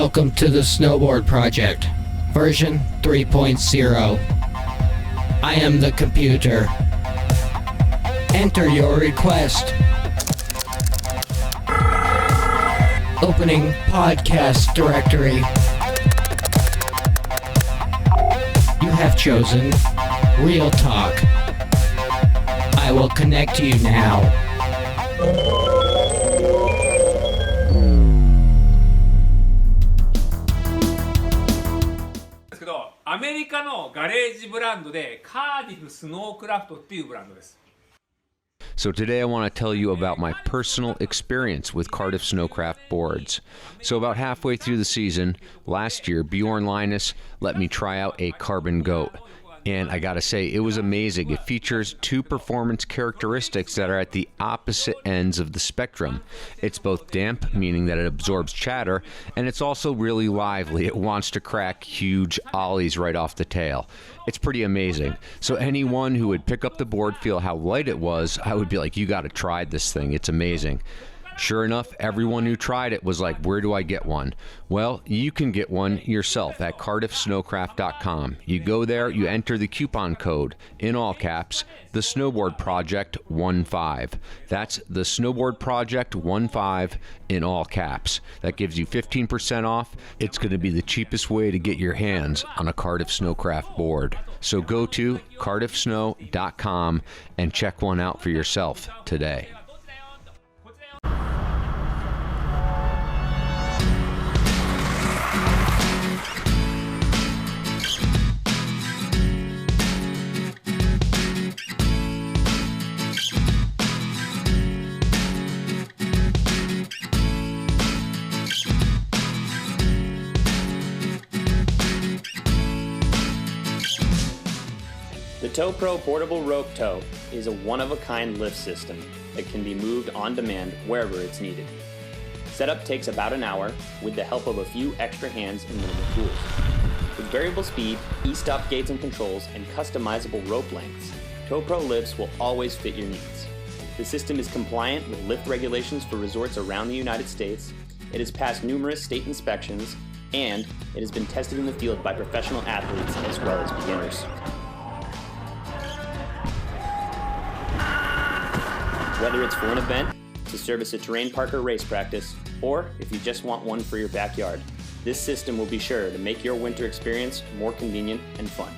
Welcome to the Snowboard Project, version 3.0. I am the computer. Enter your request. Opening podcast directory. You have chosen Real Talk. I will connect you now. アメリカのガレージブランドでカーディフスノークラフトっていうブランドです。 So today I want to tell you about my personal experience with Cardiff Snowcraft boards. So about halfway through the season, last year, BJORN LEINES let me try out a Carbon Goat. And I gotta say, it was amazing. It features two performance characteristics that are at the opposite ends of the spectrum. It's both damp, meaning that it absorbs chatter, and it's also really lively. It wants to crack huge ollies right off the tail. It's pretty amazing. So anyone who would pick up the board, feel how light it was, I would be like, you gotta try this thing. It's amazing. Sure enough, everyone who tried it was like, where do I get one? Well, you can get one yourself at cardiffsnowcraft.com. You go there, you enter the coupon code, in all caps, the Snowboard Project 15. That's the Snowboard Project 15 in all caps. That gives you 15% off. It's going to be the cheapest way to get your hands on a Cardiff Snowcraft board. So go to cardiffsnow.com and check one out for yourself today. The TOWPRO portable rope tow is a one-of-a-kind lift system that can be moved on demand wherever it's needed. Setup takes about an hour with the help of a few extra hands and minimal tools. With variable speed, e-stop gates and controls, and customizable rope lengths, TOWPRO lifts will always fit your needs. The system is compliant with lift regulations for resorts around the United States. It has passed numerous state inspections, and it has been tested in the field by professional athletes as well as beginners. Whether it's for an event, to service a terrain park or race practice, or if you just want one for your backyard, this system will be sure to make your winter experience more convenient and fun.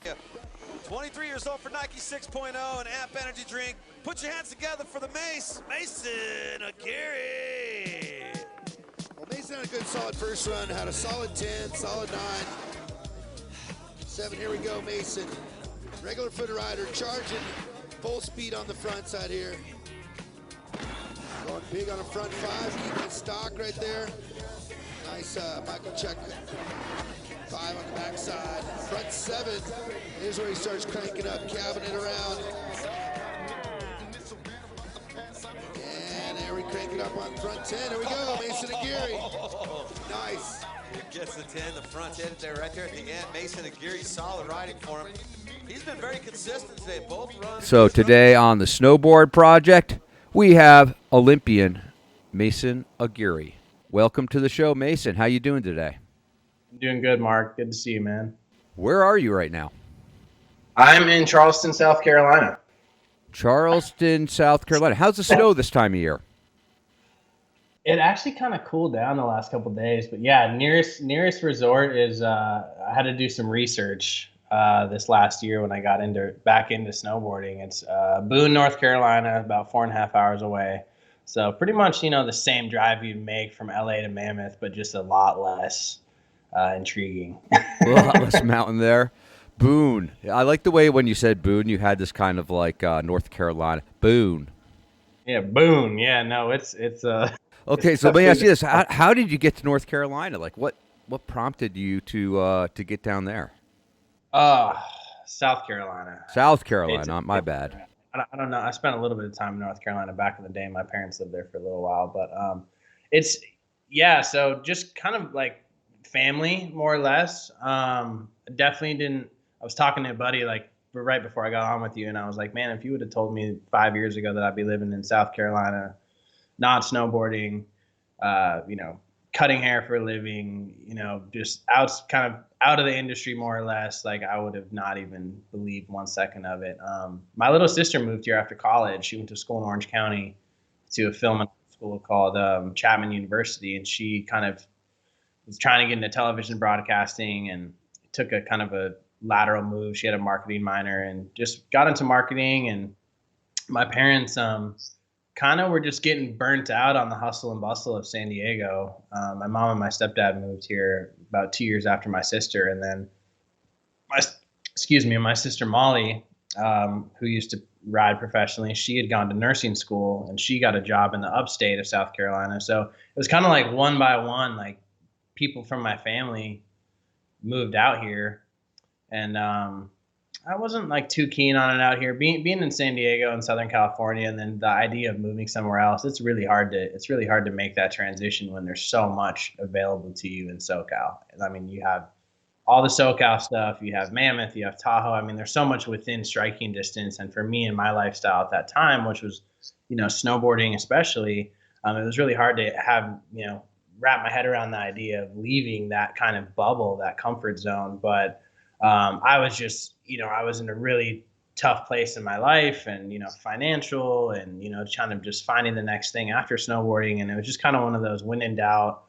Yeah. 23 years old for Nike 6.0 and Amp Energy Drink. Put your hands together for the Mason Aguirre. Well, Mason had a good solid first run, had a solid 10, solid 9. 7, here we go, Mason. Regular foot rider, charging full speed on the front side here. Going big on the front 5, even stock right there. Nice Michael check. 5 on the backside. Front 7, here's where he starts cranking up, cabbing it around. And there we crank it up on front 10. Here we go, Mason Aguirre. Nice. Gets the 10, the front hit it there right there at the end. Mason Aguirre, solid riding for him. He's been very consistent today, both runs. So today on the Snowboard Project, we have Olympian Mason Aguirre. Welcome to the show, Mason. How you doing today? Doing good, Mark. Good to see you, man. Where are you right now? I'm in Charleston, South Carolina. Charleston, South Carolina. How's the snow this time of year? It actually kind of cooled down the last couple of days, but yeah, nearest resort is I had to do some research this last year when I got back into snowboarding. It's Boone, North Carolina, about 4.5 hours away. So pretty much, the same drive you make from LA to Mammoth, but just a lot less intriguing. A lot less mountain there. Boone. I like the way when you said Boone, you had this kind of like North Carolina. Boone. Yeah, Boone. Yeah, no, it's Okay, so let me ask you this: how did you get to North Carolina? Like, what prompted you to get down there? South Carolina. South Carolina. My bad. I don't know. I spent a little bit of time in North Carolina back in the day. My parents lived there for a little while, but it's so just kind of like family, more or less. Definitely didn't. I was talking to a buddy like right before I got on with you, and I was like, man, if you would have told me 5 years ago that I'd be living in South Carolina, not snowboarding, cutting hair for a living, just kind of out of the industry more or less, like I would have not even believed 1 second of it. My little sister moved here after college. She went to school in Orange County to a film school called Chapman University, and she kind of was trying to get into television broadcasting and took a kind of a lateral move. She had a marketing minor and just got into marketing. And my parents kind of were just getting burnt out on the hustle and bustle of San Diego. My mom and my stepdad moved here about 2 years after my sister. And then my sister Molly, who used to ride professionally, she had gone to nursing school and she got a job in the upstate of South Carolina. So it was kind of like one by one, like people from my family moved out here. And I wasn't like too keen on it out here. Being in San Diego and Southern California, and then the idea of moving somewhere else, it's really hard to make that transition when there's so much available to you in SoCal. I mean, you have all the SoCal stuff, you have Mammoth, you have Tahoe. I mean, there's so much within striking distance. And for me and my lifestyle at that time, which was, snowboarding especially, it was really hard to have, wrap my head around the idea of leaving that kind of bubble, that comfort zone. But I was just, I was in a really tough place in my life and, financial and, kind of just finding the next thing after snowboarding. And it was just kind of one of those when in doubt,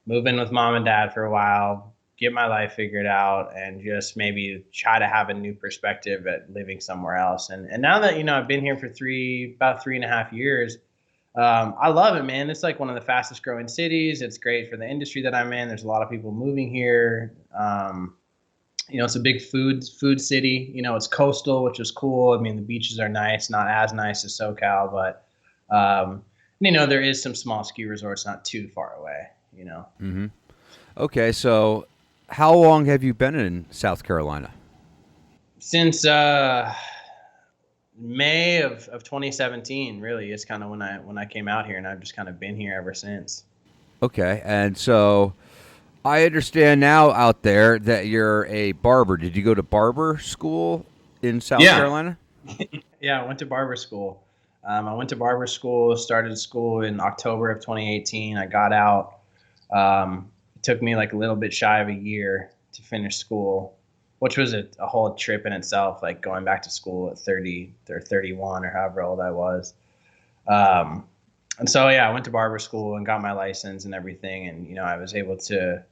move in with mom and dad for a while, get my life figured out, and just maybe try to have a new perspective at living somewhere else. And now that, I've been here for about 3.5 years, I love it, man. It's like one of the fastest growing cities. It's great for the industry that I'm in. There's a lot of people moving here. It's a big food city. It's coastal, which is cool. I mean, the beaches are nice, not as nice as SoCal, but there is some small ski resorts not too far away. Mm-hmm. Okay, so how long have you been in South Carolina? Since May of 2017, really, is kind of when I came out here, and I've just kind of been here ever since. Okay, and so I understand now out there that you're a barber. Did you go to barber school in South Carolina? Yeah, I went to barber school. Started school in October of 2018. I got out. It took me like a little bit shy of a year to finish school, which was a whole trip in itself, like going back to school at 30 or 31 or however old I was. And so, I went to barber school and got my license and everything. And, I was able to,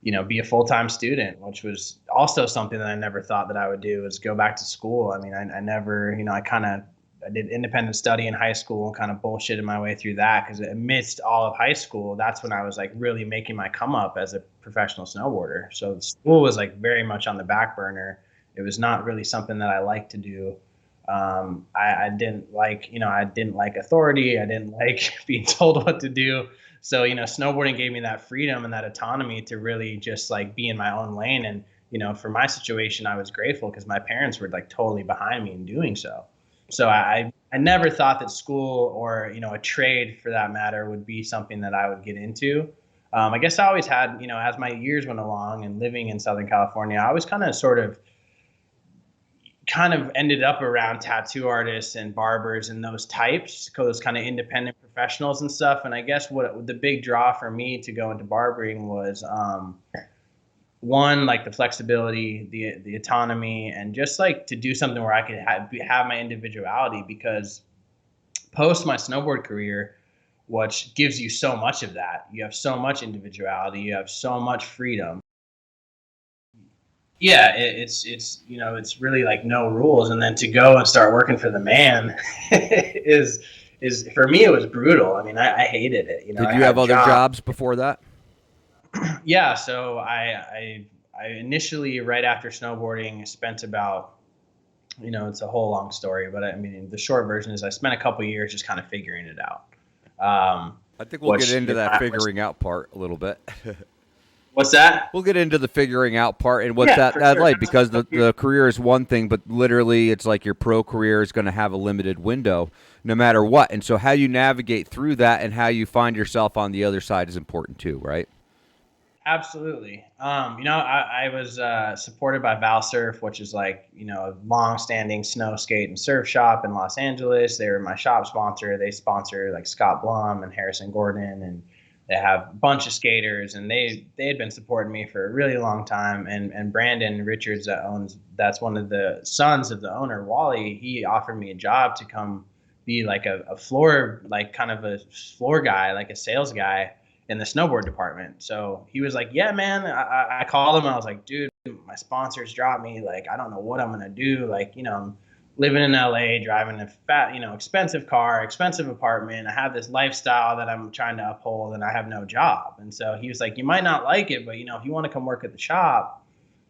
be a full-time student, which was also something that I never thought that I would do, is go back to school. I mean, I never, I did independent study in high school and kind of bullshitted my way through that, because amidst all of high school, that's when I was like really making my come up as a professional snowboarder. So school was like very much on the back burner. It was not really something that I liked to do. I didn't like authority. I didn't like being told what to do. So, snowboarding gave me that freedom and that autonomy to really just like be in my own lane. And, for my situation, I was grateful because my parents were like totally behind me in doing so. So I never thought that school or, a trade for that matter would be something that I would get into. I guess I always had, as my years went along and living in Southern California, I was kind of ended up around tattoo artists and barbers and those types, those kind of independent professionals and stuff. And I guess what the big draw for me to go into barbering was, one, like the flexibility, the autonomy, and just like to do something where I could have my individuality, because post my snowboard career, which gives you so much of that, you have so much individuality, you have so much freedom. Yeah, it's really like no rules. And then to go and start working for the man is for me, it was brutal. I mean, I hated it. You know, Did you have other jobs before that? Yeah. So I initially, right after snowboarding, spent about, you know, it's a whole long story, but I mean, the short version is I spent a couple of years just kind of figuring it out. I think we'll get into that figuring out part a little bit. What's that? We'll get into the figuring out part and what's that sure. like, because the career is one thing, but literally it's like your pro career is going to have a limited window no matter what. And so how you navigate through that and how you find yourself on the other side is important too, right? Absolutely. You know, I was supported by Val Surf, which is like, you know, a long-standing snow skate and surf shop in Los Angeles. They were my shop sponsor. They sponsor like Scott Blum and Harrison Gordon, and they have a bunch of skaters, and they had been supporting me for a really long time. And Brandon Richards, that's one of the sons of the owner, Wally, he offered me a job to come be like a floor, like kind of a floor guy, like a sales guy in the snowboard department. So he was like, yeah, man. I called him. I was like, dude, my sponsors dropped me. Like, I don't know what I'm going to do. Like, you know, I'm living in LA, driving a fat, you know, expensive car, expensive apartment. I have this lifestyle that I'm trying to uphold, and I have no job. And so he was like, you might not like it, but, you know, if you want to come work at the shop,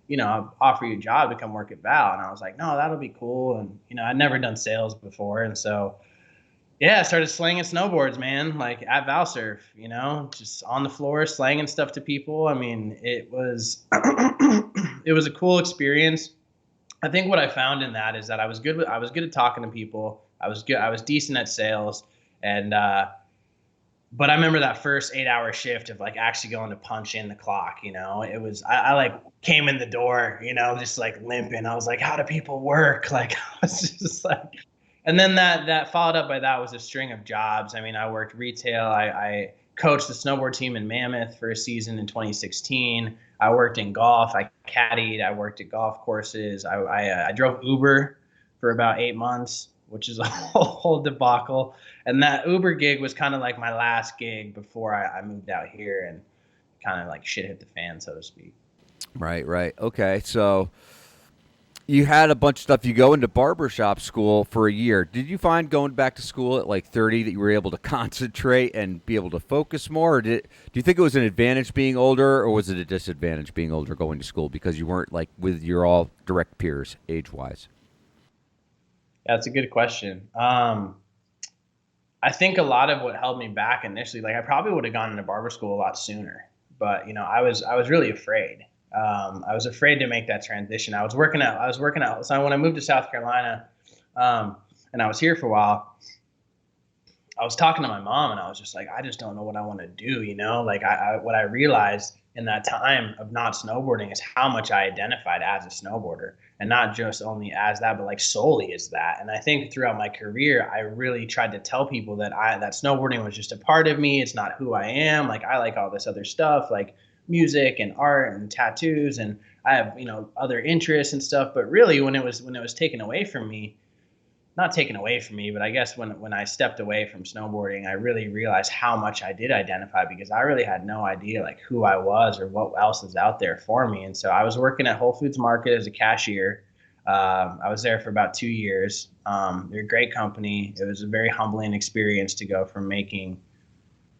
you know, I'll offer you a job to come work at Val. And I was like, no, that'll be cool. And, you know, I'd never done sales before. And so, yeah, I started slanging snowboards, man, like at Val Surf, you know, just on the floor, slanging stuff to people. I mean, it was it was a cool experience. I think what I found in that is that I was good at talking to people. I was decent at sales. And but I remember that first 8-hour shift of like actually going to punch in the clock, you know. It was I like came in the door, you know, just like limping. I was like, how do people work? Like, I was just like, and then that followed up by that was a string of jobs. I mean, I worked retail. I coached the snowboard team in Mammoth for a season in 2016. I worked in golf. I caddied. I worked at golf courses. I drove Uber for about 8 months, which is a whole debacle. And that Uber gig was kind of like my last gig before I moved out here, and kind of like shit hit the fan, so to speak. Right. Okay, so you had a bunch of stuff. You go into barbershop school for a year. Did you find going back to school at like 30 that you were able to concentrate and be able to focus more? Or do you think it was an advantage being older, or was it a disadvantage being older going to school because you weren't like with your all direct peers age-wise? Yeah, that's a good question. I think a lot of what held me back initially, like I probably would have gone into barber school a lot sooner, but you know, I was really afraid. I was afraid to make that transition. I was working out. So when I moved to South Carolina, and I was here for a while, I was talking to my mom, and I was just like, I just don't know what I want to do. You know, like what I realized in that time of not snowboarding is how much I identified as a snowboarder, and not just only as that, but like solely as that. And I think throughout my career, I really tried to tell people that that snowboarding was just a part of me. It's not who I am. Like I like all this other stuff, like music and art and tattoos, and I have, you know, other interests and stuff. But really, when it was taken away from me, not taken away from me, but I guess when I stepped away from snowboarding, I really realized how much I did identify, because I really had no idea like who I was or what else is out there for me. And so I was working at Whole Foods Market as a cashier. I was there for about 2 years. They're a great company. It was a very humbling experience to go from making,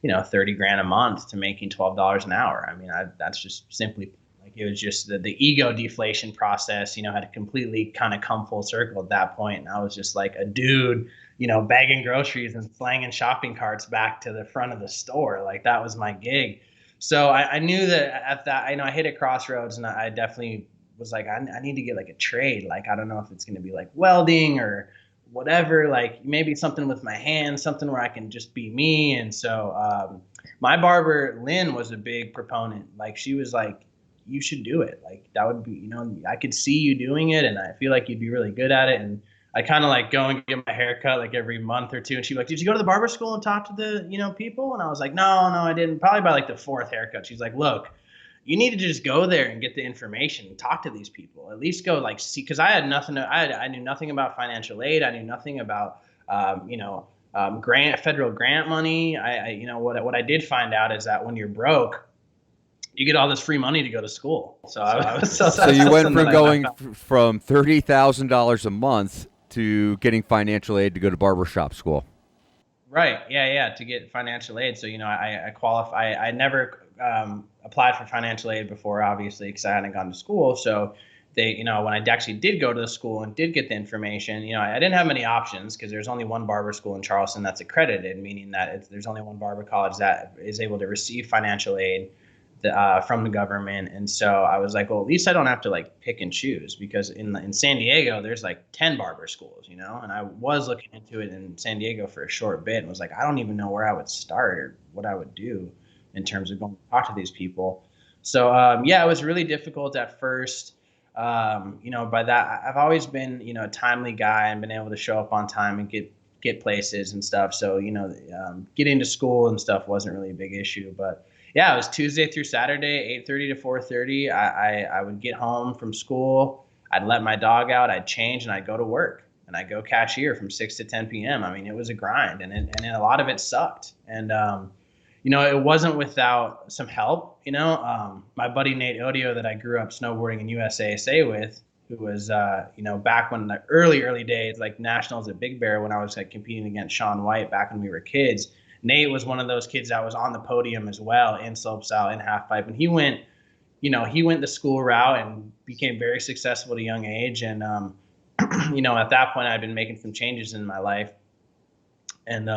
you know, 30 grand a month to making $12 an hour. I mean, that's just simply like, it was just the ego deflation process, you know, had completely kind of come full circle at that point. And I was just like a dude, you know, bagging groceries and slanging shopping carts back to the front of the store. Like that was my gig. So I knew that at that, you know, I hit a crossroads, and I definitely was like, I need to get like a trade. Like, I don't know if it's going to be like welding or whatever, like maybe something with my hands, something where I can just be me. And so my barber, Lynn, was a big proponent. Like she was like, you should do it. Like that would be, you know, I could see you doing it, and I feel like you'd be really good at it. And I kind of like go and get my hair cut like every month or two. And she'd be like, did you go to the barber school and talk to the, you know, people? And I was like, no, I didn't. Probably by like the 4th haircut. She's like, look, you need to just go there and get the information and talk to these people. At least go like see, because I had nothing. I knew nothing about financial aid. I knew nothing about federal grant money. You know what I did find out is that when you're broke, you get all this free money to go to school. So you went from going from $30,000 a month to getting financial aid to go to barbershop school. Right. Yeah. To get financial aid. So, I qualify. I never applied for financial aid before, obviously, because I hadn't gone to school. So they, when I actually did go to the school and did get the information, I didn't have many options because there's only one barber school in Charleston that's accredited, meaning that there's only one barber college that is able to receive financial aid from the government. And so I was like, well, at least I don't have to like pick and choose, because in San Diego, there's like 10 barber schools, and I was looking into it in San Diego for a short bit and was like, I don't even know where I would start or what I would do in terms of going to talk to these people. So, it was really difficult at first. By that, I've always been, a timely guy and been able to show up on time and get places and stuff. So, getting to school and stuff wasn't really a big issue, but yeah, it was Tuesday through Saturday, 8:30 to 4:30. I would get home from school. I'd let my dog out. I'd change and I'd go to work, and I'd go cashier from 6 to 10 p.m. I mean, it was a grind, and a lot of it sucked. And, it wasn't without some help. My buddy Nate Odio that I grew up snowboarding in USASA with, who was, back when the early days, like nationals at Big Bear, when I was like competing against Sean White back when we were kids. Nate was one of those kids that was on the podium as well in slopestyle and halfpipe, and he went the school route and became very successful at a young age. And at that point, I'd been making some changes in my life, and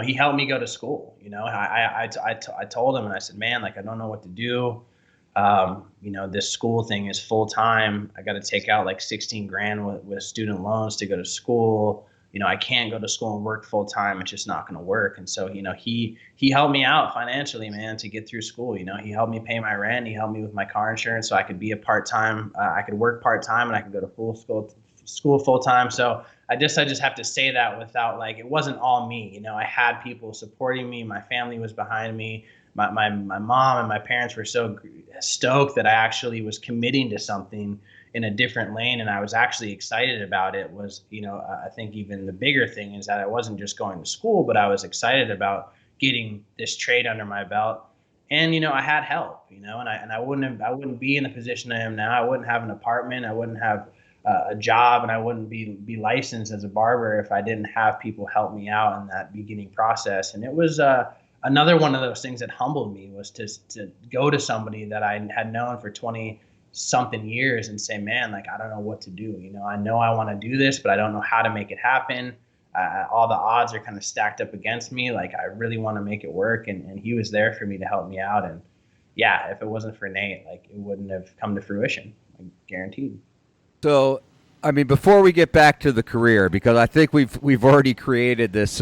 he helped me go to school. I told him, and I said, man, like I don't know what to do. This school thing is full time. I got to take out like 16 grand with student loans to go to school. I can't go to school and work full time. It's just not going to work. And so, he helped me out financially, man, to get through school. He helped me pay my rent. He helped me with my car insurance so I could be a part-time. I could work part-time and I could go to school full-time. So I just have to say that without like, it wasn't all me. I had people supporting me. My family was behind me. My mom and my parents were so stoked that I actually was committing to something in a different lane, and I was actually excited about it. Was I think even the bigger thing is that I wasn't just going to school, but I was excited about getting this trade under my belt. And I had help, and I wouldn't be in the position I am now. I wouldn't have an apartment, I wouldn't have a job, and I wouldn't be licensed as a barber if I didn't have people help me out in that beginning process. And it was another one of those things that humbled me, was to go to somebody that I had known for 20 something years and say, man, like I don't know what to do. I know I want to do this, but I don't know how to make it happen. All the odds are kind of stacked up against me. Like I really want to make it work, and he was there for me to help me out. And yeah, if it wasn't for Nate, like it wouldn't have come to fruition, like, guaranteed. So, I mean, before we get back to the career, because I think we've already created this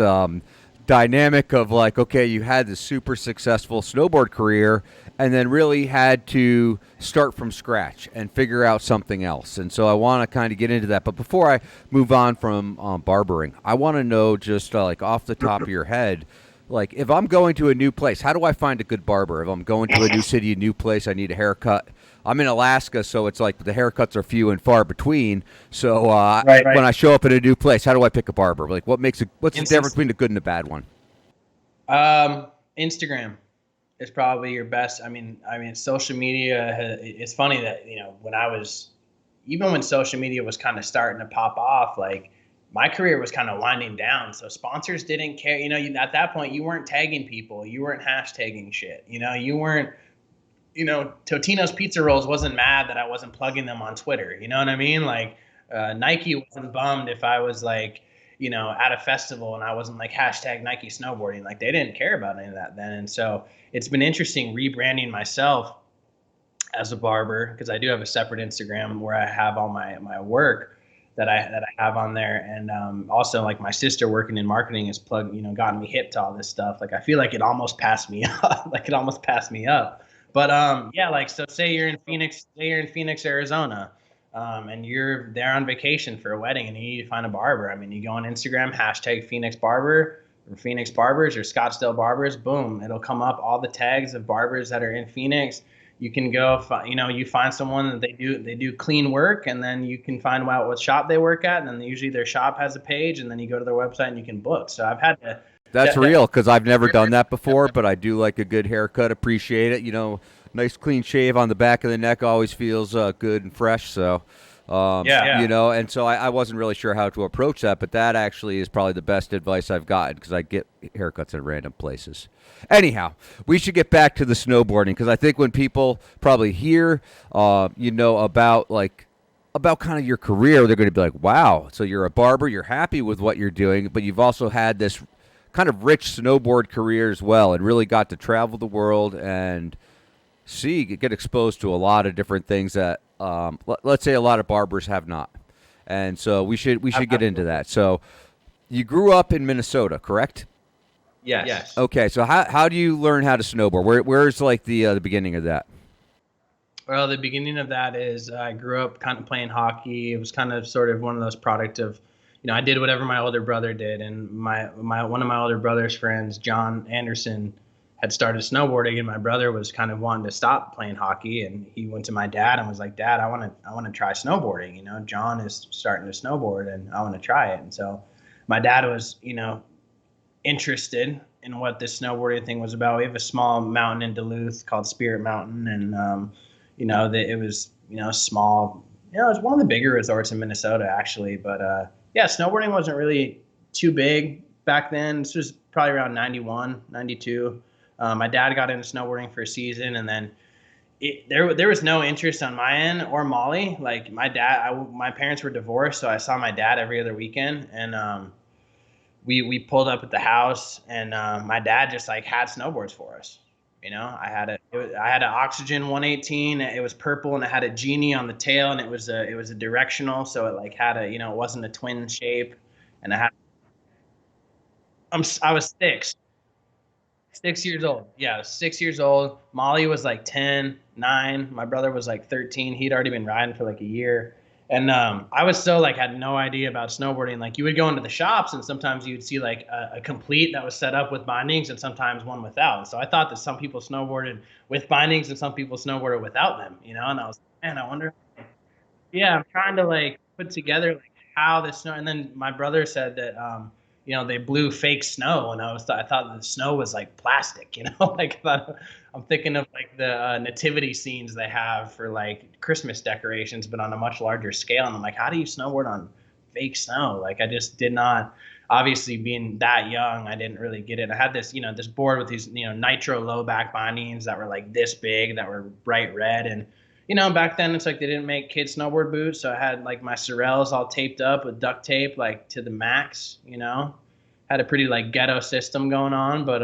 dynamic of like, okay, you had this super successful snowboard career and then really had to start from scratch and figure out something else. And so I want to kind of get into that. But before I move on from barbering, I want to know just like off the top of your head, like if I'm going to a new place, how do I find a good barber? If I'm going to a new city, a new place, I need a haircut. I'm in Alaska, so it's like the haircuts are few and far between. So when I show up at a new place, how do I pick a barber? Like what's the difference between the good and the bad one? Instagram is probably your best. I mean, social media. It's funny that when social media was kind of starting to pop off, like my career was kind of winding down. So sponsors didn't care. At that point, you weren't tagging people. You weren't hashtagging shit. You weren't. Totino's Pizza Rolls wasn't mad that I wasn't plugging them on Twitter. You know what I mean? Like Nike wasn't bummed if I was like, at a festival and I wasn't like hashtag Nike snowboarding. Like they didn't care about any of that then. And so it's been interesting rebranding myself as a barber, because I do have a separate Instagram where I have all my work that I have on there. And also like my sister working in marketing has gotten me hip to all this stuff. Like I feel like it almost passed me up. But so say you're in Phoenix, Arizona, and you're there on vacation for a wedding and you need to find a barber. I mean, you go on Instagram, hashtag Phoenix Barber or Phoenix Barbers or Scottsdale Barbers, boom, it'll come up all the tags of barbers that are in Phoenix. You can go, you find someone that they do clean work, and then you can find out what shop they work at, and then usually their shop has a page, and then you go to their website and you can book. So I've had to. That's real, because I've never done that before, but I do like a good haircut, appreciate it. nice clean shave on the back of the neck always feels good and fresh. So, you know, and so I wasn't really sure how to approach that, but that actually is probably the best advice I've gotten because I get haircuts in random places. Anyhow, we should get back to the snowboarding because I think when people probably hear, you know, about kind of your career, they're going to be like, wow, so you're a barber, you're happy with what you're doing, but you've also had this kind of rich snowboard career as well and really got to travel the world and get exposed to a lot of different things that let's say a lot of barbers have not. And so we should get into that. So you grew up in Minnesota, correct? Yes. Okay, so how do you learn how to snowboard? Where's like the beginning of that? Well, the beginning of that is I grew up kind of playing hockey. It was kind of sort of one of those product of, you know, I did whatever my older brother did, and one of my older brother's friends, John Anderson, had started snowboarding, and my brother was kind of wanting to stop playing hockey, and he went to my dad and was like, "Dad, I want to try snowboarding. You know, John is starting to snowboard, and I want to try it." And so, my dad was, you know, interested in what this snowboarding thing was about. We have a small mountain in Duluth called Spirit Mountain, and you know, it was, you know, small. You know, it was one of the bigger resorts in Minnesota, actually. But yeah, snowboarding wasn't really too big back then. This was probably around 91, 92. My dad got into snowboarding for a season, and then there was no interest on my end or Molly. Like my parents were divorced, so I saw my dad every other weekend, and we pulled up at the house, and my dad just like had snowboards for us. You know, I had an Oxygen 118. It was purple and it had a genie on the tail, and it was a directional, so it like had a, you know, it wasn't a twin shape, and I was 6 years old. Yeah, I was 6 years old. Molly was like 10, 9. My brother was like 13. He'd already been riding for like a year. And I was so like had no idea about snowboarding. Like you would go into the shops and sometimes you'd see like a complete that was set up with bindings and sometimes one without. So I thought that some people snowboarded with bindings and some people snowboarded without them, you know? And I was like, man, I wonder. Yeah, I'm trying to like put together like how the snow. And then my brother said that, you know, they blew fake snow, and I thought the snow was like plastic, you know, like I'm thinking of like the nativity scenes they have for like Christmas decorations, but on a much larger scale. And I'm like, how do you snowboard on fake snow? Like I just did not, obviously being that young, I didn't really get it. I had this, you know, this board with these, you know, nitro low back bindings that were like this big, that were bright red. And, you know, back then it's like they didn't make kids snowboard boots. So I had like my Sorels all taped up with duct tape, like to the max, you know, had a pretty like ghetto system going on. But,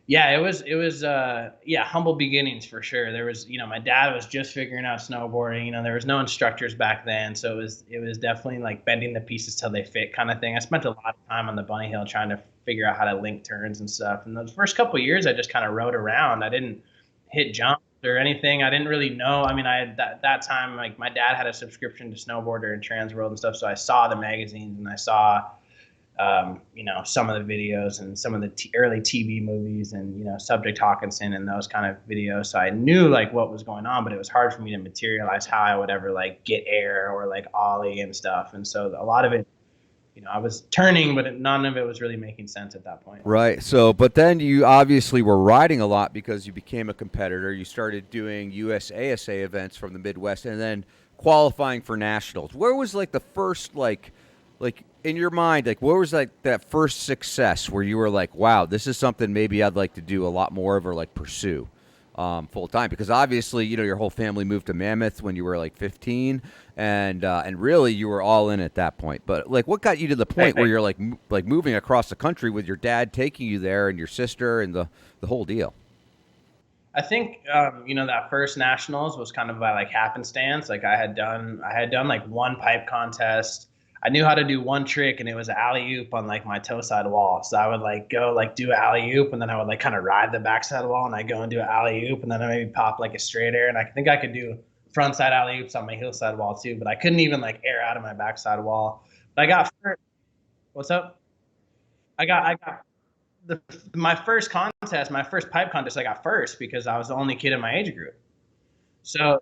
yeah, it was yeah, humble beginnings for sure. There was, you know, my dad was just figuring out snowboarding, you know, there was no instructors back then. So it was definitely like bending the pieces till they fit kind of thing. I spent a lot of time on the bunny hill trying to figure out how to link turns and stuff. And those first couple of years, I just kind of rode around. I didn't hit jumps or anything. I didn't really know. I mean, I had that time, like my dad had a subscription to Snowboarder and Transworld and stuff. So I saw the magazines and I saw, you know, some of the videos and some of the early TV movies and, you know, Subject Hawkinson and those kind of videos. So I knew like what was going on, but it was hard for me to materialize how I would ever like get air or like ollie and stuff. And so a lot of it, you know, I was turning, but none of it was really making sense at that point. Right. So, but then you obviously were riding a lot because you became a competitor. You started doing USASA events from the Midwest and then qualifying for nationals. Where was like the first, like in your mind, like what was like that first success where you were like, wow, this is something maybe I'd like to do a lot more of or like pursue full time? Because obviously, you know, your whole family moved to Mammoth when you were like 15 and really you were all in at that point. But like what got you to the point where you're like moving across the country with your dad taking you there and your sister and the whole deal? I think, you know, that first nationals was kind of by like happenstance. Like I had done like one pipe contest. I knew how to do one trick and it was an alley-oop on like my toe side wall. So I would like go like do an alley-oop and then I would like kind of ride the backside wall and I go and do an alley-oop and then I maybe pop like a straight air. And I think I could do front side alley-oops on my heel side wall too, but I couldn't even like air out of my backside wall. But I got first. What's up? I got my first contest, my first pipe contest, I got first because I was the only kid in my age group. So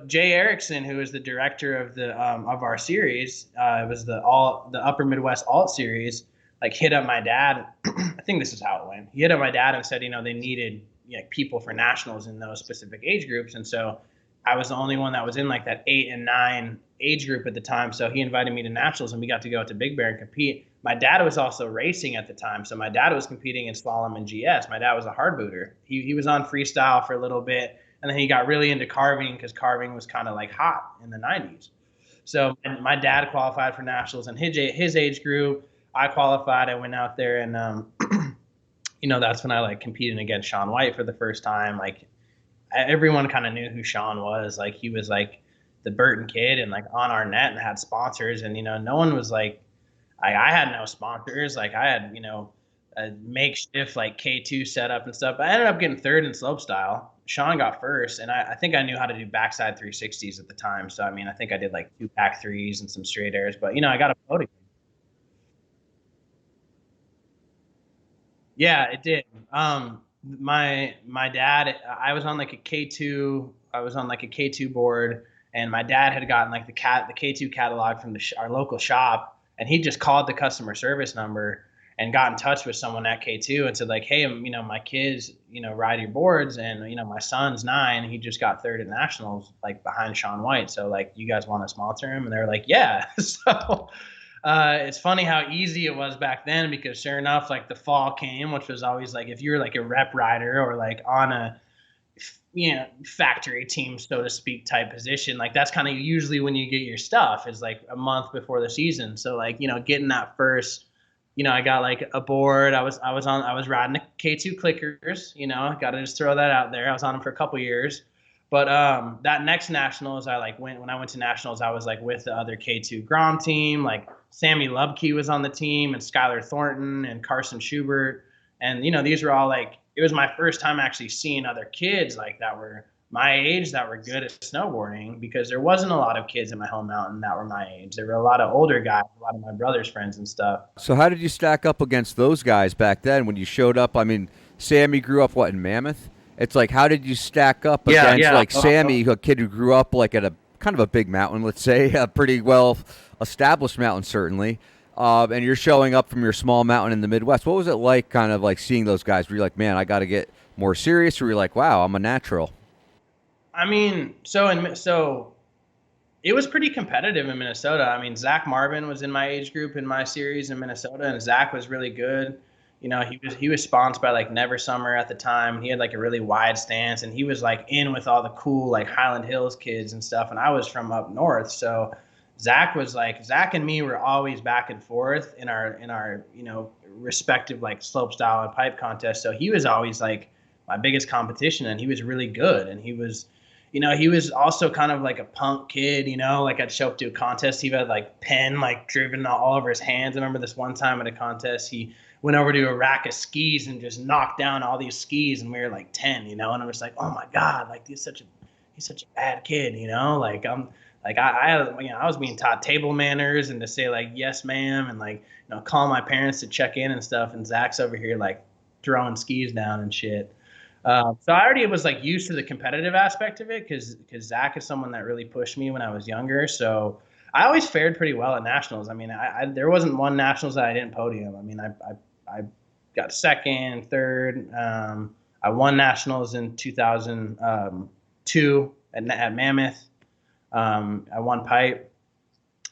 Jay Erickson, who is the director of the of our series, it was the Upper Midwest Alt series, like hit up my dad. I think this is how it went. He hit up my dad and said, you know, they needed, people for nationals in those specific age groups. And so I was the only one that was in like that 8 and 9 age group at the time. So he invited me to nationals and we got to go out to Big Bear and compete. My dad was also racing at the time. So my dad was competing in slalom and GS. My dad was a hard booter. He was on freestyle for a little bit. And then he got really into carving because carving was kind of like hot in the 90s. So and my dad qualified for nationals in his age group. I qualified. I went out there and, that's when I like competed against Shaun White for the first time. Like everyone kind of knew who Shaun was. Like he was like the Burton kid and like on our net and had sponsors. And, no one was like, I had no sponsors. Like I had, a makeshift like K2 setup and stuff. But I ended up getting third in slopestyle. Shaun got first, and I think I knew how to do backside 360s at the time. So, I think I did like 2 back threes and some straight airs. But, I got a podium. Yeah, it did. My dad, I was on like a K2. I was on like a K2 board, and my dad had gotten like the K2 catalog from our local shop, and he just called the customer service number and got in touch with someone at K2 and said like, hey, my kids, ride your boards, and my son's 9. He just got third at nationals, like behind Shaun White. So like, you guys want to sponsor him? And they were like, yeah. So it's funny how easy it was back then, because sure enough, like the fall came, which was always like, if you were like a rep rider or like on a, factory team, so to speak, type position, like that's kind of usually when you get your stuff, is like a month before the season. So like, getting that first, I got like a board. I was riding the K2 clickers, got to just throw that out there. I was on them for a couple years. But that next nationals, when I went to nationals, I was like with the other K2 Grom team. Like Sammy Lubke was on the team, and Skylar Thornton and Carson Schubert. And, these were all like, it was my first time actually seeing other kids like that were my age that were good at snowboarding, because there wasn't a lot of kids in my home mountain that were my age. There were a lot of older guys, a lot of my brother's friends and stuff. So how did you stack up against those guys back then when you showed up? Sammy grew up, in Mammoth? It's like, how did you stack up against Sammy, a kid who grew up like at a kind of a big mountain, let's say, a pretty well established mountain, certainly. And you're showing up from your small mountain in the Midwest. What was it like, kind of like seeing those guys? Were you like, man, I got to get more serious? Or were you like, wow, I'm a natural? So it was pretty competitive in Minnesota. Zach Marvin was in my age group in my series in Minnesota, and Zach was really good. He was sponsored by like Never Summer at the time. He had like a really wide stance, and he was like in with all the cool like Highland Hills kids and stuff. And I was from up north, so Zach and me were always back and forth in our respective like slope style and pipe contests. So he was always like my biggest competition, and he was really good. And he was also kind of like a punk kid, like I'd show up to a contest. He had like pen like driven all over his hands. I remember this one time at a contest, he went over to a rack of skis and just knocked down all these skis, and we were like 10, and I was like, oh my God, like he's such a bad kid, I was being taught table manners and to say like, yes, ma'am. And like, call my parents to check in and stuff. And Zach's over here like throwing skis down and shit. So I already was like used to the competitive aspect of it, because Zach is someone that really pushed me when I was younger. So I always fared pretty well at nationals. There wasn't one nationals that I didn't podium. I got second, third. I won nationals in 2002 at Mammoth. I won pipe.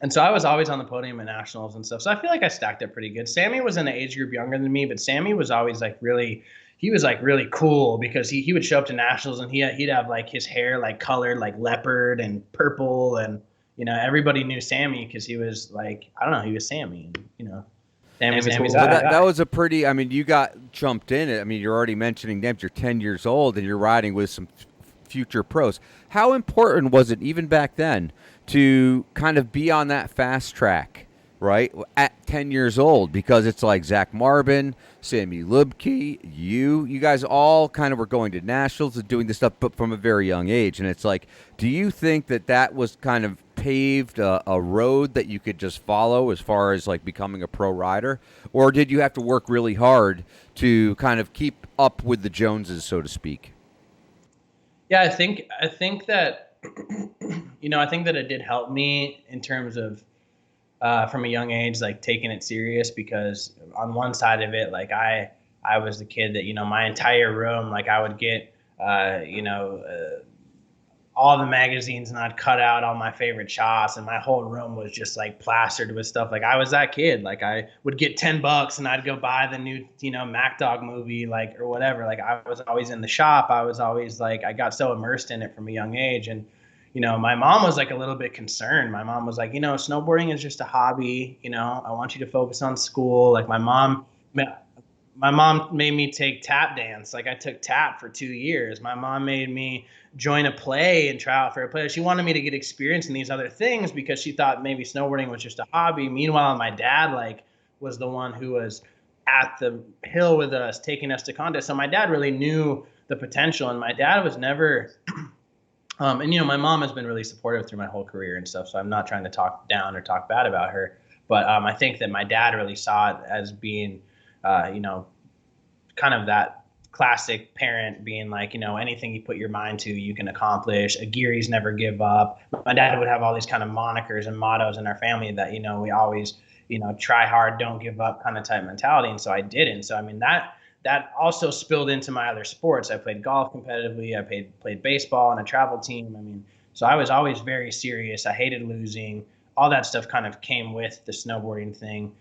And so I was always on the podium at nationals and stuff. So I feel like I stacked up pretty good. Sammy was in an age group younger than me, but Sammy was always like really cool, because he would show up to nationals and he'd have like his hair like colored like leopard and purple, and everybody knew Sammy because he was like, I don't know, he was Sammy, Sammy's cool. That was a pretty, you got jumped in it. You're already mentioning them. You're 10 years old and you're riding with some future pros. How important was it even back then to kind of be on that fast track, right, at 10 years old? Because it's like Zach Marvin, Sammy Lubke, you guys all kind of were going to nationals and doing this stuff, but from a very young age. And it's like, do you think that was kind of paved a road that you could just follow as far as like becoming a pro rider? Or did you have to work really hard to kind of keep up with the Joneses, so to speak? Yeah, I think that, I think that it did help me in terms of, from a young age, like taking it serious, because on one side of it, like I I was the kid that, my entire room, like I would get, all the magazines and I'd cut out all my favorite shots and my whole room was just like plastered with stuff. Like I was that kid. Like I would get $10 and I'd go buy the new, Mac Dog movie, like, or whatever. Like I was always in the shop. I was always like, I got so immersed in it from a young age. And, my mom was like a little bit concerned. My mom was like, snowboarding is just a hobby. I want you to focus on school. Like my mom made me take tap dance. Like I took tap for 2 years. My mom made me join a play and try out for a play. She wanted me to get experience in these other things because she thought maybe snowboarding was just a hobby. Meanwhile, my dad was the one who was at the hill with us, taking us to contests. So my dad really knew the potential, and my dad was never my mom has been really supportive through my whole career and stuff. So I'm not trying to talk down or talk bad about her, but I think that my dad really saw it as being kind of that classic parent being like, anything you put your mind to, you can accomplish. Aguirre's never give up. My dad would have all these kind of monikers and mottos in our family that, we always, try hard, don't give up kind of type mentality. And so I didn't. So, I mean, that also spilled into my other sports. I played golf competitively. I played baseball on a travel team. I mean, so I was always very serious. I hated losing. All that stuff kind of came with the snowboarding thing.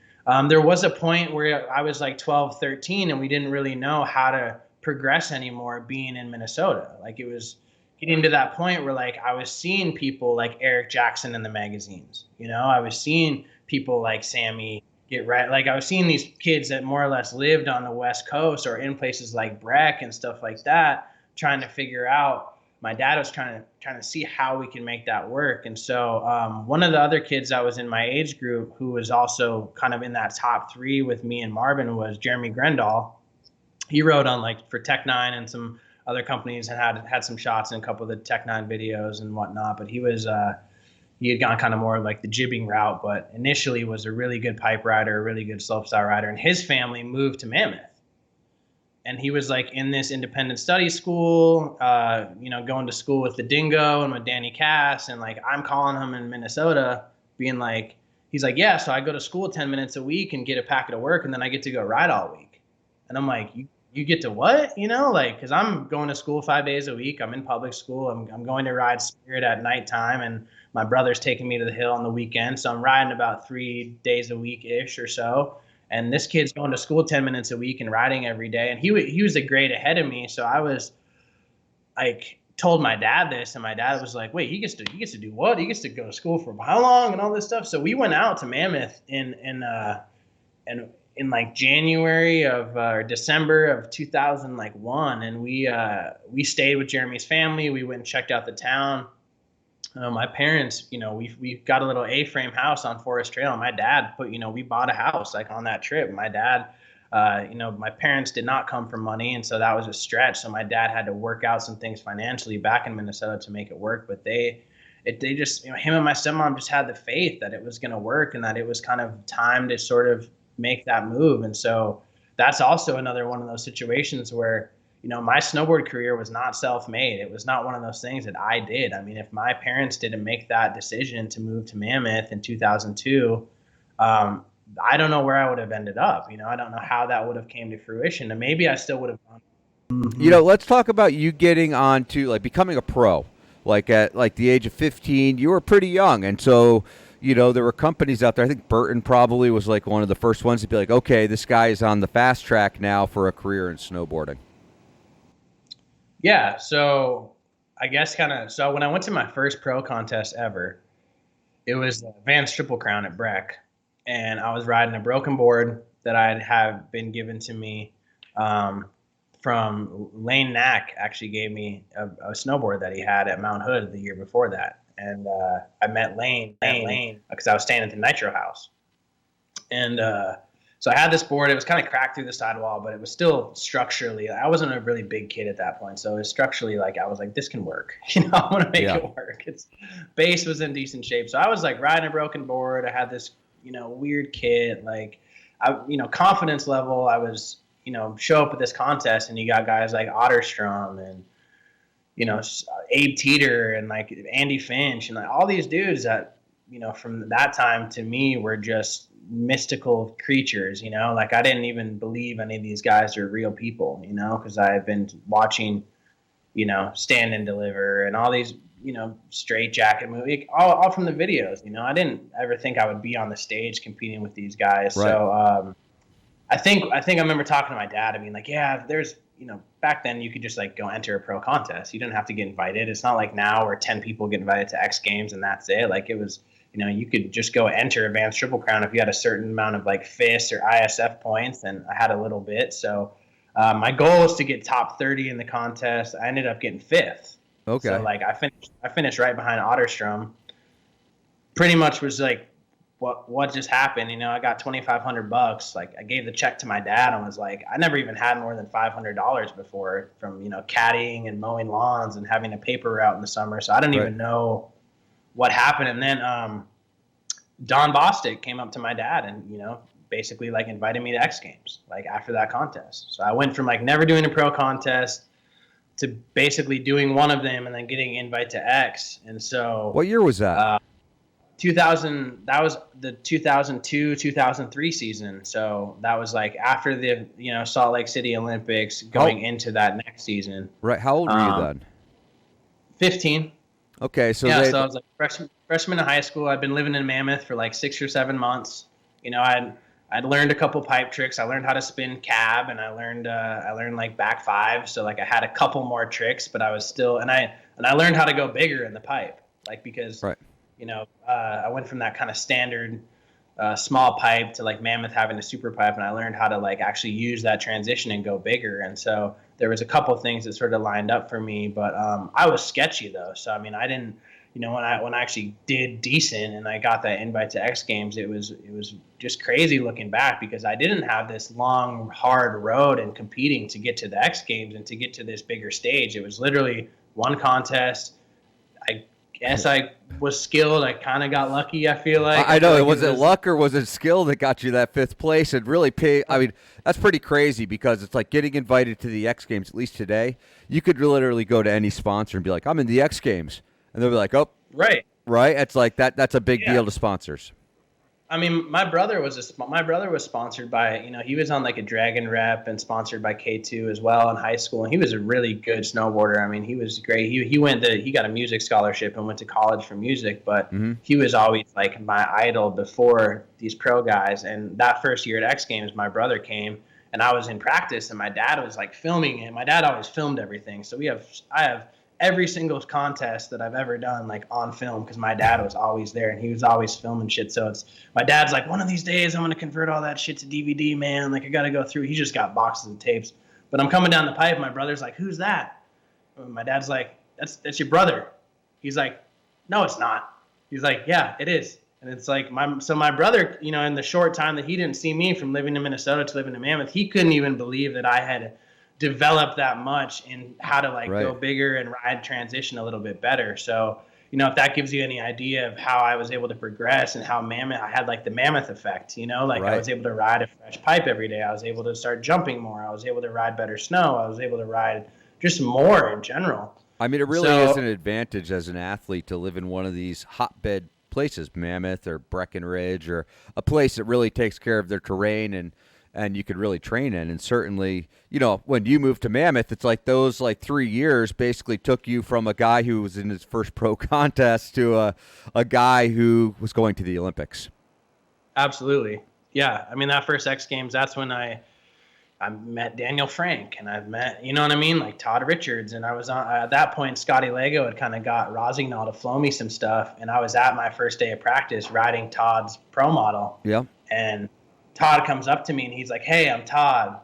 There was a point where I was like 12, 13, and we didn't really know how to progress anymore being in Minnesota. Like it was getting to that point where like I was seeing people like Eric Jackson in the magazines. I was seeing people like Sammy get right. Like I was seeing these kids that more or less lived on the West Coast or in places like Breck and stuff like that, trying to figure out. My dad was trying to see how we can make that work. And so one of the other kids that was in my age group who was also kind of in that top 3 with me and Marvin was Jeremy Grendall. He rode on like for Tech 9 and some other companies and had some shots in a couple of the Tech 9 videos and whatnot. But he had gone kind of more like the jibbing route, but initially was a really good pipe rider, a really good slopestyle rider. And his family moved to Mammoth. And he was like in this independent study school, going to school with the Dingo and with Danny Cass. And like, I'm calling him in Minnesota being like, he's like, yeah, so I go to school 10 minutes a week and get a packet of work. And then I get to go ride all week. And I'm like, you get to what? Cause I'm going to school 5 days a week. I'm in public school. I'm going to ride Spirit at nighttime, and my brother's taking me to the hill on the weekend. So I'm riding about 3 days a week ish or so. And this kid's going to school 10 minutes a week and riding every day. And he was a grade ahead of me. So I was like, told my dad this, and my dad was like, wait, he gets to do what? He gets to go to school for how long and all this stuff. So we went out to Mammoth in like January of or December of 2001. And we stayed with Jeremy's family. We went and checked out the town. My parents, we got a little A-frame house on Forest Trail. And my dad we bought a house like on that trip. My dad, my parents did not come from money. And so that was a stretch. So my dad had to work out some things financially back in Minnesota to make it work. But they just, him and my stepmom just had the faith that it was going to work and that it was kind of time to sort of make that move. And so that's also another one of those situations where, my snowboard career was not self-made. It was not one of those things that I did. I mean, if my parents didn't make that decision to move to Mammoth in 2002, I don't know where I would have ended up. I don't know how that would have came to fruition, and maybe I still would have gone. Mm-hmm. Let's talk about you getting on to like becoming a pro. Like at like the age of 15, you were pretty young, and so there were companies out there. I think Burton probably was like one of the first ones to be like, okay, this guy is on the fast track now for a career in snowboarding. Yeah, so I guess so when I went to my first pro contest ever, it was Vans Triple Crown at Breck, and I was riding a broken board that I'd have been given to me from Lane Knack. Actually gave me a snowboard that he had at Mount Hood the year before that. And I met Lane because I was staying at the Nitro House. And so I had this board. It was kind of cracked through the sidewall, but it was still structurally, I wasn't a really big kid at that point. So it was structurally like, I was like, this can work. I'm going to make it work. Base was in decent shape. So I was like riding a broken board. I had this, weird kit, like, confidence level. I was, show up at this contest and you got guys like Otterstrom and, Abe Teeter and like Andy Finch and like all these dudes that, from that time to me were just mystical creatures, like I didn't even believe any of these guys are real people, because I had been watching, Stand and Deliver and all these, straight jacket movie, all from the videos, I didn't ever think I would be on the stage competing with these guys. Right. So, I think I remember talking to my dad. I mean, like, yeah, there's, back then you could just like go enter a pro contest. You didn't have to get invited. It's not like now where 10 people get invited to X Games and that's it. Like it was, you could just go enter Advanced Triple Crown if you had a certain amount of like FIS or ISF points, and I had a little bit. So my goal was to get top 30 in the contest. I ended up getting 5th. Okay. So like I finished right behind Otterstrom. Pretty much was like, what just happened? I got $2,500. Like I gave the check to my dad and was like, I never even had more than $500 before from, caddying and mowing lawns and having a paper route in the summer. So I didn't even know what happened. And then Don Bostic came up to my dad and, basically like invited me to X Games, like after that contest. So I went from like never doing a pro contest to basically doing one of them and then getting an invite to X. And so what year was that? 2000, that was the 2002-2003 season. So that was like after the Salt Lake City Olympics, going into that next season. Right. How old were you then? 15. Okay, so so I was like freshman in high school. I'd been living in Mammoth for like 6 or 7 months. I'd learned a couple pipe tricks. I learned how to spin cab, and I learned like back five. So like I had a couple more tricks, but I was still and I learned how to go bigger in the pipe, like because right. I went from that kind of standard small pipe to like Mammoth having a super pipe, and I learned how to like actually use that transition and go bigger. And so there was a couple of things that sort of lined up for me, but I was sketchy though. So I mean, I didn't, when I actually did decent and I got that invite to X Games, it was just crazy looking back, because I didn't have this long, hard road in competing to get to the X Games and to get to this bigger stage. It was literally one contest. I guess I was skilled. I kind of got lucky, I feel like. I know. Was it luck or was it skill that got you that 5th place? It really paid. I mean, that's pretty crazy, because it's like getting invited to the X Games, at least today. You could literally go to any sponsor and be like, I'm in the X Games. And they'll be like, oh. Right. Right? It's like that's a big deal to sponsors. I mean, my brother was sponsored by, he was on like a Dragon Rep and sponsored by K2 as well in high school. And he was a really good snowboarder. I mean, he was great. He got a music scholarship and went to college for music, but he was always like my idol before these pro guys. And that first year at X Games, my brother came and I was in practice and my dad was like filming it. My dad always filmed everything. So I have every single contest that I've ever done like on film, because my dad was always there and he was always filming shit. So my dad's like, one of these days I'm going to convert all that shit to DVD, man. Like I got to go through. He just got boxes of tapes, but I'm coming down the pipe. My brother's like, who's that? And my dad's like, that's your brother. He's like, no, it's not. He's like, yeah, it is. And it's like my brother, in the short time that he didn't see me from living in Minnesota to living in Mammoth, he couldn't even believe that I had develop that much in how to go bigger and ride transition a little bit better. So, if that gives you any idea of how I was able to progress and how I had like the Mammoth effect, I was able to ride a fresh pipe every day. I was able to start jumping more. I was able to ride better snow. I was able to ride just more in general. I mean, it really is an advantage as an athlete to live in one of these hotbed places, Mammoth or Breckenridge, or a place that really takes care of their terrain and you could really train in. And certainly, when you moved to Mammoth, it's like those 3 years basically took you from a guy who was in his first pro contest to a guy who was going to the Olympics. Absolutely. Yeah. I mean, that first X Games, that's when I met Daniel Frank, and I've met, like Todd Richards. And I was on, at that point, Scotty Lago had kind of got Rosignol to flow me some stuff. And I was at my first day of practice riding Todd's pro model. Yeah. And Todd comes up to me and he's like, hey, I'm Todd.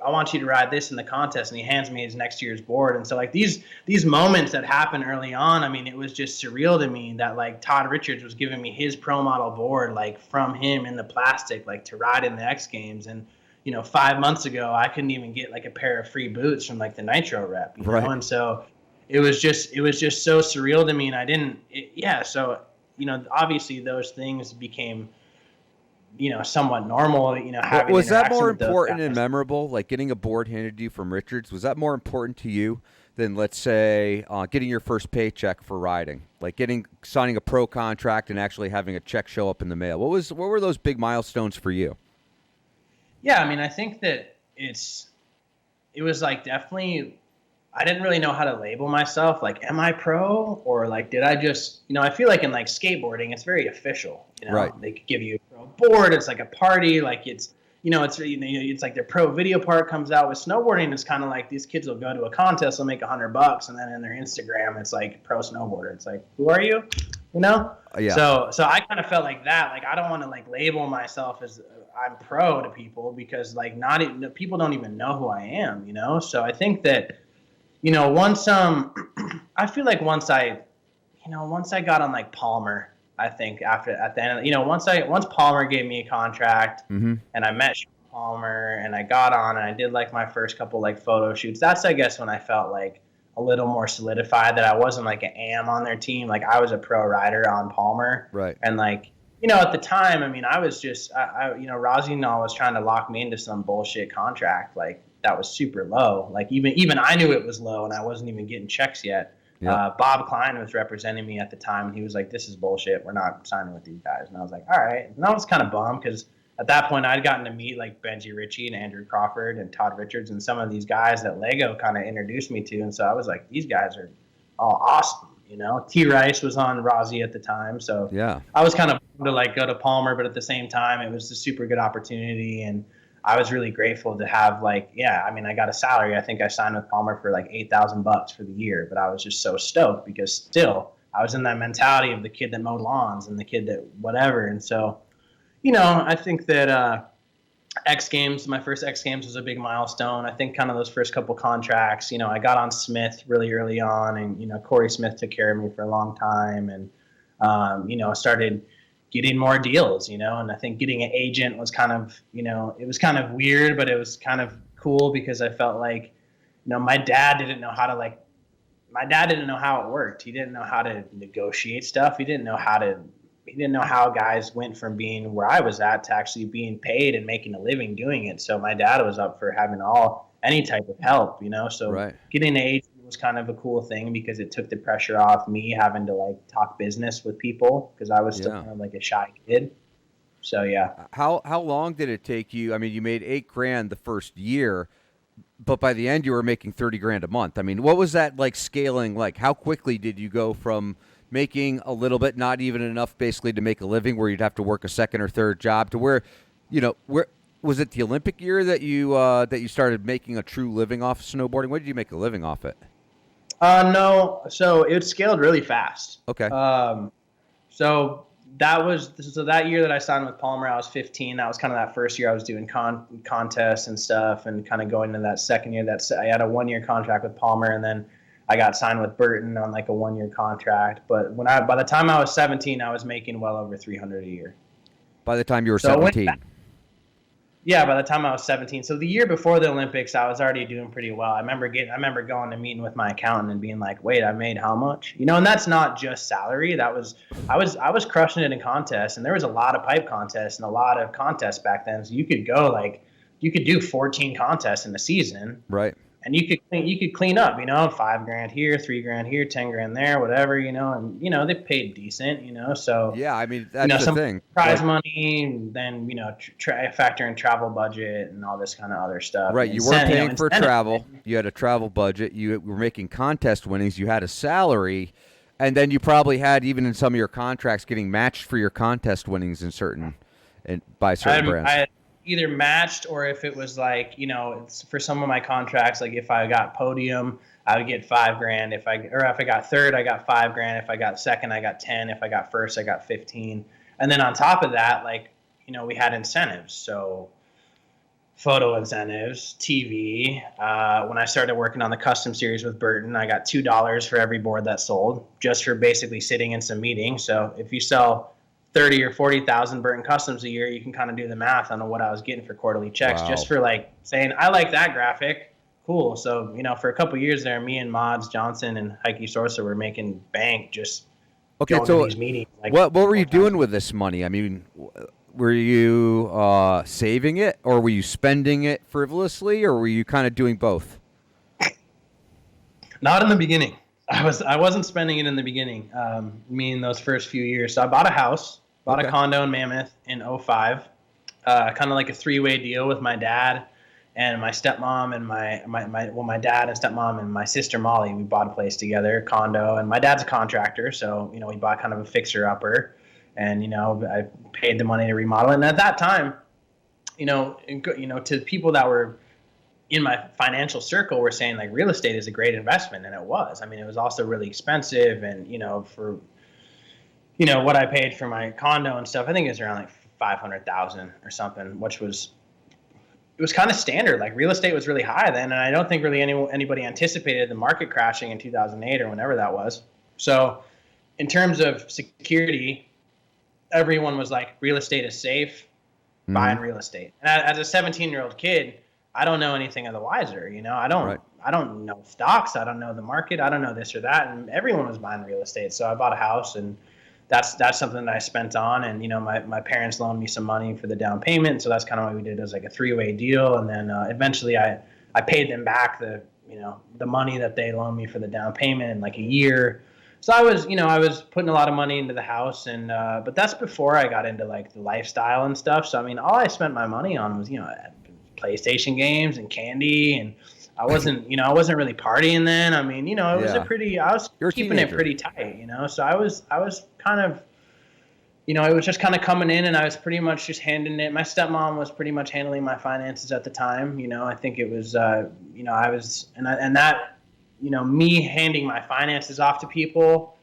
I want you to ride this in the contest. And he hands me his next year's board. And so like these moments that happened early on, I mean, it was just surreal to me that like Todd Richards was giving me his pro model board, like from him in the plastic, like to ride in the X Games. And, 5 months ago, I couldn't even get like a pair of free boots from like the Nitro Rep, you know? And so it was just so surreal to me. And so, obviously those things became, somewhat normal, having was that more important and memorable, like getting a board handed to you from Richards? Was that more important to you than, let's say, getting your first paycheck for riding, like signing a pro contract and actually having a check show up in the mail? What were those big milestones for you? Yeah, I mean, I think that it was like definitely, I didn't really know how to label myself. Like, am I pro, or like, did I just, I feel like in like skateboarding, it's very official. Right. They could give you a pro board. It's like a party. Like it's like their pro video part comes out. With snowboarding, it's kind of like these kids will go to a contest, they'll make $100, and then in their Instagram, it's like pro snowboarder. It's like, who are you? Yeah. So I kind of felt like that. Like, I don't want to like label myself as I'm pro to people, because like people don't even know who I am. So I think that once I feel like once I got on like Palmer, I think at the end, once Palmer gave me a contract, mm-hmm. and I met Palmer and I got on and I did like my first couple like photo shoots, that's I guess when I felt like a little more solidified that I wasn't like an AM on their team. Like, I was a pro rider on Palmer. Right. And like, at the time, I mean, I was just, Rosina was trying to lock me into some bullshit contract. Like, that was super low. Like, even I knew it was low, and I wasn't even getting checks yet. Yeah. Bob Klein was representing me at the time, and he was like, this is bullshit. We're not signing with these guys. And I was like, all right. And I was kind of bummed, because at that point I'd gotten to meet like Benji Ritchie and Andrew Crawford and Todd Richards and some of these guys that Lego kind of introduced me to. And so I was like, these guys are all awesome. T Rice was on Rossi at the time. So yeah, I was kind of bummed to like go to Palmer, but at the same time, it was a super good opportunity. And I was really grateful to have I got a salary. I think I signed with Palmer for like $8,000 for the year, but I was just so stoked, because still I was in that mentality of the kid that mowed lawns and the kid that whatever. And so, I think that X Games, my first X Games was a big milestone. I think kind of those first couple contracts, I got on Smith really early on, and, Corey Smith took care of me for a long time. And, I started getting more deals, and I think getting an agent was kind of, it was kind of weird, but it was kind of cool, because I felt like, my dad didn't know how it worked. He didn't know how to negotiate stuff. He didn't know how guys went from being where I was at to actually being paid and making a living doing it. So my dad was up for having any type of help, So right. Getting an agent was kind of a cool thing, because it took the pressure off me having to like talk business with people, because I was still kind of like a shy kid. So yeah. How long did it take you? I mean, you made $8,000 the first year, but by the end you were making $30,000 a month. I mean, what was that like scaling? Like, how quickly did you go from making a little bit, not even enough basically to make a living, where you'd have to work a second or third job, to where was it the Olympic year that you started making a true living off snowboarding? What did you make a living off it? No. So it scaled really fast. Okay. So that year that I signed with Palmer, I was 15. That was kind of that first year I was doing contests and stuff, and kind of going into that second year I had a 1-year contract with Palmer, and then I got signed with Burton on like a 1-year contract. But by the time I was 17, I was making well over $300 a year. By the time you were 17? Yeah, by the time I was 17. So the year before the Olympics, I was already doing pretty well. I remember going to meeting with my accountant and being like, "Wait, I made how much?" And that's not just salary. I was crushing it in contests, and there was a lot of pipe contests and a lot of contests back then. So you could do 14 contests in a season. Right. And you could clean up, $5,000 here, $3,000 here, $10,000 there, whatever, and they paid decent, so yeah, I mean that's the some thing. Prize money, and then factor in travel budget and all this kind of other stuff. Right, you weren't paying for travel. You had a travel budget. You were making contest winnings. You had a salary, and then you probably had, even in some of your contracts, getting matched for your contest winnings by certain brands. I either matched, or if it was like, for some of my contracts, like if I got podium, I would get $5,000. If I got third, I got $5,000. If I got second, I got 10. If I got first, I got 15. And then on top of that, we had incentives. So photo incentives, TV. When I started working on the custom series with Burton, I got $2 for every board that sold, just for basically sitting in some meetings. So if you sell 30 or 40,000 Burton Customs a year, you can kind of do the math on what I was getting for quarterly checks. Wow. Just for saying, I like that graphic. Cool. So, for a couple of years there, me and Mods Johnson and Heike Sorsa were making bank just going to these meetings. What were you doing with this money? I mean, were you saving it, or were you spending it frivolously, or were you kind of doing both? Not in the beginning. I wasn't spending it in the beginning, meaning those first few years. So I bought a house, bought a condo in Mammoth in 2005, kind of like a three-way deal with my dad and my stepmom and my dad and stepmom and my sister Molly. We bought a place together, a condo, and my dad's a contractor, so we bought kind of a fixer-upper, and I paid the money to remodel it. And at that time, to people that were in my financial circle were saying like real estate is a great investment, and it was. I mean, it was also really expensive, and for what I paid for my condo and stuff, I think it was around like $500,000 or something, which was kind of standard. Like real estate was really high then, and I don't think really anybody anticipated the market crashing in 2008 or whenever that was. So in terms of security, everyone was like, real estate is safe, buying real estate. And as a 17-year-old kid, I don't know anything of the wiser. I don't know stocks. I don't know the market. I don't know this or that. And everyone was buying real estate. So I bought a house, and that's something that I spent on. And, my parents loaned me some money for the down payment. So that's kind of what we did. It was like a three-way deal. And then eventually I paid them back the money that they loaned me for the down payment in like a year. So I was putting a lot of money into the house, and but that's before I got into like the lifestyle and stuff. So I mean, all I spent my money on was PlayStation games and candy, and I wasn't really partying then. I mean, it was I was keeping it pretty tight, So I was kind of, it was just kind of coming in, and I was pretty much just handing it. My stepmom was pretty much handling my finances at the time. I think it was, I was, and that. Me handing my finances off to people,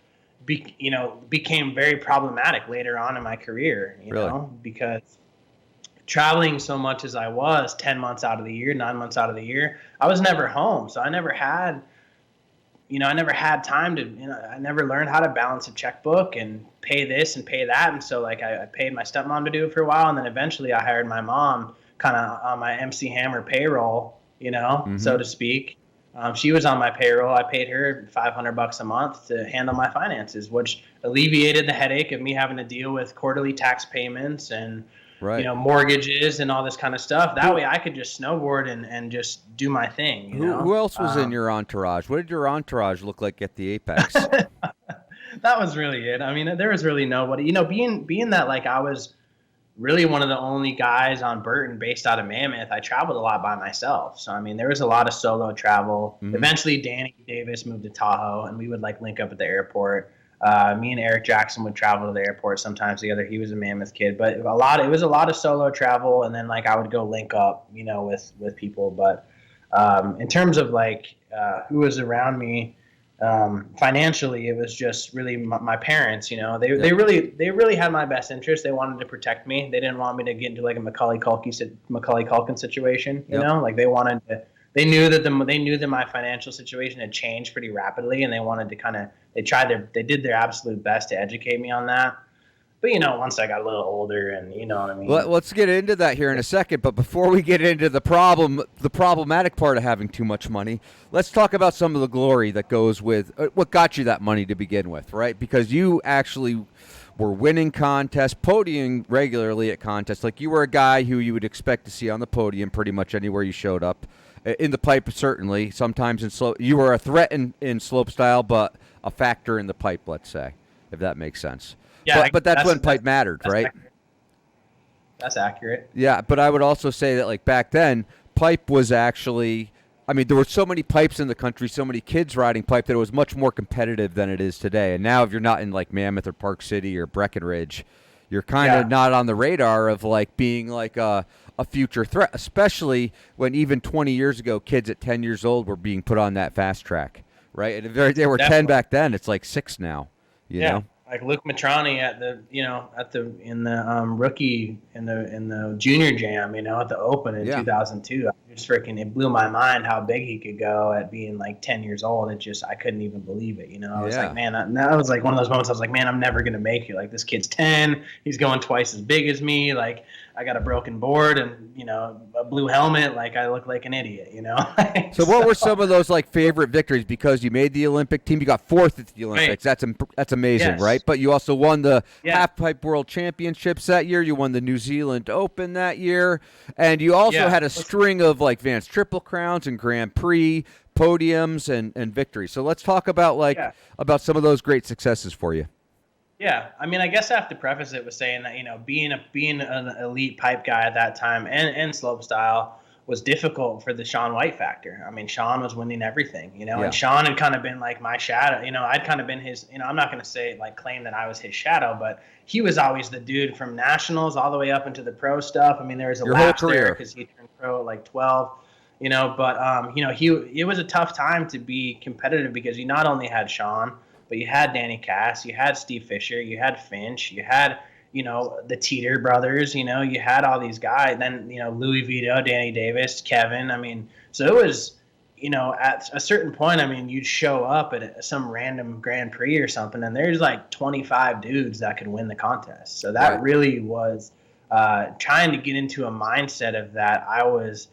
became very problematic later on in my career, because traveling so much as I was 10 months out of the year, 9 months out of the year, I was never home. So I never had time to, I never learned how to balance a checkbook and pay this and pay that. And so like I paid my stepmom to do it for a while. And then eventually I hired my mom kind of on my MC Hammer payroll, so to speak. She was on my payroll. I paid her $500 a month to handle my finances, which alleviated the headache of me having to deal with quarterly tax payments and mortgages and all this kind of stuff. That way I could just snowboard and just do my thing. Who else was in your entourage? What did your entourage look like at the Apex? That was really it. I mean, there was really nobody. Being that like I was really one of the only guys on Burton based out of Mammoth, I traveled a lot by myself. So, I mean, there was a lot of solo travel. Eventually, Danny Davis moved to Tahoe, and we would, like, link up at the airport. Me and Eric Jackson would travel to the airport sometimes together. He was a Mammoth kid. But it was a lot of solo travel, and then, like, I would go link up, with people. But in terms of, like, who was around me, financially, it was just really my parents. They really had my best interest. They wanted to protect me. They didn't want me to get into like a Macaulay Culkin situation. Like they knew that my financial situation had changed pretty rapidly, and they wanted to they did their absolute best to educate me on that. But, once I got a little older and, what I mean. Let's get into that here in a second. But before we get into the problematic part of having too much money, let's talk about some of the glory that goes with what got you that money to begin with, right? Because you actually were winning contests, podiuming regularly at contests. Like you were a guy who you would expect to see on the podium pretty much anywhere you showed up. In the pipe, certainly. Sometimes in slope. You were a threat in slope style, but a factor in the pipe, let's say, if that makes sense. Yeah, but that's when pipe mattered, right? Accurate. That's accurate. Yeah, but I would also say that, like, back then, pipe was actually, I mean, there were so many pipes in the country, so many kids riding pipe that it was much more competitive than it is today. And now if you're not in, like, Mammoth or Park City or Breckenridge, you're kind of not on the radar of, like, being, like, a future threat, especially when even 20 years ago, kids at 10 years old were being put on that fast track, right? And they were 10 back then. It's like 6 now, you know? Like Luke Matrani in the rookie in the junior jam, at the Open in 2002. It blew my mind how big he could go at being like 10 years old. I couldn't even believe it. I was like, man, that was like one of those moments. I was like, man, I'm never gonna make it. Like this kid's 10, he's going twice as big as me. Like I got a broken board and a blue helmet. Like I look like an idiot. So what were some of those like favorite victories? Because you made the Olympic team, you got 4th at the Olympics. Right. That's amazing, right? But you also won the Half Pipe World Championships that year. You won the New Zealand Open that year, and you also had a string of like Vance Triple Crowns and Grand Prix podiums and victories. So let's talk about about some of those great successes for you. Yeah, I mean, I guess I have to preface it with saying that, being an elite pipe guy at that time and slopestyle was difficult for the Shaun White factor. I mean, Shaun was winning everything, and Shaun had kind of been like my shadow. I'd kind of been his, I'm not going to say claim that I was his shadow, but he was always the dude from nationals all the way up into the pro stuff. I mean, there was a lapse there because he turned pro at like 12, but it was a tough time to be competitive because you not only had Shaun, but you had Danny Cass, you had Steve Fisher, you had Finch, you had, the Teeter brothers, you had all these guys. Then, Louis Vito, Danny Davis, Kevin. I mean, so it was, at a certain point, I mean, you'd show up at some random Grand Prix or something, and there's like 25 dudes that could win the contest. So that really was trying to get into a mindset of that. I was,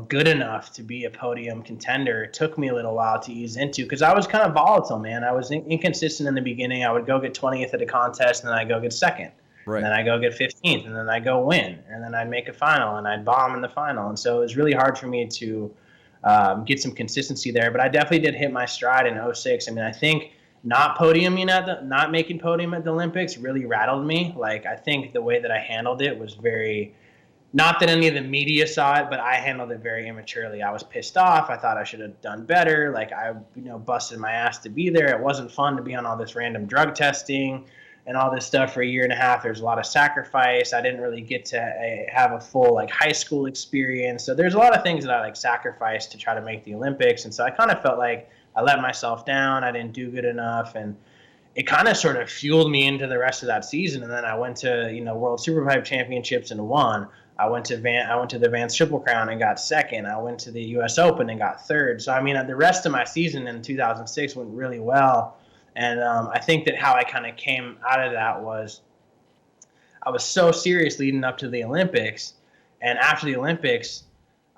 good enough to be a podium contender. It took me a little while to ease into because I was kind of volatile, man. I was inconsistent in the beginning. I would go get 20th at a contest, and then I'd go get second. Right. And then I go get 15th, and then I go win. And then I'd make a final, and I'd bomb in the final. And so it was really hard for me to get some consistency there. But I definitely did hit my stride in 06. I mean, I think not making podium at the Olympics really rattled me. Like, I think the way that I handled it was very – not that any of the media saw it, but I handled it very immaturely. I was pissed off. I thought I should have done better. Like, I, busted my ass to be there. It wasn't fun to be on all this random drug testing and all this stuff for a year and a half. There's a lot of sacrifice. I didn't really get to have a full, high school experience. So there's a lot of things that I, sacrificed to try to make the Olympics. And so I kind of felt like I let myself down. I didn't do good enough. And it kind of sort of fueled me into the rest of that season. And then I went to, World Superpipe Championships and won. I went to the Vans Triple Crown and got second. I went to the U.S. Open and got third. So, I mean, the rest of my season in 2006 went really well. And I think that how I kind of came out of that was I was so serious leading up to the Olympics. And after the Olympics,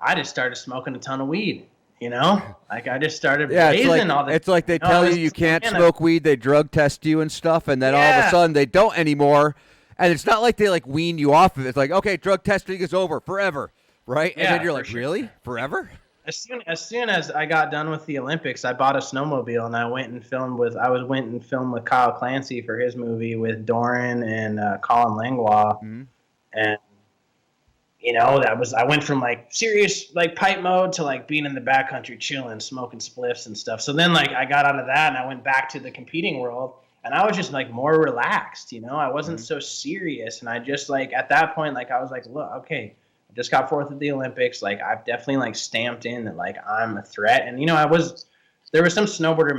I just started smoking a ton of weed, I just started blazing all this. It's like they tell you can't smoke weed. They drug test you and stuff. And then all of a sudden they don't anymore. And it's not like they wean you off of it. It's like, okay, drug testing is over forever, right? And then you're like, really? Forever? As soon as I got done with the Olympics, I bought a snowmobile and I went and filmed with Kyle Clancy for his movie with Doran and Colin Langlois. Mm-hmm. And I went from serious pipe mode to being in the backcountry chilling, smoking spliffs and stuff. So then I got out of that and I went back to the competing world. And I was just more relaxed, I wasn't so serious. And I just at that point, I was look, okay, I just got fourth at the Olympics. I've definitely stamped in that I'm a threat. And, there was some snowboarder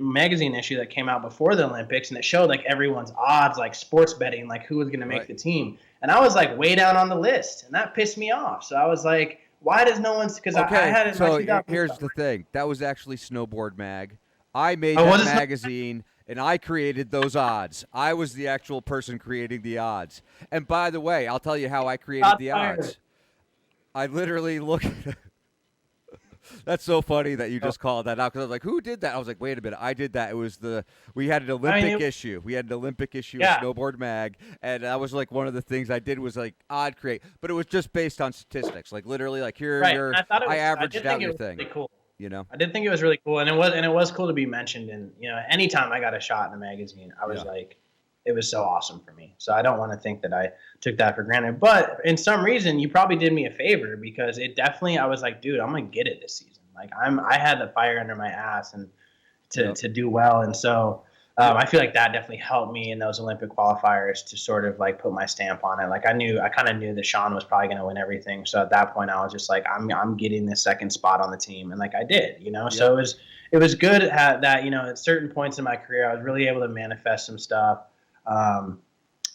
magazine issue that came out before the Olympics and it showed everyone's odds, sports betting, who was going to make the team. And I was way down on the list and that pissed me off. So I was why does no one, because I had it. So here's the thing. That was actually Snowboard Mag. I made that magazine. And I created those odds. I was the actual person creating the odds. And by the way, I'll tell you how I created the odds. I literally looked. That's so funny that you just called that out because I was like, "Who did that?" I was like, "Wait a minute, I did that." It was we had an Olympic issue. We had an Olympic issue of Snowboard Mag, and that was one of the things I did was odd create, but it was just based on statistics. Literally, here I averaged out your thing. Really cool. I did think it was really cool, and it was cool to be mentioned. And anytime I got a shot in the magazine, I was it was so awesome for me. So I don't want to think that I took that for granted. But in some reason, you probably did me a favor because it definitely. I was dude, I'm gonna get it this season. I had the fire under my ass and to do well, and so. I feel that definitely helped me in those Olympic qualifiers to sort of put my stamp on it. I kind of knew that Shaun was probably going to win everything. So at that point I was just I'm getting the second spot on the team. And I did, so it was good that, at certain points in my career, I was really able to manifest some stuff. I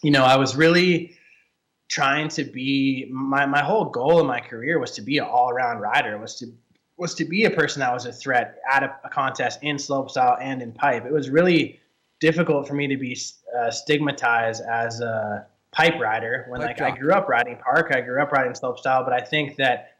was really trying to be, my whole goal in my career was to be an all around rider, was to be a person that was a threat at a contest in slopestyle and in pipe. It was really difficult for me to be stigmatized as a pipe rider when I grew up riding park, I grew up riding slopestyle, but I think that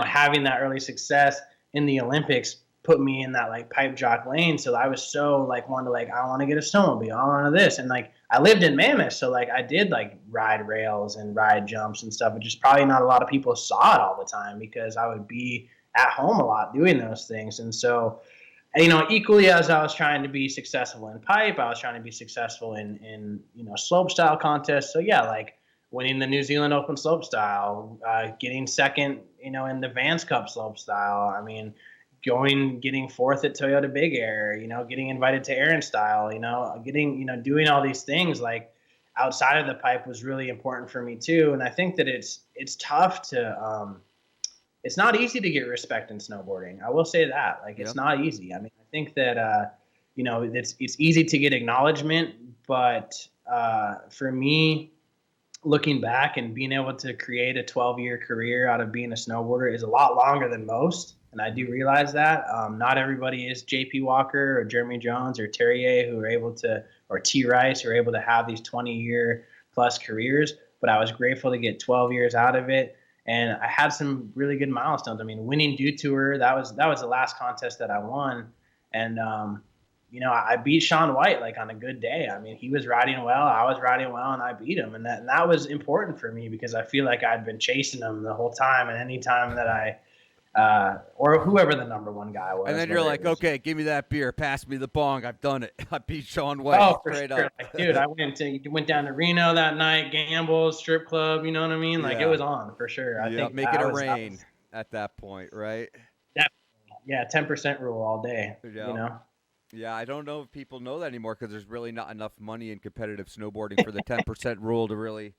having that early success in the Olympics put me in that pipe jock lane. So I was so wanted to I want to get a snowmobile, I want to this, and I lived in Mammoth, so I did ride rails and ride jumps and stuff, but just probably not a lot of people saw it all the time because I would be at home a lot doing those things. And so, equally as I was trying to be successful in pipe, I was trying to be successful in slope style contests. So yeah, like winning the New Zealand Open slope style, getting second, in the Vans Cup slope style. I mean, getting fourth at Toyota Big Air, getting invited to Aaron style, doing all these things like outside of the pipe was really important for me too. And I think that it's tough to, it's not easy to get respect in snowboarding. I will say that, like, it's not easy. I mean, I think that, it's easy to get acknowledgement, but for me, looking back and being able to create a 12-year career out of being a snowboarder is a lot longer than most. And I do realize that. Not everybody is JP Walker or Jeremy Jones or Terrier who are able to, or T. Rice, who are able to have these 20-year plus careers. But I was grateful to get 12 years out of it. And I had some really good milestones. I mean, winning Dew Tour, that was the last contest that I won. And, I beat Sean White like on a good day. I mean, he was riding well, I was riding well, and I beat him. And that was important for me because I feel like I'd been chasing him the whole time. And any time that or whoever the number one guy was. And then you're like, okay, give me that beer. Pass me the bong. I've done it. I beat Sean White. Oh, for straight sure. up. Like, dude, I went down to Reno that night, gambled, strip club, you know what I mean? Like, it was on for sure. I think make it a rain at that point, right? Definitely. Yeah, 10% rule all day, Yeah, I don't know if people know that anymore because there's really not enough money in competitive snowboarding for the 10% rule to really.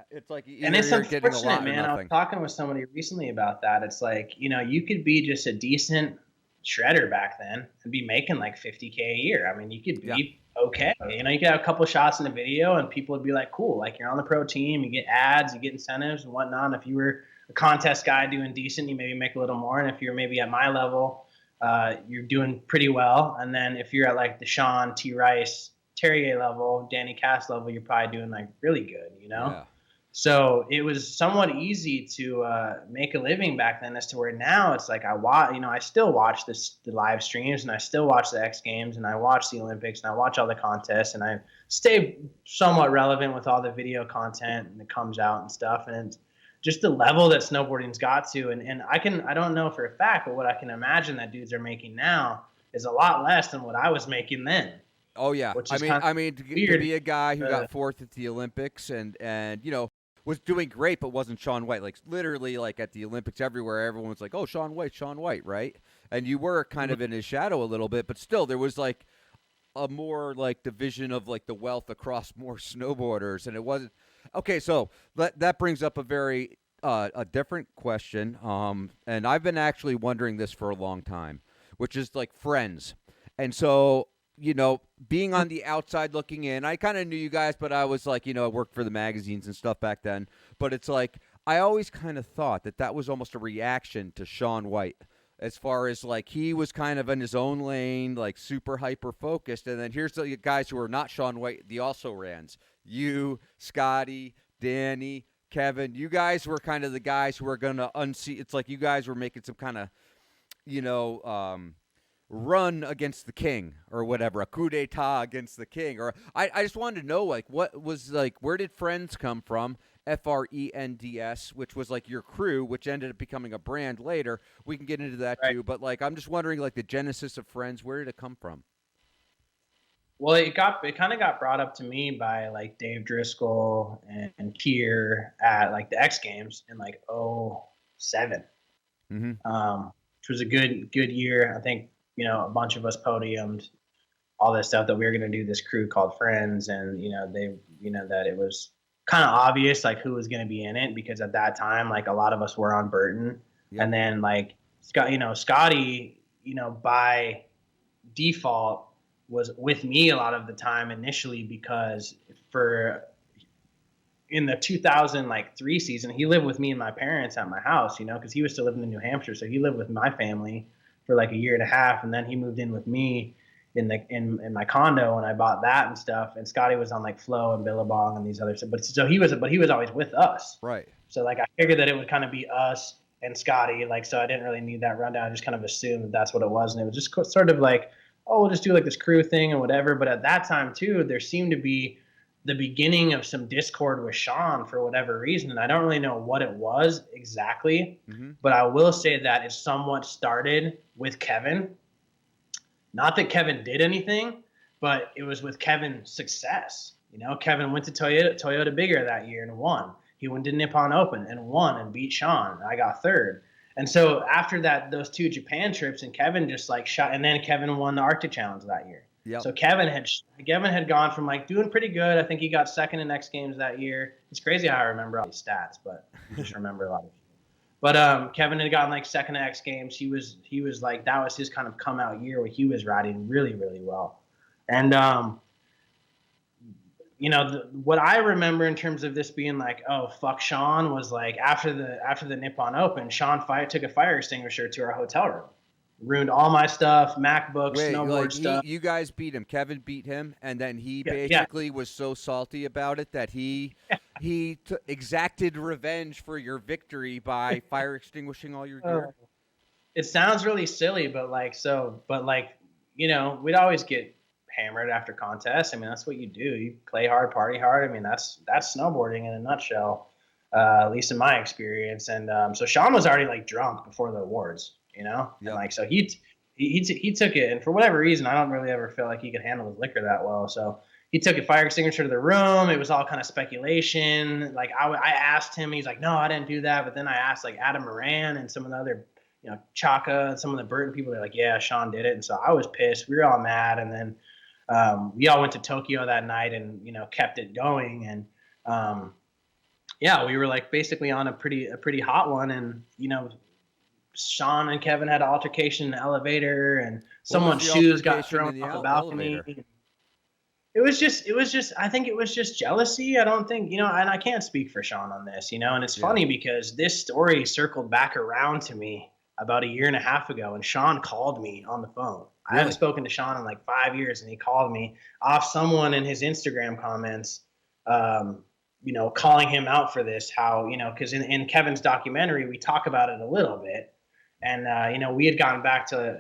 It's like and it's unfortunate, man. I was talking with somebody recently about that. It's like, you could be just a decent shredder back then and be making like $50K a year. I mean, you could be okay. You could have a couple shots in the video and people would be like, cool, like you're on the pro team, you get ads, you get incentives and whatnot. And if you were a contest guy doing decent, you maybe make a little more. And if you're maybe at my level, you're doing pretty well. And then if you're at like the Sean T. Rice, Terrier level, Danny Cass level, you're probably doing like really good, Yeah. So it was somewhat easy to make a living back then, as to where now it's like I still watch the live streams and I still watch the X Games and I watch the Olympics and I watch all the contests and I stay somewhat relevant with all the video content that comes out and stuff. And it's just the level that snowboarding's got to. And I don't know for a fact, but what I can imagine that dudes are making now is a lot less than what I was making then. Oh yeah. I mean to be a guy who got fourth at the Olympics and was doing great, but wasn't Sean White. Like literally, like at the Olympics, everywhere, everyone was like, "Oh, Sean White," right? And you were kind of in his shadow a little bit, but still, there was like a more like division of like the wealth across more snowboarders, and it wasn't okay. So that brings up a very a different question, and I've been actually wondering this for a long time, which is like friends, and so. Being on the outside looking in, I kind of knew you guys, but I was like, I worked for the magazines and stuff back then. But it's like, I always kind of thought that was almost a reaction to Sean White, as far as like he was kind of in his own lane, like super hyper focused. And then here's the guys who are not Sean White, the also rans. You, Scotty, Danny, Kevin, you guys were kind of the guys who were going to unseat. It's like you guys were making some kind of, run against the king or whatever, a coup d'etat against the king. Or I just wanted to know, like, what was like, where did Friends come from? FRENDS, which was like your crew, which ended up becoming a brand later. We can get into that too. But like, I'm just wondering, like, the genesis of Friends, where did it come from? Well, it kind of got brought up to me by like Dave Driscoll and Kier at like the X Games in like 2007, which was a good year. I think, a bunch of us podiumed, all this stuff, that we were going to do this crew called Friends. And, that it was kind of obvious, like, who was going to be in it, because at that time, like, a lot of us were on Burton. Yep. And then, like, Scotty, by default was with me a lot of the time initially, because in the 2003 season, he lived with me and my parents at my house, because he was still living in New Hampshire. So he lived with my family for like a year and a half, and then he moved in with me in my condo, and I bought that and stuff. And Scotty was on like Flow and Billabong and these other stuff, but he was always with us, right? So like I figured that it would kind of be us and Scotty, like, so I didn't really need that rundown. I just kind of assumed that that's what it was, and it was just sort of like, oh, we'll just do like this crew thing and whatever. But at that time too, there seemed to be the beginning of some discord with Sean for whatever reason. And I don't really know what it was exactly, but I will say that it somewhat started with Kevin. Not that Kevin did anything, but it was with Kevin's success. You know, Kevin went to Toyota Big Air that year and won. He went to Nippon Open and won and beat Sean. I got third. And so after that, those 2 Japan trips, and Kevin just like shot, and then Kevin won the Arctic Challenge that year. Yep. So Kevin had gone from like doing pretty good. I think he got second in X Games that year. It's crazy how I remember all these stats, but I just remember a lot of it. But Kevin had gotten like second in X Games. He was like, that was his kind of come out year where he was riding really, really well. And you know, what I remember in terms of this being like, oh fuck Sean, was like after the Nippon Open, Sean took a fire extinguisher to our hotel room. Ruined all my stuff, MacBooks, snowboard stuff. You guys beat him. Kevin beat him, and then he basically was so salty about it that he exacted revenge for your victory by fire extinguishing all your gear. It sounds really silly, but you know, we'd always get hammered after contests. I mean, that's what you do. You play hard, party hard. I mean, that's snowboarding in a nutshell, at least in my experience. And so Sean was already like drunk before the awards. You know, yep. And like, so he took it, and for whatever reason, I don't really ever feel like he could handle his liquor that well. So he took a fire extinguisher to the room. It was all kind of speculation. Like I asked him, he's like, no, I didn't do that. But then I asked like Adam Moran and some of the other, you know, Chaka and some of the Burton people. They're like, yeah, Sean did it. And so I was pissed. We were all mad. And then we all went to Tokyo that night and, you know, kept it going. And yeah, we were like basically on a pretty hot one. And, you know, Sean and Kevin had an altercation in the elevator, and someone's shoes got thrown off the balcony. It was just, I think it was just jealousy. I don't think, you know, and I can't speak for Sean on this, you know, and it's funny because this story circled back around to me about 1.5 years ago, and Sean called me on the phone. Really? I haven't spoken to Sean in like 5 years, and he called me off someone in his Instagram comments, you know, calling him out for this, how, you know, because in Kevin's documentary, we talk about it a little bit. And, you know, we had gone back to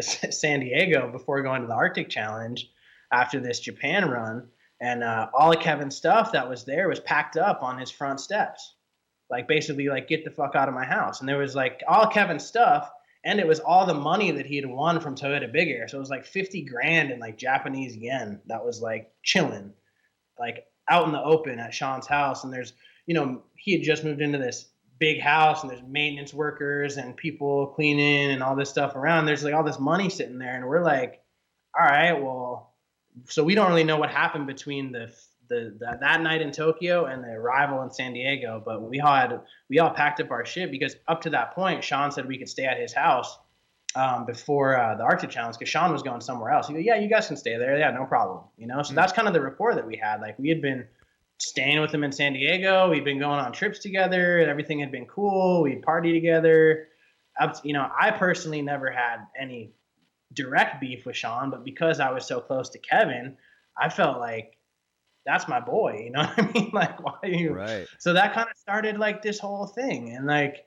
San Diego before going to the Arctic Challenge after this Japan run. And all of Kevin's stuff that was there was packed up on his front steps. Like, basically, like, get the fuck out of my house. And there was, like, all Kevin's stuff, and it was all the money that he had won from Toyota Big Air. So it was, like, 50 grand in, like, Japanese yen that was, like, chilling, like, out in the open at Sean's house. And there's, you know, he had just moved into this big house, and there's maintenance workers and people cleaning and all this stuff around. There's like all this money sitting there, and we're like, all right, well, so we don't really know what happened between that night in Tokyo and the arrival in San Diego, but we all packed up our shit because up to that point, Sean said we could stay at his house before the Arctic Challenge because Sean was going somewhere else. He go, yeah, you guys can stay there, yeah, no problem, you know. So that's kind of the rapport that we had. Like we had been staying with him in San Diego. We'd been going on trips together, and everything had been cool. We'd party together. You know, I personally never had any direct beef with Sean, but because I was so close to Kevin, I felt like that's my boy. You know what I mean? Like, why are you? Right. So that kind of started like this whole thing, and like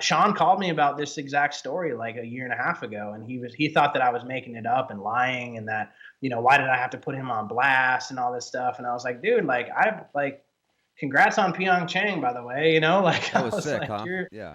Sean called me about this exact story like 1.5 years ago, and he thought that I was making it up and lying, and that, you know, why did I have to put him on blast and all this stuff? And I was like, dude, like congrats on Pyeongchang, by the way, you know, like that was sick, like, huh? Yeah.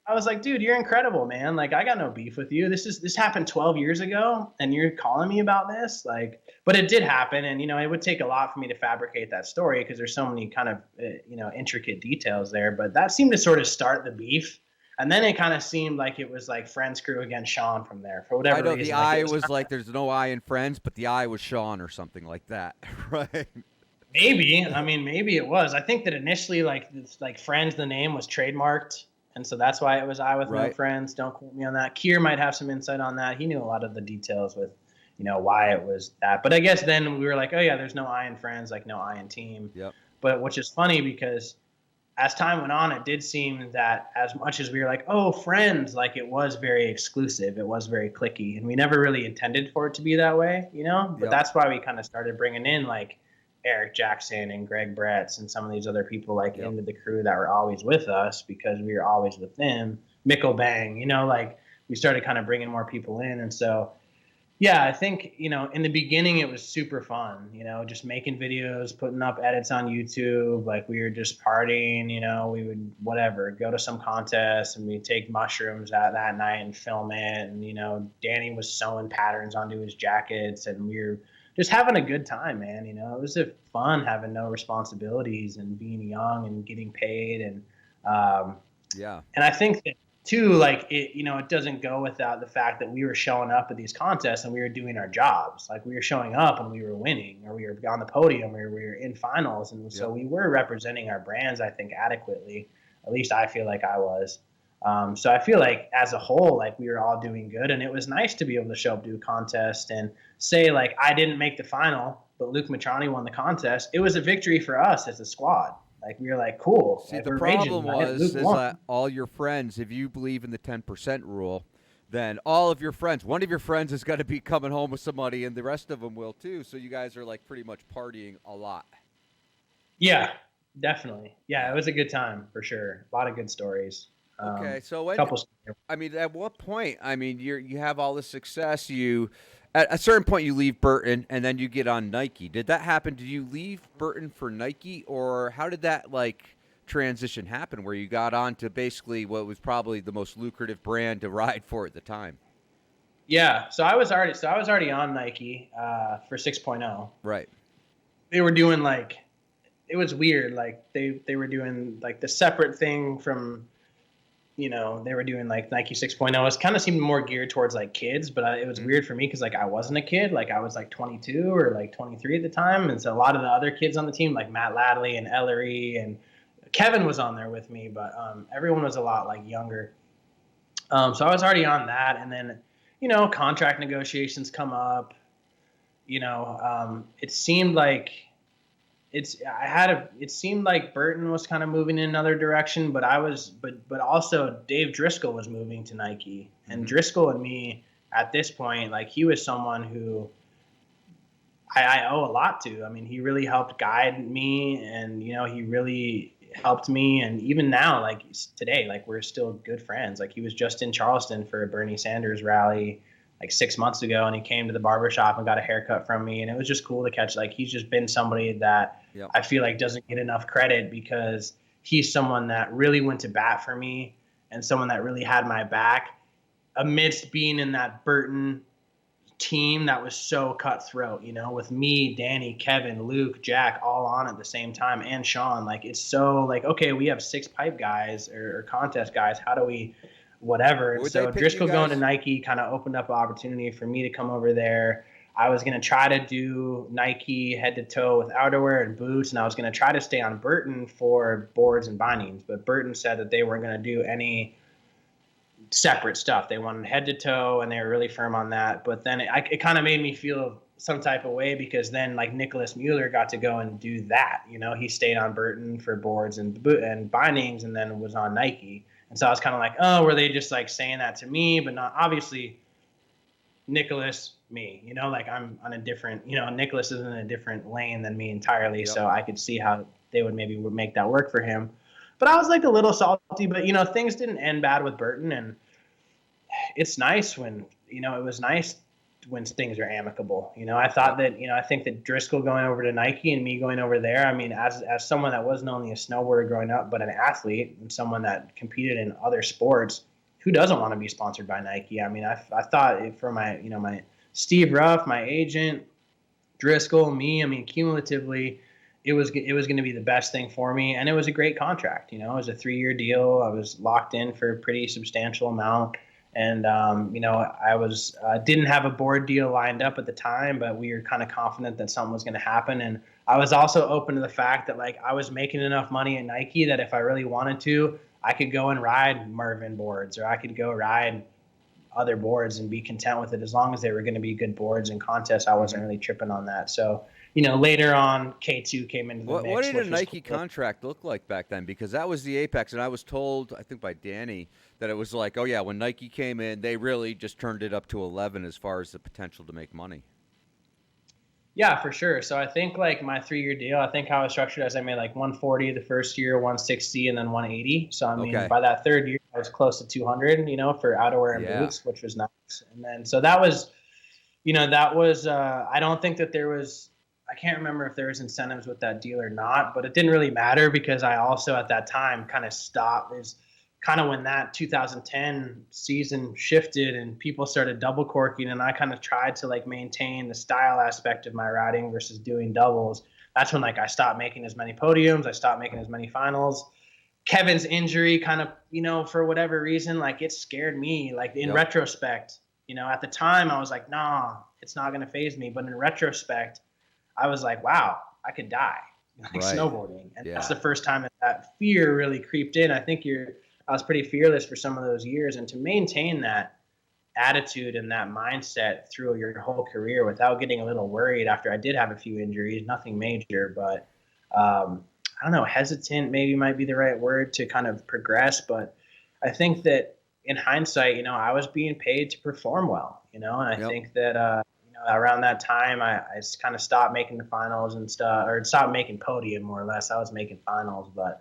I was like, dude, you're incredible, man. Like, I got no beef with you. This happened 12 years ago, and you're calling me about this, like. But it did happen, and you know, it would take a lot for me to fabricate that story because there's so many kind of you know, intricate details there. But that seemed to sort of start the beef, and then it kind of seemed like it was like Friends crew against Sean from there for whatever reason. I know the I was like, there's no I in Friends, but the I was Sean or something like that, right? Maybe. I mean, maybe it was. I think that initially, like Friends, the name was trademarked. And so that's why it was I with no friends. Don't quote me on that. Kier might have some insight on that. He knew a lot of the details with, you know, why it was that. But I guess then we were like, oh, yeah, there's no I in friends, like no I in team. Yep. But which is funny because as time went on, it did seem that as much as we were like, oh, friends, like it was very exclusive. It was very cliquey. And we never really intended for it to be that way, you know. But that's why we kind of started bringing in like Eric Jackson and Greg Bretz and some of these other people like into the crew that were always with us because we were always with them. Mikkel Bang, you know, like we started kind of bringing more people in. And so Yeah, I think, in the beginning it was super fun, just making videos, putting up edits on YouTube. Like we were just partying, we would whatever, go to some contest and we'd take mushrooms that night and film it. And, Danny was sewing patterns onto his jackets and we were just having a good time, man. It was fun having no responsibilities and being young and getting paid. And I think that too, like it doesn't go without the fact that we were showing up at these contests and we were doing our jobs. Like we were showing up and we were winning, or we were on the podium, or we were in finals. And so we were representing our brands, I think, adequately. At least I feel like I was. So I feel like as a whole, like we were all doing good, and it was nice to be able to show up to a contest and say, like, I didn't make the final, but Luke Matrani won the contest. It was a victory for us as a squad. Like, we were like, cool. See, like, the problem is that all your friends, if you believe in the 10% rule, then all of your friends, one of your friends is going to be coming home with somebody, and the rest of them will too. So you guys are like pretty much partying a lot. Yeah, definitely. Yeah, it was a good time for sure. A lot of good stories. Okay, so at what point? I mean, you have all this success. At a certain point, you leave Burton, and then you get on Nike. Did that happen? Did you leave Burton for Nike, or how did that transition happen, where you got on to basically what was probably the most lucrative brand to ride for at the time? Yeah, so I was already on Nike for 6.0. Right. They were doing it was weird. Like they were doing the separate thing from. They were doing Nike 6.0. It kind of seemed more geared towards kids, but it was weird for me because I wasn't a kid. I was 22 or 23 at the time. And so a lot of the other kids on the team, like Matt Ladley and Ellery and Kevin was on there with me, but everyone was a lot younger. So I was already on that. And then, contract negotiations come up. It seemed like it seemed like Burton was kind of moving in another direction, but but also Dave Driscoll was moving to Nike. And Driscoll and me at this point, he was someone who I owe a lot to. I mean, he really helped guide me, and he really helped me. And even now, today, we're still good friends. He was just in Charleston for a Bernie Sanders rally 6 months ago, and he came to the barbershop and got a haircut from me, and it was just cool to catch. He's just been somebody that I feel doesn't get enough credit, because he's someone that really went to bat for me and someone that really had my back amidst being in that Burton team that was so cutthroat, with me, Danny, Kevin, Luke, Jack, all on at the same time, and Sean. It's so okay, we have 6 pipe guys or contest guys. How do we whatever? And so Driscoll going to Nike kind of opened up an opportunity for me to come over there. I was going to try to do Nike head to toe with outerwear and boots, and I was going to try to stay on Burton for boards and bindings. But Burton said that they weren't going to do any separate stuff. They wanted head to toe, and they were really firm on that. But then it kind of made me feel some type of way, because then Nicholas Mueller got to go and do that. He stayed on Burton for boards and bindings, and then was on Nike. And so I was kind of oh, were they just saying that to me, but not obviously Nicholas, me, I'm on a different, Nicholas is in a different lane than me entirely. Yep. So I could see how they would make that work for him. But I was a little salty, but things didn't end bad with Burton. And it's nice when, it was nice when things are amicable. I thought that, I think that Driscoll going over to Nike and me going over there, I mean, as someone that wasn't only a snowboarder growing up, but an athlete and someone that competed in other sports, who doesn't want to be sponsored by Nike? I mean, I thought for my, my Steve Ruff, my agent, Driscoll, me, I mean, cumulatively, it was going to be the best thing for me. And it was a great contract. It was a 3-year deal. I was locked in for a pretty substantial amount. And, I was didn't have a board deal lined up at the time, but we were kind of confident that something was going to happen. And I was also open to the fact that I was making enough money at Nike that if I really wanted to, I could go and ride Mervin boards, or I could go ride other boards and be content with it, as long as they were going to be good boards and contests. I wasn't really tripping on that. So, later on, K2 came into the mix. What did a Nike contract look like back then? Because that was the apex, and I was told, I think by Danny, that it was oh yeah, when Nike came in, they really just turned it up to 11 as far as the potential to make money. Yeah, for sure. So I think my 3-year deal, I think how it was structured as I made 140 the first year, 160, and then 180. So I mean, by that 3rd year, I was close to 200, for outerwear and boots, which was nice. And then so that was that was, I don't think that there was, I can't remember if there was incentives with that deal or not, but it didn't really matter because I also at that time kind of stopped. Is kind of when that 2010 season shifted and people started double corking, and I kind of tried to like maintain the style aspect of my riding versus doing doubles. That's when like I stopped making as many podiums. I stopped making as many finals. Kevin's injury kind of, for whatever reason, like it scared me. Like in retrospect, at the time I was like, nah, it's not going to faze me. But in retrospect, I was like, wow, I could die snowboarding. And that's the first time that fear really creeped in. I was pretty fearless for some of those years. And to maintain that attitude and that mindset through your whole career without getting a little worried after I did have a few injuries, nothing major, but I don't know, hesitant maybe might be the right word to kind of progress. But I think that in hindsight, I was being paid to perform well, and I think that, around that time, I just kind of stopped making the finals and stuff, or stopped making podium more or less. I was making finals, but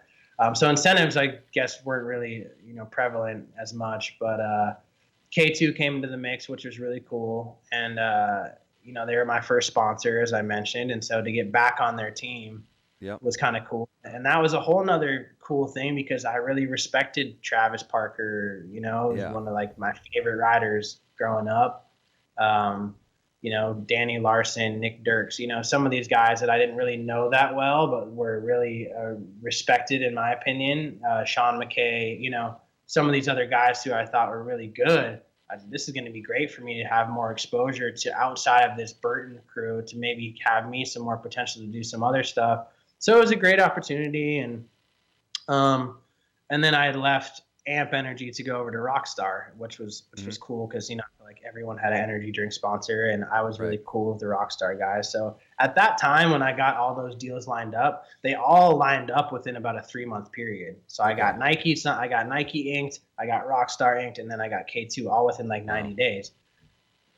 so incentives, I guess, weren't really, prevalent as much. But K2 came into the mix, which was really cool. And, they were my first sponsor, as I mentioned. And so to get back on their team was kind of cool. And that was a whole nother cool thing because I really respected Travis Parker, one of like my favorite riders growing up. Danny Larson, Nick Dirks, some of these guys that I didn't really know that well, but were really respected in my opinion. Sean McKay, some of these other guys who I thought were really good. This is going to be great for me to have more exposure to outside of this Burton crew to maybe have me some more potential to do some other stuff. So it was a great opportunity. And then I had left Amp Energy to go over to Rockstar, which was cool because like everyone had an energy drink sponsor, and I was really cool with the Rockstar guys. So at that time when I got all those deals lined up, they all lined up within about a 3-month period. So I got Nike inked, I got Rockstar inked, and then I got K2 all within like 90 days.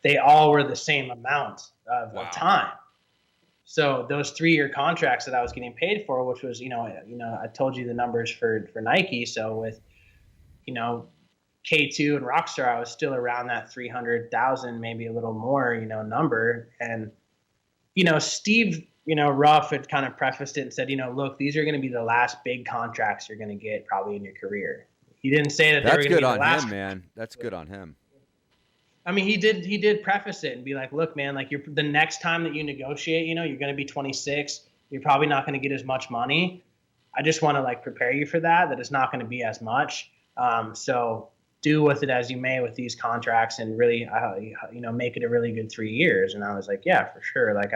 They all were the same amount of time. So those 3-year contracts that I was getting paid for, which was, I told you the numbers for Nike. So with K2 and Rockstar, I was still around that 300,000, maybe a little more, number. And, Steve, Ruff had kind of prefaced it and said, look, these are going to be the last big contracts you're going to get probably in your career. He didn't say that they were going to be the last. That's good on him, man. That's good on him. I mean, he did preface it and be like, look, man, like the next time that you negotiate, you're going to be 26. You're probably not going to get as much money. I just want to like prepare you for that it's not going to be as much. So do with it as you may with these contracts and really, make it a really good 3 years. And I was like, yeah, for sure. Like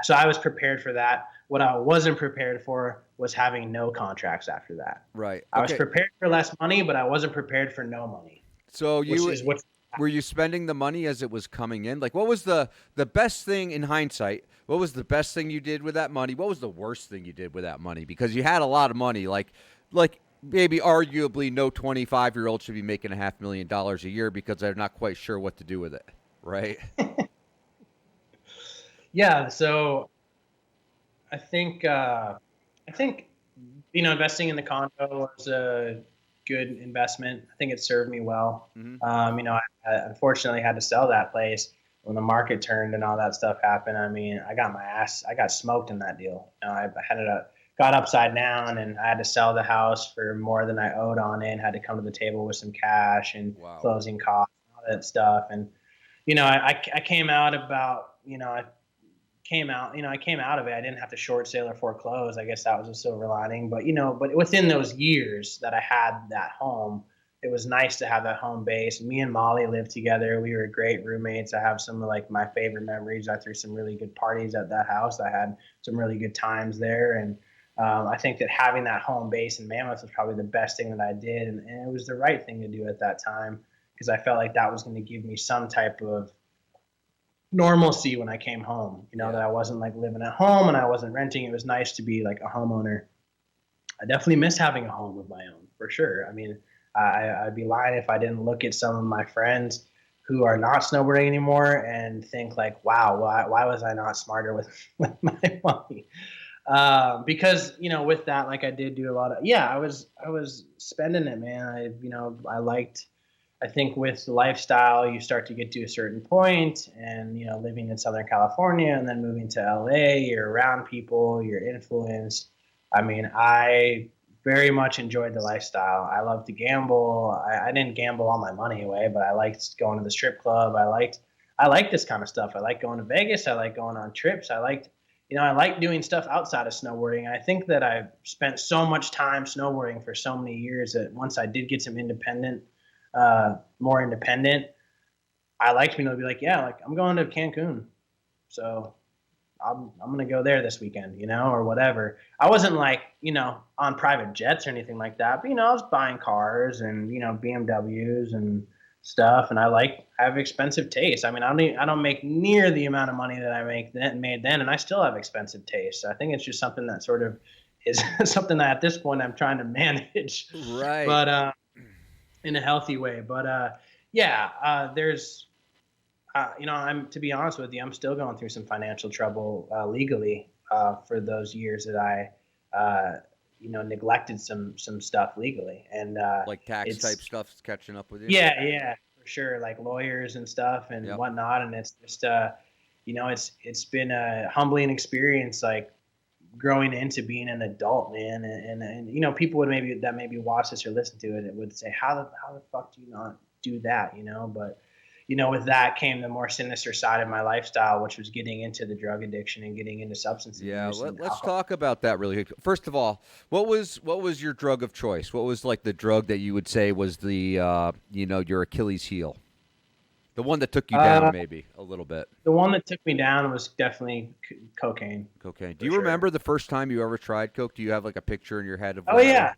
so I was prepared for that. What I wasn't prepared for was having no contracts after that. Right. I was prepared for less money, but I wasn't prepared for no money. So were you spending the money as it was coming in? Like, what was the best thing in hindsight? What was the best thing you did with that money? What was the worst thing you did with that money? Because you had a lot of money, like maybe arguably no 25-year-old should be making $500,000 a year because they're not quite sure what to do with it, right? Yeah, so I think investing in the condo was a good investment. I think it served me well. Mm-hmm. I unfortunately had to sell that place when the market turned and all that stuff happened. I mean, I got smoked in that deal. I got upside down, and I had to sell the house for more than I owed on it, and had to come to the table with some cash and closing costs and all that stuff. And, I came out about, I came out of it. I didn't have to short sale or foreclose. I guess that was a silver lining. But, but within those years that I had that home, it was nice to have that home base. Me and Molly lived together. We were great roommates. I have some of like my favorite memories. I threw some really good parties at that house. I had some really good times there. And I think that having that home base in Mammoth was probably the best thing that I did. And it was the right thing to do at that time because I felt like that was going to give me some type of normalcy when I came home, that I wasn't like living at home and I wasn't renting. It was nice to be like a homeowner. I definitely miss having a home of my own for sure. I mean, I'd be lying if I didn't look at some of my friends who are not snowboarding anymore and think like, wow, why was I not smarter with my money? Because, with that, like I did do a lot of, I was spending it, man. I liked I think with the lifestyle, you start to get to a certain point, and living in Southern California and then moving to LA, you're around people, you're influenced. I mean, I very much enjoyed the lifestyle. I love to gamble. I didn't gamble all my money away, but I liked going to the strip club. I like this kind of stuff. I like going to Vegas. I like going on trips. I like doing stuff outside of snowboarding. I think that I spent so much time snowboarding for so many years that once I did get some more independent, I liked being able to be like, yeah, like I'm going to Cancun, so I'm gonna go there this weekend, or whatever. I wasn't like on private jets or anything like that, but I was buying cars and BMWs and stuff, and I have expensive taste. I mean, I don't make near the amount of money that I made then, and I still have expensive taste. So I think it's just something that sort of is something that at this point I'm trying to manage, right? But in a healthy way. But there's I'm, to be honest with you, I'm still going through some financial trouble legally for those years that I neglected some stuff legally, and like tax type stuff's catching up with you. Yeah, for sure, like lawyers and stuff and whatnot, and it's just it's been a humbling experience, like growing into being an adult, man, and people would maybe watch this or listen to it, it would say, how the fuck do you not do that, but with that came the more sinister side of my lifestyle, which was getting into the drug addiction and getting into substance abuse. Yeah, let's talk about that really quick. First of all, what was your drug of choice? What was like the drug that you would say was the your Achilles heel? The one that took you down maybe a little bit. The one that took me down was definitely cocaine. Cocaine. Do you remember the first time you ever tried coke? Do you have like a picture in your head of? Oh yeah.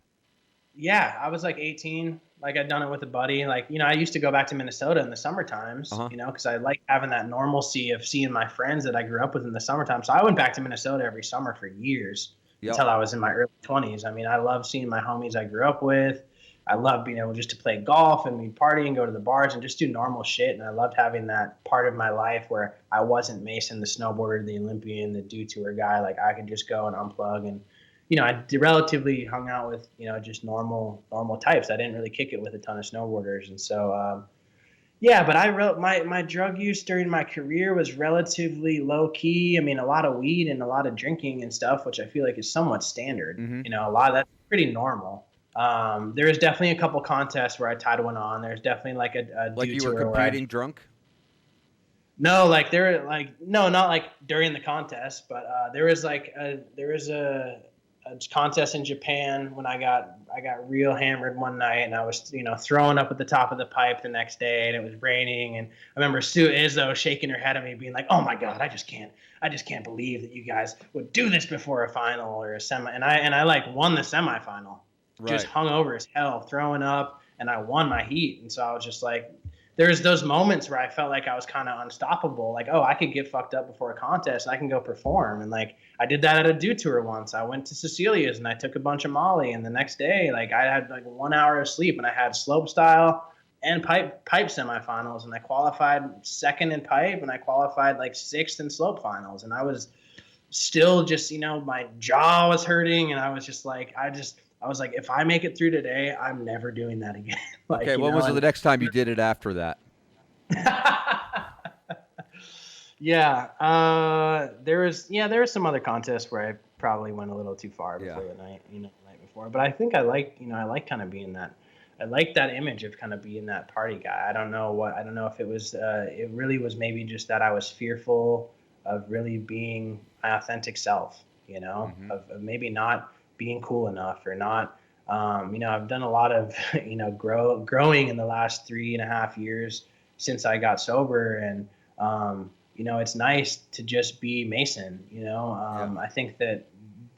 Yeah, I was like 18. Like I'd done it with a buddy. Like, I used to go back to Minnesota in the summer times, because I like having that normalcy of seeing my friends that I grew up with in the summertime. So I went back to Minnesota every summer for years until I was in my early 20s. I mean, I love seeing my homies I grew up with. I love being able just to play golf and we'd party and go to the bars and just do normal shit. And I loved having that part of my life where I wasn't Mason, the snowboarder, the Olympian, the dew tour guy. Like I could just go and unplug and, I relatively hung out with, just normal types. I didn't really kick it with a ton of snowboarders. And so, but my drug use during my career was relatively low key. I mean, a lot of weed and a lot of drinking and stuff, which I feel like is somewhat standard. Mm-hmm. A lot of that's pretty normal. There was definitely a couple contests where I tied one on. There's definitely like a like you were competing drunk. No, like no, not like during the contest, but there was a contest in Japan when I got real hammered one night, and I was throwing up at the top of the pipe the next day, and it was raining, and I remember Sue Izzo shaking her head at me, being like, "Oh my God, I just can't believe that you guys would do this before a final or a semi," and I like won the semifinal, just hung over as hell, throwing up, and I won my heat, and so I was just like. There's those moments where I felt like I was kind of unstoppable. Like, oh, I could get fucked up before a contest and I can go perform. And like, I did that at a dew tour once. I went to Cecilia's and I took a bunch of Molly. And the next day, like I had like 1 hour of sleep and I had slope style and pipe semifinals. And I qualified second in pipe and I qualified like sixth in slope finals. And I was still just, my jaw was hurting. And I was just like, I was like, if I make it through today, I'm never doing that again. Like, okay, when was the next time you did it after that? There was some other contests where I probably went a little too far before the night before. But I think I like kind of being that. I like that image of kind of being that party guy. I don't know if it was. It really was maybe just that I was fearful of really being my authentic self. Mm-hmm. of maybe not being cool enough or not. I've done a lot of, growing in the last 3.5 years since I got sober. And, it's nice to just be Mason, I think that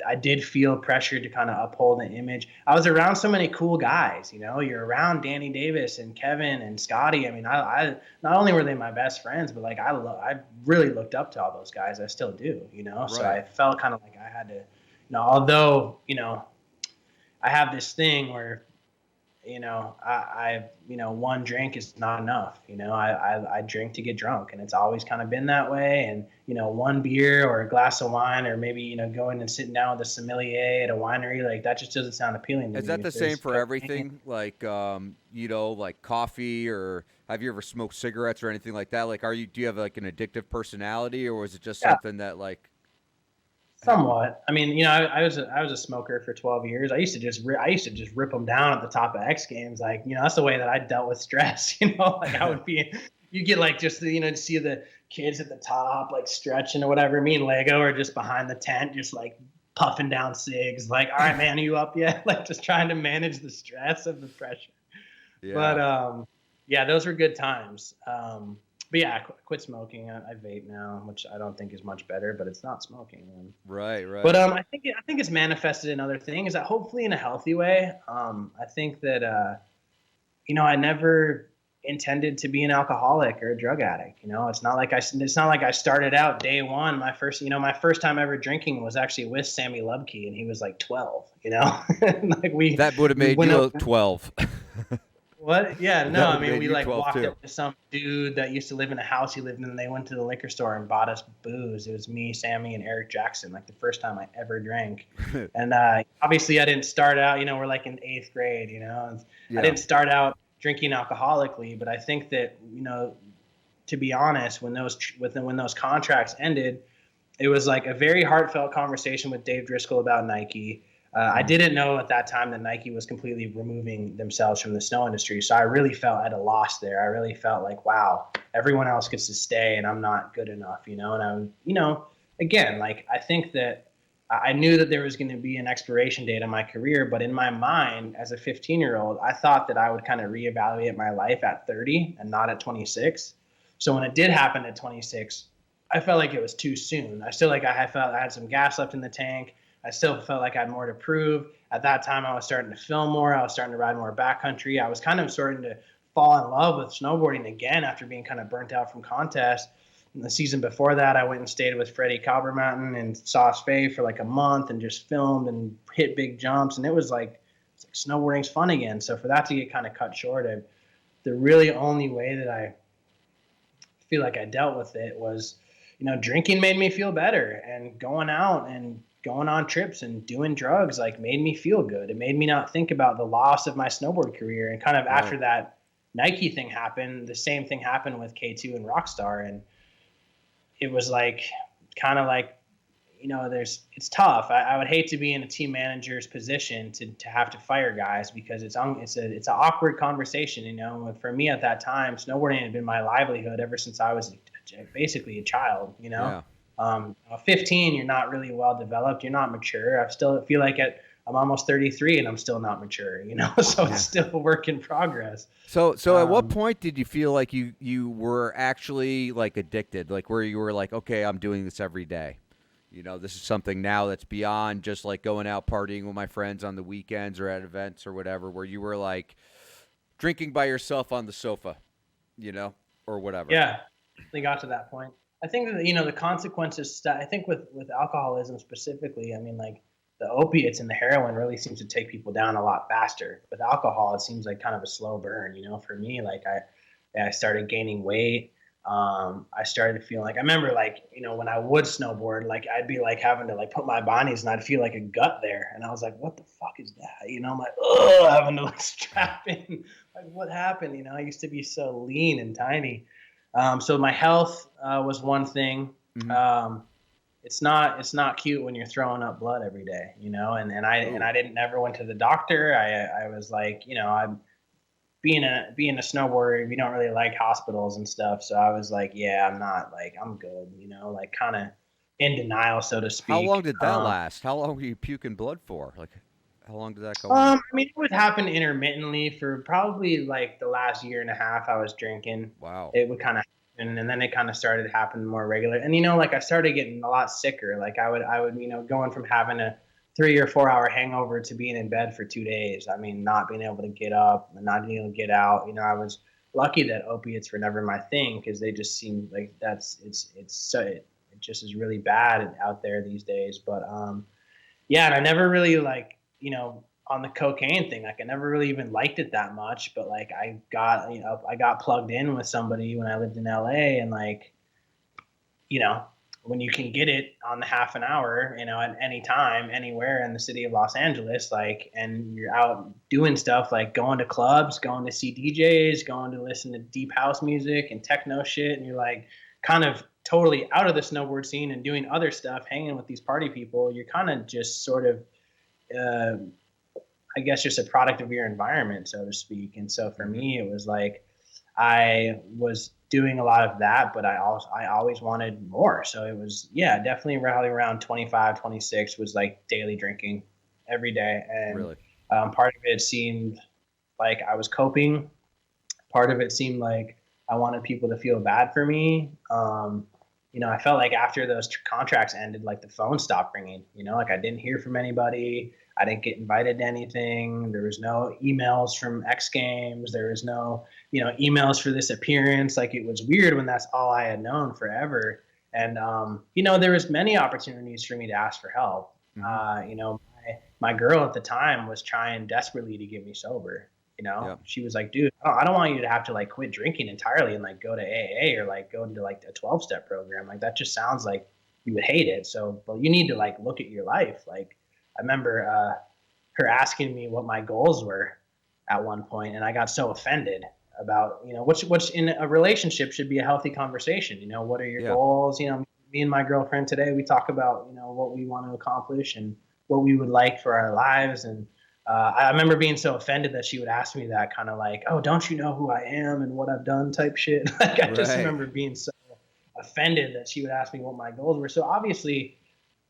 I did feel pressure to kind of uphold an image. I was around so many cool guys, you're around Danny Davis and Kevin and Scotty. I mean, I not only were they my best friends, but like, I really looked up to all those guys. I still do, so I felt kind of like I had to, although, I have this thing where one drink is not enough. I drink to get drunk, and it's always kind of been that way. And, one beer or a glass of wine, or maybe, going and sitting down with a sommelier at a winery, like that just doesn't sound appealing to me. Is that the same for everything? Like, like coffee, or have you ever smoked cigarettes or anything like that? Like, do you have like an addictive personality, or is it just something that like? Somewhat. I mean, I was a smoker for 12 years. I used to just rip them down at the top of X Games. Like, that's the way that I dealt with stress. Like I would be, you get like just to see the kids at the top like stretching or whatever. Me and Lego are just behind the tent, just like puffing down cigs. Like, all right, man, are you up yet? Like just trying to manage the stress of the pressure. Yeah. But those were good times. But yeah, I quit smoking. I vape now, which I don't think is much better, but it's not smoking. Right. But I think it's manifested in other things. That hopefully in a healthy way. I think that I never intended to be an alcoholic or a drug addict. It's not like I started out day one. My first time ever drinking was actually with Sammy Lubke, and he was like 12. Like that would have made you 12. What? Yeah, no, I mean, we like walked too. up to some dude that used to live in a house he lived in, and they went to the liquor store and bought us booze. It was me, Sammy, and Eric Jackson, like the first time I ever drank. And obviously I didn't start out, we're like in 8th grade, I didn't start out drinking alcoholically, but I think that, to be honest, when those contracts ended, it was like a very heartfelt conversation with Dave Driscoll about Nike. I didn't know at that time that Nike was completely removing themselves from the snow industry. So I really felt at a loss there. I really felt like, wow, everyone else gets to stay and I'm not good enough, And I, again, like I think that I knew that there was going to be an expiration date on my career, but in my mind as a 15-year-old, I thought that I would kind of reevaluate my life at 30 and not at 26. So when it did happen at 26, I felt like it was too soon. I still I felt I had some gas left in the tank. I still felt like I had more to prove. At that time, I was starting to film more. I was starting to ride more backcountry. I was kind of starting to fall in love with snowboarding again after being kind of burnt out from contests. And the season before that, I went and stayed with Freddie Calbermountain and Sauce Faye for like a month and just filmed and hit big jumps. And it was like snowboarding's fun again. So for that to get kind of cut short, the really only way that I feel like I dealt with it was, drinking made me feel better, and going out and going on trips and doing drugs like made me feel good. It made me not think about the loss of my snowboard career. And kind of after that Nike thing happened, the same thing happened with K2 and Rockstar. And it was like, kind of like, it's tough. I would hate to be in a team manager's position to have to fire guys, because it's an awkward conversation, And for me at that time, snowboarding had been my livelihood ever since I was basically a child, 15, you're not really well developed. You're not mature. I still feel like I'm almost 33 and I'm still not mature, so it's still a work in progress. So at what point did you feel like you were actually like addicted, like where you were like, okay, I'm doing this every day? This is something now that's beyond just like going out partying with my friends on the weekends or at events or whatever, where you were like drinking by yourself on the sofa, or whatever. Yeah, they got to that point. I think that, the consequences, I think with alcoholism specifically, I mean, like the opiates and the heroin really seems to take people down a lot faster. With alcohol, it seems like kind of a slow burn, for me, like I started gaining weight. I started feeling like, I remember like, when I would snowboard, like I'd be like having to like put my bodies and I'd feel like a gut there. And I was like, what the fuck is that? I'm like, oh, having to like strap in, like what happened? I used to be so lean and tiny. So my health was one thing. Mm-hmm. It's not cute when you're throwing up blood every day, and I didn't never went to the doctor. I was like, I'm being a snowboarder, we don't really like hospitals and stuff. So I was like, yeah, I'm not like, I'm good, like kind of in denial, so to speak. How long did that last? How long were you puking blood for? Like, how long did that go on? I mean, it would happen intermittently for probably like the last year and a half I was drinking. Wow. It would kind of happen, and then it kind of started happening more regular. And, like I started getting a lot sicker. Like I would, going from having a 3 or 4 hour hangover to being in bed for 2 days. I mean, not being able to get up and not being able to get out. I was lucky that opiates were never my thing, because they just seem like it just is really bad out there these days. But, yeah, and I never really like, on the cocaine thing. Like I never really even liked it that much, but like I got plugged in with somebody when I lived in LA, and like, when you can get it on the half an hour, at any time, anywhere in the city of Los Angeles, like, and you're out doing stuff like going to clubs, going to see DJs, going to listen to deep house music and techno shit, and you're like kind of totally out of the snowboard scene and doing other stuff, hanging with these party people, you're kind of just sort of, I guess, just a product of your environment, so to speak. And so for me, it was like I was doing a lot of that, but I always wanted more. So it was, definitely around 25, 26 was like daily drinking every day. And Really? Part of it seemed like I was coping. Part of it seemed like I wanted people to feel bad for me. I felt like after those contracts ended, like the phone stopped ringing, like I didn't hear from anybody. I didn't get invited to anything. There was no emails from X Games. There was no, emails for this appearance. Like it was weird when that's all I had known forever. And, there was many opportunities for me to ask for help. Mm-hmm. My girl at the time was trying desperately to get me sober. She was like, dude, I don't want you to have to like quit drinking entirely and like go to AA or like go into like a 12-step program. Like that just sounds like you would hate it. So, but you need to like look at your life. Like I remember her asking me what my goals were at one point, and I got so offended about, which in a relationship should be a healthy conversation. What are your goals? Me and my girlfriend today, we talk about, what we want to accomplish and what we would like for our lives. And I remember being so offended that she would ask me that kind of like, oh, don't you know who I am and what I've done type shit. Like I just remember being so offended that she would ask me what my goals were. So obviously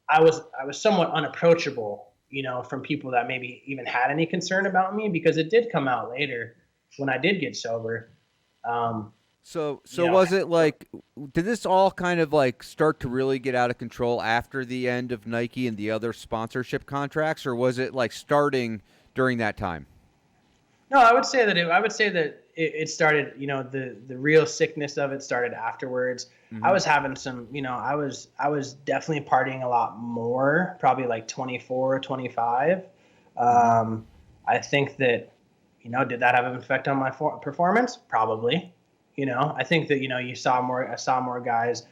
I was somewhat unapproachable, from people that maybe even had any concern about me, because it did come out later when I did get sober. So was it like, did this all kind of like start to really get out of control after the end of Nike and the other sponsorship contracts, or was it like starting during that time? No, I would say that it started, the real sickness of it started afterwards. Mm-hmm. I was having some, I was definitely partying a lot more, probably like 24, 25. I think that, did that have an effect on my performance? Probably. I think that, I saw more guys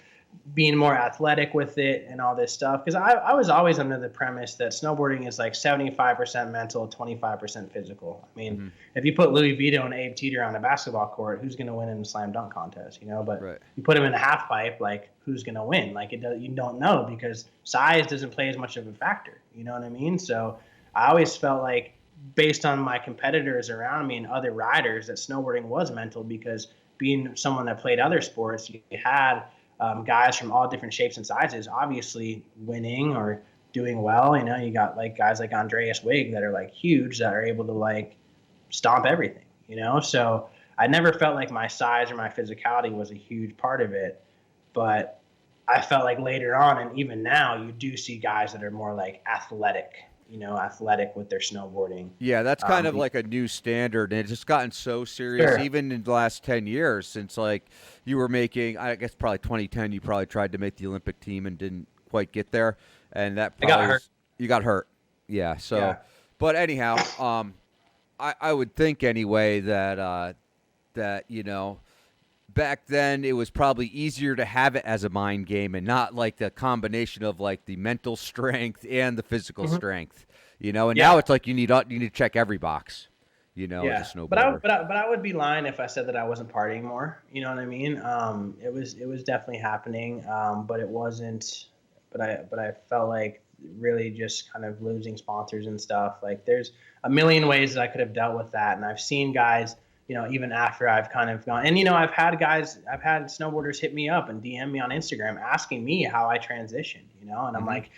being more athletic with it and all this stuff. Because I was always under the premise that snowboarding is like 75% mental, 25% physical. I mean, if you put Louis Vito and Abe Teeter on a basketball court, who's going to win in a slam dunk contest? But you put him in a half pipe, like who's going to win? Like you don't know, because size doesn't play as much of a factor. You know what I mean? So I always felt like, based on my competitors around me and other riders, that snowboarding was mental, because being someone that played other sports, you had guys from all different shapes and sizes, obviously winning or doing well. You got like guys like Andreas Wig that are like huge, that are able to like stomp everything, So I never felt like my size or my physicality was a huge part of it. But I felt like later on, and even now, you do see guys that are more like athletic with their snowboarding. Yeah, that's kind of like a new standard, and it's just gotten so serious, even in the last 10 years, since like you were making, I guess probably 2010, you probably tried to make the Olympic team and didn't quite get there, and that probably you got hurt. Yeah. So, but anyhow, I would think anyway that back then it was probably easier to have it as a mind game and not like the combination of like the mental strength and the physical strength, and now it's like you need to check every box, as a snowboarder. But I would be lying if I said that I wasn't partying more. You know what I mean? It was definitely happening, but it wasn't. But I felt like really just kind of losing sponsors and stuff. Like there's a million ways that I could have dealt with that, and I've seen guys, even after I've kind of gone, and, I've had snowboarders hit me up and DM me on Instagram asking me how I transitioned, and I'm like,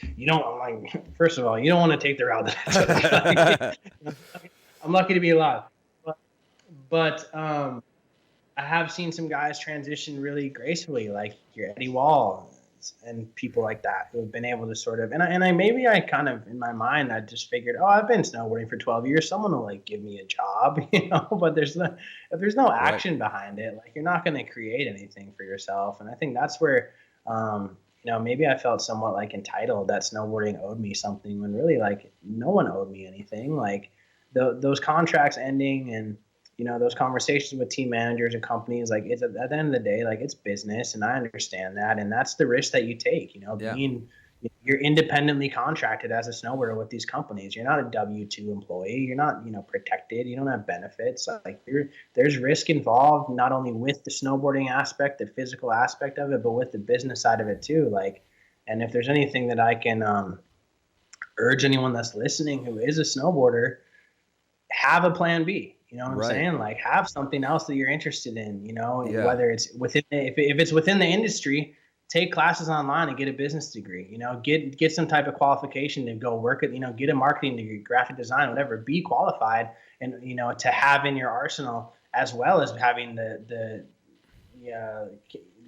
first of all, you don't want to take the route that I took. I'm lucky to be alive. But I have seen some guys transition really gracefully, like your Eddie Wall and people like that, who have been able to sort of, and I kind of, in my mind, I just figured, I've been snowboarding for 12 years. Someone will like give me a job, but if there's no action behind it, like you're not going to create anything for yourself. And I think that's where, maybe I felt somewhat like entitled that snowboarding owed me something when really like no one owed me anything. Like those contracts ending and, those conversations with team managers and companies, like it's at the end of the day, like it's business, and I understand that. And that's the risk that you take, you're independently contracted as a snowboarder with these companies. You're not a W-2 employee. You're not, protected. You don't have benefits. Like there's risk involved, not only with the snowboarding aspect, the physical aspect of it, but with the business side of it too. Like, and if there's anything that I can urge anyone that's listening who is a snowboarder, have a plan B. You know what I'm saying? Like have something else that you're interested in, whether it's within, if it's within the industry, take classes online and get a business degree, get some type of qualification to go work at, get a marketing degree, graphic design, whatever, be qualified and, to have in your arsenal, as well as having the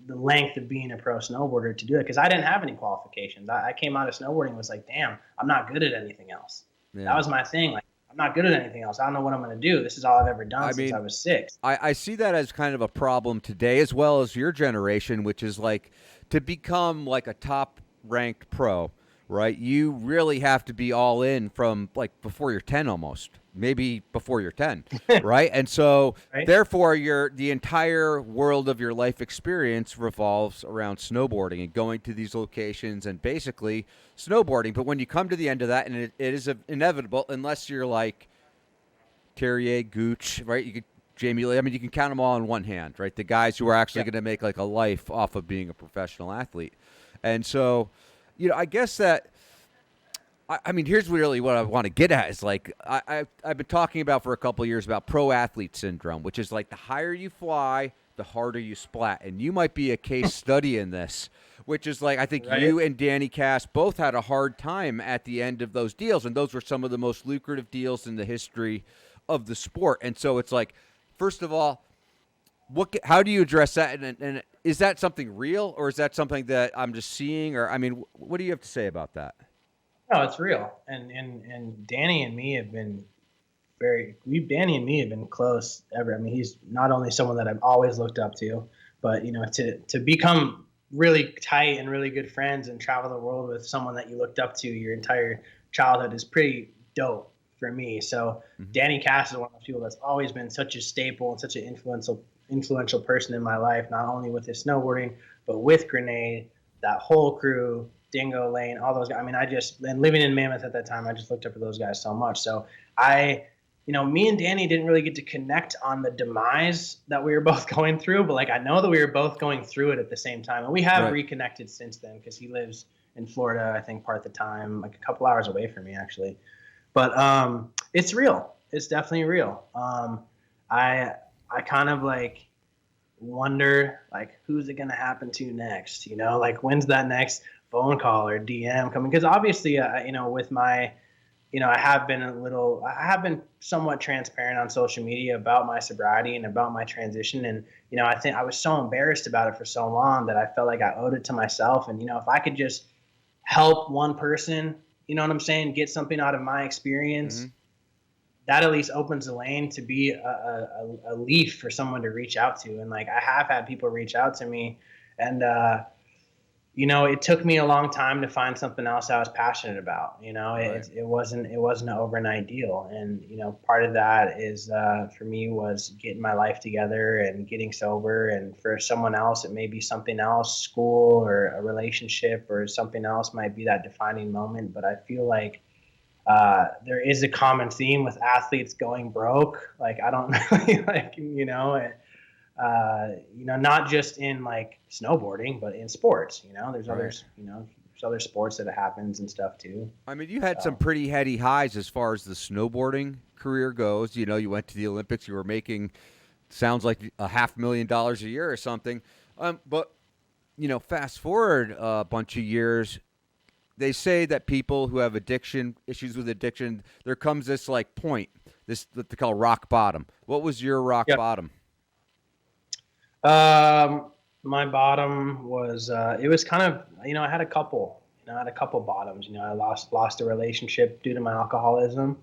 length of being a pro snowboarder to do it. Cause I didn't have any qualifications. I came out of snowboarding and was like, damn, I'm not good at anything else. Yeah. That was my thing. Like, I'm not good at anything else. I don't know what I'm going to do. This is all I've ever done since I was 6. I see that as kind of a problem today, as well as your generation, which is like to become like a top ranked pro, right? You really have to be all in from like before you're 10 almost, maybe before you're 10, right? And so therefore the entire world of your life experience revolves around snowboarding and going to these locations and basically snowboarding. But when you come to the end of that, and it is inevitable, unless you're like Terrier, Gooch, right? You could Jamie Lee, I mean, you can count them all on one hand, right? The guys who are actually going to make like a life off of being a professional athlete. And so, I guess that, I mean, here's really what I want to get at is like, I've been talking about for a couple of years about pro athlete syndrome, which is like the higher you fly, the harder you splat. And you might be a case study in this, which is like, I think you and Danny Cass both had a hard time at the end of those deals. And those were some of the most lucrative deals in the history of the sport. And so it's like, first of all, how do you address that? And is that something real, or is that something that I'm just seeing? Or, I mean, what do you have to say about that? No, it's real. And Danny and me have been Danny and me have been close ever. I mean, he's not only someone that I've always looked up to, but, to become really tight and really good friends and travel the world with someone that you looked up to your entire childhood is pretty dope for me. So Danny Cass is one of those people that's always been such a staple and such an influential person in my life, not only with his snowboarding, but with Grenade, that whole crew, Dingo, Lane, all those guys. I mean, and living in Mammoth at that time, I just looked up to those guys so much. So me and Danny didn't really get to connect on the demise that we were both going through, but like, I know that we were both going through it at the same time. And we have reconnected since then, because he lives in Florida, I think part of the time, like a couple hours away from me actually. But it's real. It's definitely real. I kind of like wonder, like, who's it going to happen to next? Like, when's that next phone call or DM coming? Because obviously, with my, I have been somewhat transparent on social media about my sobriety and about my transition. And, I think I was so embarrassed about it for so long that I felt like I owed it to myself. And, if I could just help one person, you know what I'm saying, get something out of my experience, that at least opens the lane to be a leaf for someone to reach out to. And like, I have had people reach out to me, and, it took me a long time to find something else I was passionate about. It wasn't an overnight deal. And, part of that is, for me, was getting my life together and getting sober. And for someone else, it may be something else, school or a relationship or something else might be that defining moment. But I feel like there is a common theme with athletes going broke. Like, I don't really not just in like snowboarding, but in sports, there's others, there's other sports that it happens and stuff too. I mean, you had some pretty heady highs as far as the snowboarding career goes. You went to the Olympics, you were making, sounds like $500,000 a year or something. But fast forward a bunch of years, they say that people who have issues with addiction, there comes this like point, this what they call rock bottom. What was your rock bottom? My bottom was, it was kind of, I had a couple bottoms. I lost a relationship due to my alcoholism.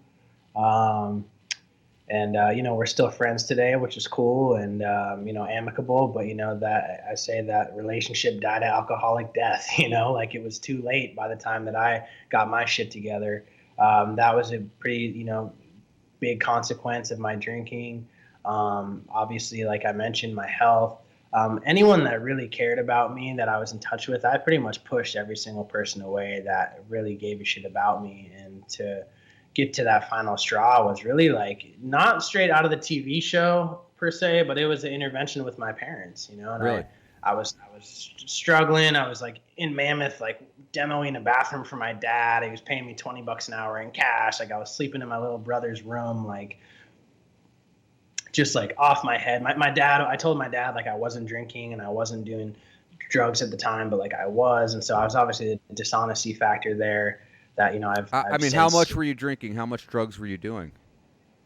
And, we're still friends today, which is cool and, amicable. But, that I say that relationship died an alcoholic death, like it was too late by the time that I got my shit together. That was a pretty, big consequence of my drinking. Obviously, like I mentioned, my health. Anyone that really cared about me that I was in touch with, I pretty much pushed every single person away that really gave a shit about me. And to get to that final straw was really like not straight out of the TV show per se, but it was an intervention with my parents, and Really? I was struggling. I was like in Mammoth, like demoing a bathroom for my dad. He was paying me $20 an hour in cash. Like I was sleeping in my little brother's room, like just like off my head. My dad, I told my dad like I wasn't drinking and I wasn't doing drugs at the time, but like I was. And so I was obviously the dishonesty factor there that, I mean, how much were you drinking? How much drugs were you doing?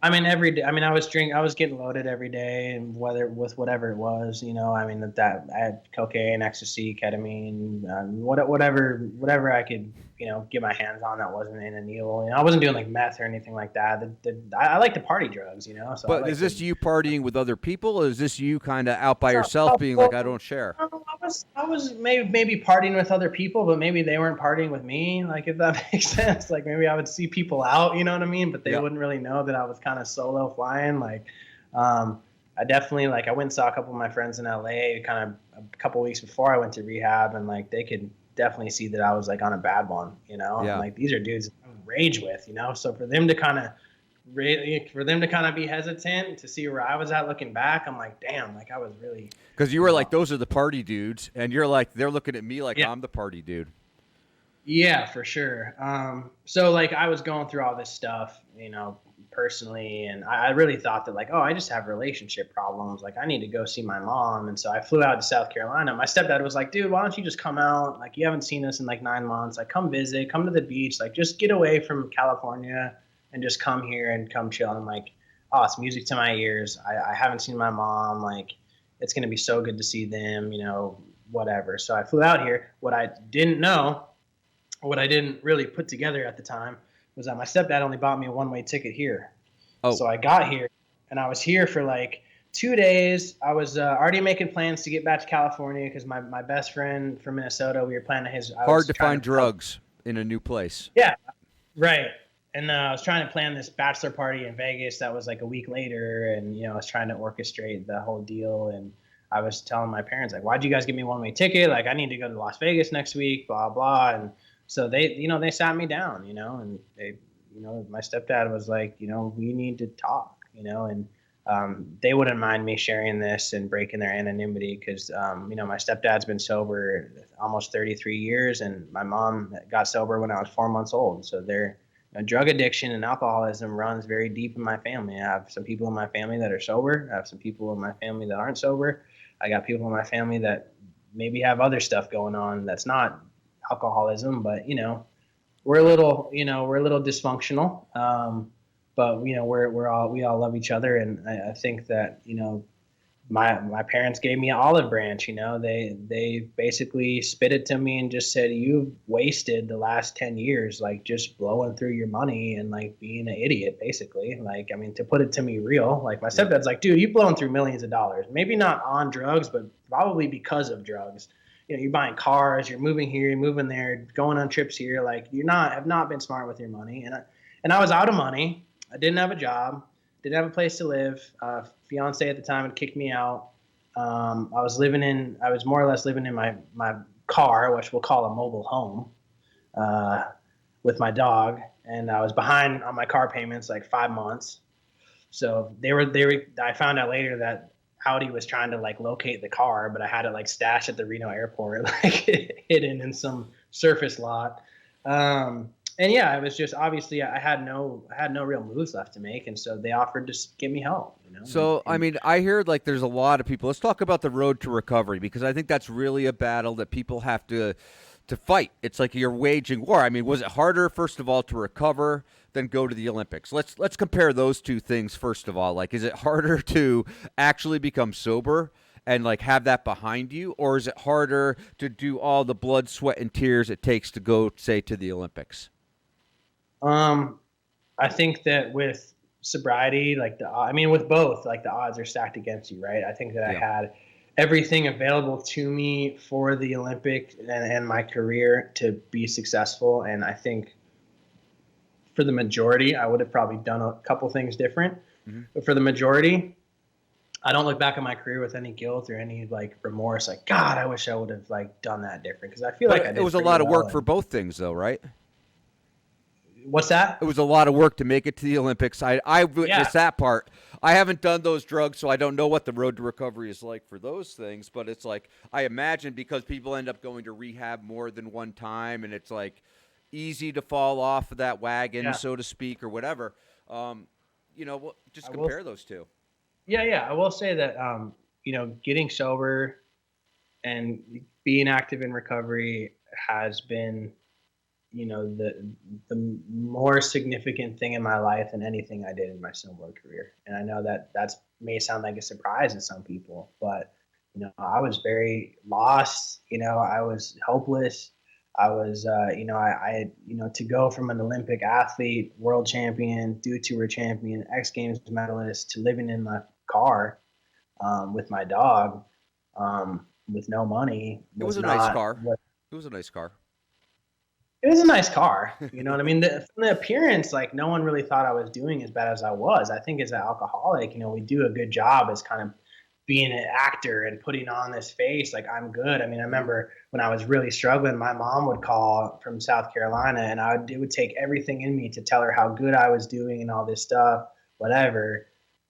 I mean, every day. I mean, I was getting loaded every day, and whatever it was, I mean, that I had cocaine, ecstasy, ketamine, whatever I could, get my hands on that wasn't in a needle. I wasn't doing like meth or anything like that. I like to party drugs, So But is this you partying with other people, or is this you kind of out by yourself, being like, I don't share? I was maybe partying with other people, but maybe they weren't partying with me. Like, if that makes sense. Like maybe I would see people out, you know what I mean? But they wouldn't really know that I was kind of solo flying. Like, I definitely I went and saw a couple of my friends in LA kind of a couple of weeks before I went to rehab, and like they could definitely see that I was like on a bad one, And, like these are dudes I rage with, So for them to kind of be hesitant to see where I was at looking back, I'm like, damn, like I was really, because you were like, those are the party dudes, and you're like, they're looking at me like I'm the party dude. Yeah, for sure. So like I was going through all this stuff, personally, and I really thought that like, oh, I just have relationship problems. Like I need to go see my mom. And so I flew out to South Carolina. My stepdad was like, dude, why don't you just come out? Like you haven't seen us in like 9 months. Like come visit, come to the beach, like just get away from California and just come here and come chill. And I'm like, oh, it's music to my ears. I haven't seen my mom. Like it's going to be so good to see them, whatever. So I flew out here. What I didn't really put together at the time was that my stepdad only bought me a one-way ticket here. Oh. So I got here, and I was here for like 2 days. I was already making plans to get back to California because my best friend from Minnesota, we were planning his... Hard to find drugs in a new place. Yeah, right. And I was trying to plan this bachelor party in Vegas that was like a week later, and, I was trying to orchestrate the whole deal, and I was telling my parents, like, why'd you guys give me a one-way ticket? Like, I need to go to Las Vegas next week, blah, blah, and... So they, they sat me down, and they, my stepdad was like, we need to talk, and they wouldn't mind me sharing this and breaking their anonymity because, my stepdad's been sober almost 33 years, and my mom got sober when I was 4 months old. So their drug addiction and alcoholism runs very deep in my family. I have some people in my family that are sober. I have some people in my family that aren't sober. I got people in my family that maybe have other stuff going on that's not alcoholism, but we're a little dysfunctional, but we all love each other, and I think that my parents gave me an olive branch. They basically spit it to me and just said, you've wasted the last 10 years like just blowing through your money and like being an idiot, basically. Like, I mean, to put it to me real, like my stepdad's like, dude, you've blown through millions of dollars, maybe not on drugs, but probably because of drugs. You're buying cars, you're moving here, you're moving there, going on trips here. Like have not been smart with your money. And I was out of money. I didn't have a job, didn't have a place to live. Fiance at the time had kicked me out. I was more or less living in my car, which we'll call a mobile home, with my dog. And I was behind on my car payments like 5 months. So I found out later that Audi was trying to like locate the car, but I had it like stashed at the Reno airport, like hidden in some surface lot. And yeah, it was just obviously I had no real moves left to make, and so they offered to give me help. So I mean, I hear like there's a lot of people. Let's talk about the road to recovery, because I think that's really a battle that people have to fight. It's like you're waging war. I mean, was it harder, first of all, to recover than go to the Olympics? Let's compare those two things first of all. Like, is it harder to actually become sober and like have that behind you, or is it harder to do all the blood, sweat, and tears it takes to go, say, to the Olympics? I think that with sobriety, like with both, like the odds are stacked against you, right? I think that I had everything available to me for the Olympics and my career to be successful. And I think for the majority, I would have probably done a couple things different. Mm-hmm. But for the majority, I don't look back at my career with any guilt or any like remorse. Like, God, I wish I would have like done that different. Because I feel like it was a lot of work for both things, though, right? What's that? It was a lot of work to make it to the Olympics. I witnessed that part. I haven't done those drugs, so I don't know what the road to recovery is like for those things. But it's like, I imagine because people end up going to rehab more than one time, and it's like easy to fall off of that wagon, so to speak, or whatever. Just compare those two. Yeah. I will say that, getting sober and being active in recovery has been, the more significant thing in my life than anything I did in my snowboard career. And I know that may sound like a surprise to some people, but, I was very lost. I was hopeless. I was, to go from an Olympic athlete, world champion, Dew Tour champion, X Games medalist, to living in my car with my dog with no money. It was a nice car. It was a nice car. It was a nice car. You know what I mean? From the appearance, like no one really thought I was doing as bad as I was. I think as an alcoholic, we do a good job as kind of being an actor and putting on this face like I'm good. I mean, I remember when I was really struggling, my mom would call from South Carolina and it would take everything in me to tell her how good I was doing and all this stuff, whatever,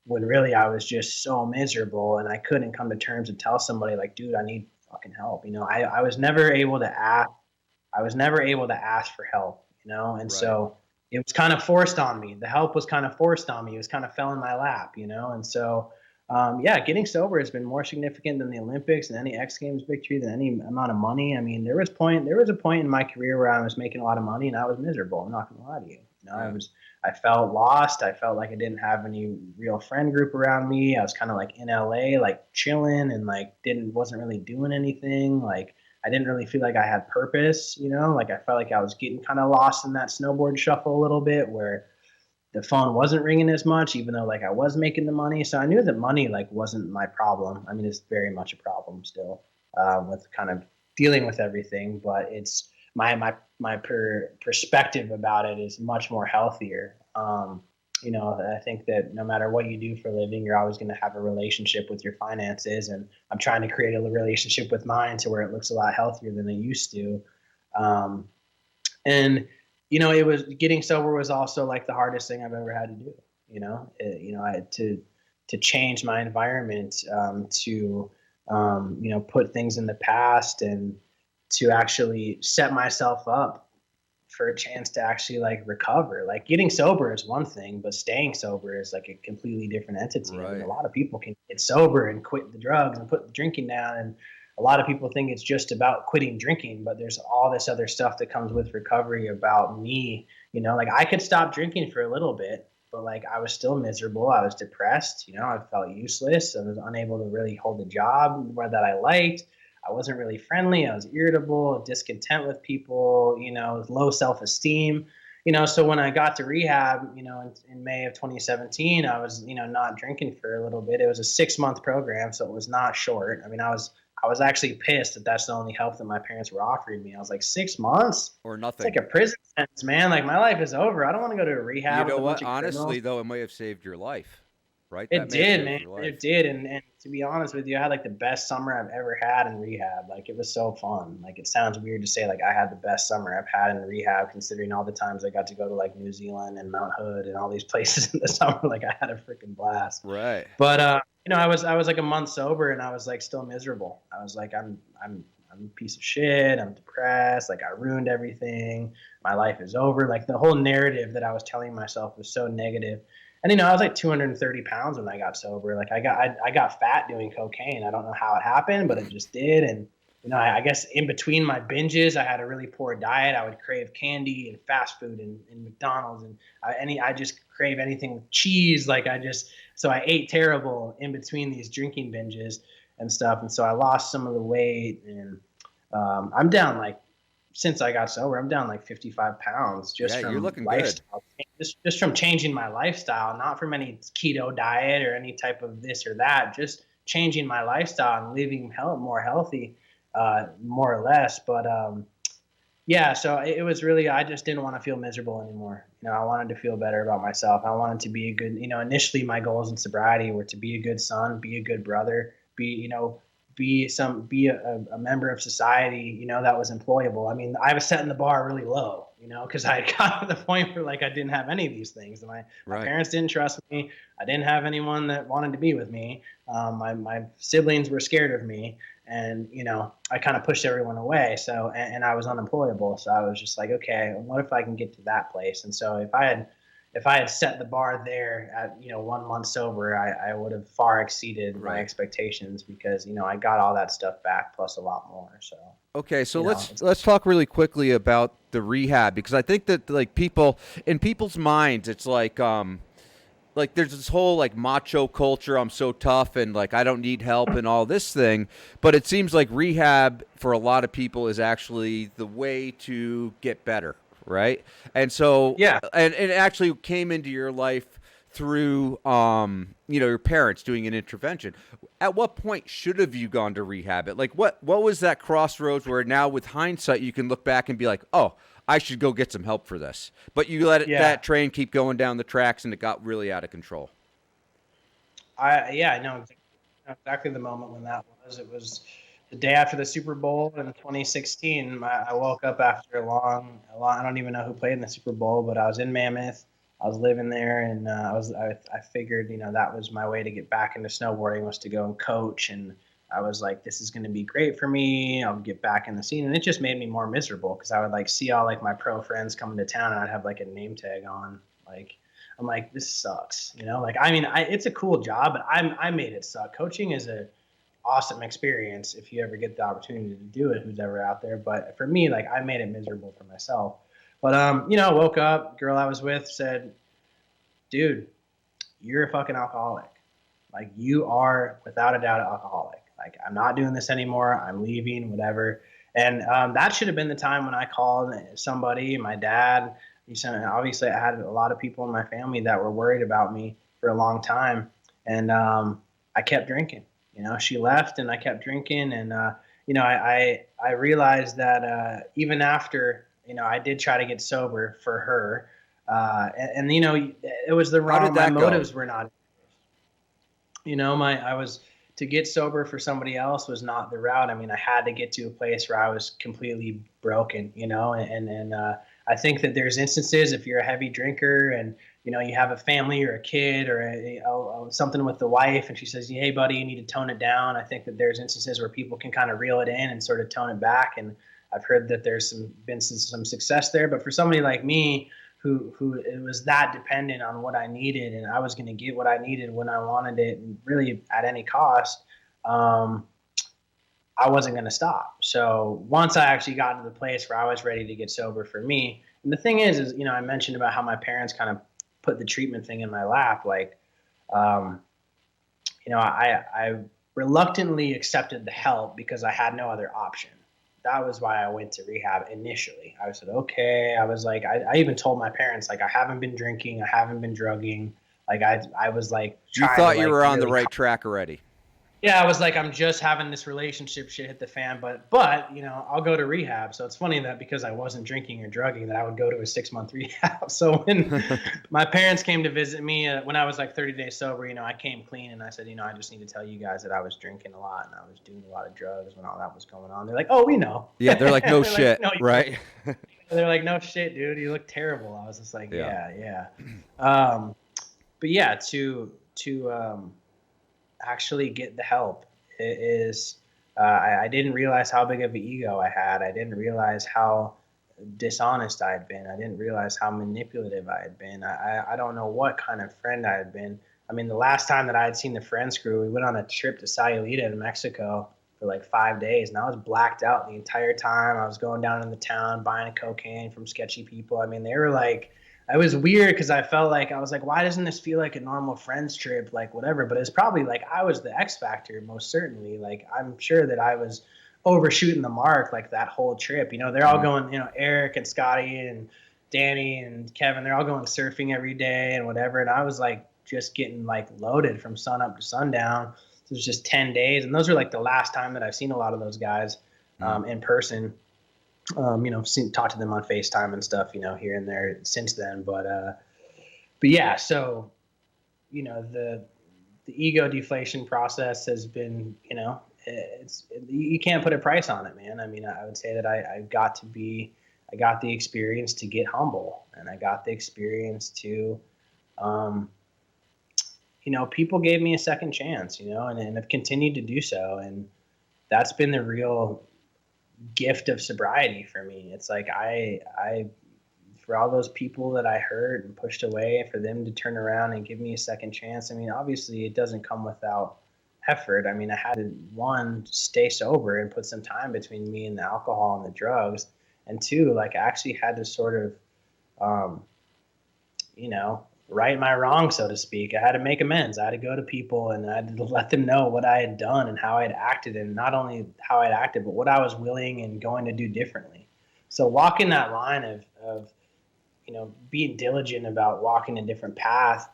when really I was just so miserable and I couldn't come to terms and tell somebody like, dude, I need fucking help. I was never able to ask. I was never able to ask for help, and so it was kind of forced on me. The help was kind of forced on me. It was kind of fell in my lap, and so getting sober has been more significant than the Olympics and any X Games victory, than any amount of money. I mean, there was a point in my career where I was making a lot of money and I was miserable. I'm not gonna lie to you. I felt lost. I felt like I didn't have any real friend group around me. I was kind of like in LA, like chilling and like wasn't really doing anything. Like I didn't really feel like I had purpose, like I felt like I was getting kind of lost in that snowboard shuffle a little bit where the phone wasn't ringing as much, even though like I was making the money. So I knew that money like wasn't my problem. I mean, it's very much a problem still with kind of dealing with everything, but it's my perspective about it is much more healthier. I think that no matter what you do for a living, you're always going to have a relationship with your finances. And I'm trying to create a relationship with mine to where it looks a lot healthier than it used to. It was getting sober was also like the hardest thing I've ever had to do. I had to change my environment, to put things in the past and to actually set myself up for a chance to actually like recover. Like getting sober is one thing, but staying sober is like a completely different entity. Right. I mean, a lot of people can get sober and quit the drugs and put the drinking down, and a lot of people think it's just about quitting drinking, but there's all this other stuff that comes with recovery about me. Like I could stop drinking for a little bit, but like I was still miserable. I was depressed. I felt useless. I was unable to really hold a job that I liked. I wasn't really friendly. I was irritable, discontent with people, low self-esteem, so when I got to rehab, in May of 2017, I was, not drinking for a little bit. It was a 6-month program, so it was not short. I mean, I was actually pissed that that's the only help that my parents were offering me. I was like, 6 months? Or nothing. It's like a prison sentence, man. Like my life is over. I don't want to go to a rehab. You know what? Honestly, though, it might have saved your life. Right? It did, man. It did. And to be honest with you, I had like the best summer I've ever had in rehab. Like it was so fun. Like it sounds weird to say like I had the best summer I've had in rehab, considering all the times I got to go to like New Zealand and Mount Hood and all these places in the summer. Like I had a freaking blast. Right. But I was like a month sober and I was like still miserable. I was like, I'm a piece of shit. I'm depressed. Like I ruined everything. My life is over. Like the whole narrative that I was telling myself was so negative. And, I was like 230 pounds when I got sober. Like I got fat doing cocaine. I don't know how it happened, but it just did. And, I guess in between my binges, I had a really poor diet. I would crave candy and fast food and McDonald's. And I just crave anything with cheese. So I ate terrible in between these drinking binges and stuff. And so I lost some of the weight and I'm down like since I got sober, I'm down like 55 pounds just from you're looking lifestyle. Just from changing my lifestyle, not from any keto diet or any type of this or that, just changing my lifestyle and living more healthy, more or less. But yeah, so it was really, I just didn't want to feel miserable anymore. I wanted to feel better about myself. I wanted to be a good, initially my goals in sobriety were to be a good son, be a good brother, be a member of society, that was employable. I mean, I was setting the bar really low, because I had gotten to the point where like I didn't have any of these things. My parents didn't trust me. I didn't have anyone that wanted to be with me. My siblings were scared of me, and I kind of pushed everyone away. So and I was unemployable. So I was just like, okay, what if I can get to that place? And so if I had set the bar there at 1 month sober, I would have far exceeded my expectations, because I got all that stuff back plus a lot more. So okay, so let's talk really quickly about the rehab, because I think that like in people's minds, it's like there's this whole like macho culture. I'm so tough and like I don't need help and all this thing, but it seems like rehab for a lot of people is actually the way to get better. Right. And so, and it actually came into your life through, your parents doing an intervention. At what point should have you gone to rehab? Like what was that crossroads where now with hindsight, you can look back and be like, oh, I should go get some help for this. But you let that train keep going down the tracks and it got really out of control. I know exactly the moment when that was. It was the day after the Super Bowl in 2016. I woke up after a long, I don't even know who played in the Super Bowl, but I was in Mammoth. I was living there, and I figured, that was my way to get back into snowboarding, was to go and coach. And I was like, this is going to be great for me. I'll get back in the scene. And it just made me more miserable, because I would like see all like my pro friends coming to town, and I'd have like a name tag on. Like, I'm like, this sucks, like, I mean, it's a cool job, but I made it suck. Coaching is a awesome experience if you ever get the opportunity to do it, who's ever out there. But for me, like, I made it miserable for myself. But I woke up, girl I was with said, dude, you're a fucking alcoholic. Like, you are without a doubt an alcoholic. Like, I'm not doing this anymore. I'm leaving, whatever. And that should have been the time when I called somebody, my dad. Obviously, I had a lot of people in my family that were worried about me for a long time. And I kept drinking. She left, and I kept drinking. And, I realized that even after, I did try to get sober for her. And it was the wrong, my motives were not, to get sober for somebody else was not the route. I mean, I had to get to a place where I was completely broken, and I think that there's instances, if you're a heavy drinker and, you have a family or a kid or something with the wife, and she says, hey, buddy, you need to tone it down. I think that there's instances where people can kind of reel it in and sort of tone it back. And I've heard that there's been some success there. But for somebody like me, who it was that dependent on what I needed, and I was going to get what I needed when I wanted it, and really at any cost, I wasn't going to stop. So once I actually got to the place where I was ready to get sober for me, and the thing is, I mentioned about how my parents kind of put the treatment thing in my lap. Like, I reluctantly accepted the help because I had no other option. That was why I went to rehab initially. I said, okay. I was like, I even told my parents, like, I haven't been drinking. I haven't been drugging. Like, I was like, you thought you were on the right track already. Yeah, I was like, I'm just having this relationship shit hit the fan, but I'll go to rehab. So it's funny that because I wasn't drinking or drugging, that I would go to a 6-month rehab. So when my parents came to visit me when I was like 30 days sober, I came clean, and I said, I just need to tell you guys that I was drinking a lot and I was doing a lot of drugs when all that was going on. They're like, oh, we know. Yeah, they're like, no shit, like, no, right? They're like, no shit, dude, you look terrible. I was just like, yeah. But yeah, to actually get the help, it is I didn't realize how big of an ego I had. I didn't realize how dishonest I had been. I didn't realize how manipulative I had been. I don't know what kind of friend I had been. I mean, the last time that I had seen the Friends crew, we went on a trip to Sayulita in Mexico for like 5 days, and I was blacked out the entire time. I was going down in the town buying cocaine from sketchy people. I mean, they were like, it was weird because I felt like, I was like, why doesn't this feel like a normal Friends trip, like whatever? But it's probably like I was the X factor, most certainly. Like, I'm sure that I was overshooting the mark like that whole trip. They're all going, Eric and Scotty and Danny and Kevin, they're all going surfing every day and whatever. And I was like just getting like loaded from sun up to sundown. So it was just 10 days. And those are like the last time that I've seen a lot of those guys in person. Talked to them on FaceTime and stuff, here and there since then. But yeah, so, the ego deflation process has been, you can't put a price on it, man. I mean, I would say that I got the experience to get humble, and I got the experience to, people gave me a second chance, and have continued to do so. And that's been the real gift of sobriety for me. It's like I for all those people that I hurt and pushed away, for them to turn around and give me a second chance. I mean, obviously it doesn't come without effort. I mean, I had to, one, stay sober and put some time between me and the alcohol and the drugs, and two, like I actually had to sort of right my wrong, so to speak. I had to make amends. I had to go to people and I had to let them know what I had done and how I had acted, and not only how I'd acted, but what I was willing and going to do differently. So walking that line of being diligent about walking a different path,